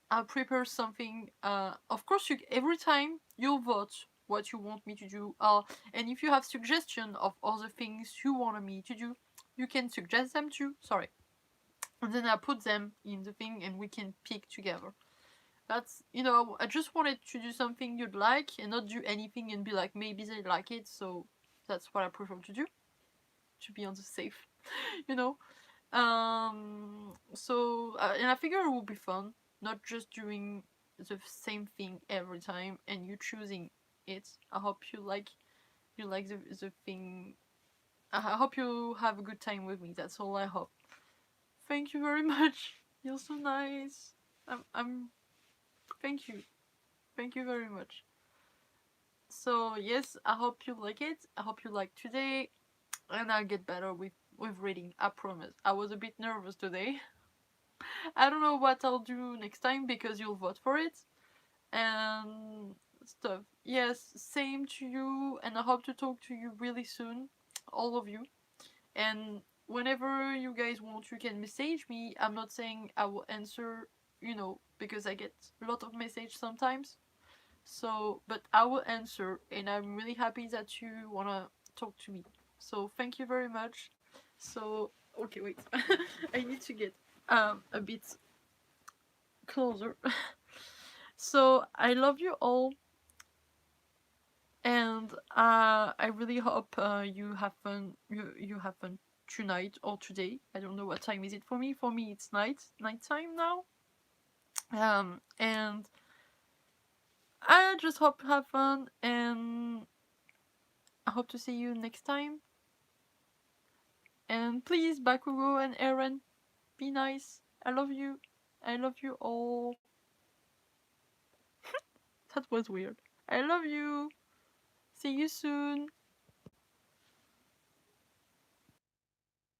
I'll prepare something. Of course, every time you'll vote what you want me to do. And if you have suggestion of other things you want me to do, you can suggest them too. Sorry, and then I put them in the thing, and we can pick together. That's I just wanted to do something you'd like, and not do anything and be like maybe they like it. So that's what I prefer to do, to be on the safe, you know. And I figure it will be fun, not just doing the same thing every time and you choosing it. I hope you like the thing. I hope you have a good time with me. That's all I hope. Thank you very much. You're so nice. I'm thank you. Thank you very much. So yes, I hope you like it. I hope you like today, and I'll get better with reading. I promise. I was a bit nervous today. I don't know what I'll do next time because you'll vote for it. And stuff. Yes, same to you, and I hope to talk to you really soon, all of you. And whenever you guys want, you can message me. I'm not saying I will answer, because I get a lot of message sometimes. So, but I will answer, and I'm really happy that you wanna talk to me. So thank you very much. So okay, wait, I need to get a bit closer. So I love you all, and I really hope you have fun. You have fun tonight or today. I don't know what time is it for me. For me, it's nighttime now. And I just hope you have fun, and I hope to see you next time. And please, Bakugo and Eren, be nice. I love you. I love you all. That was weird. I love you. See you soon.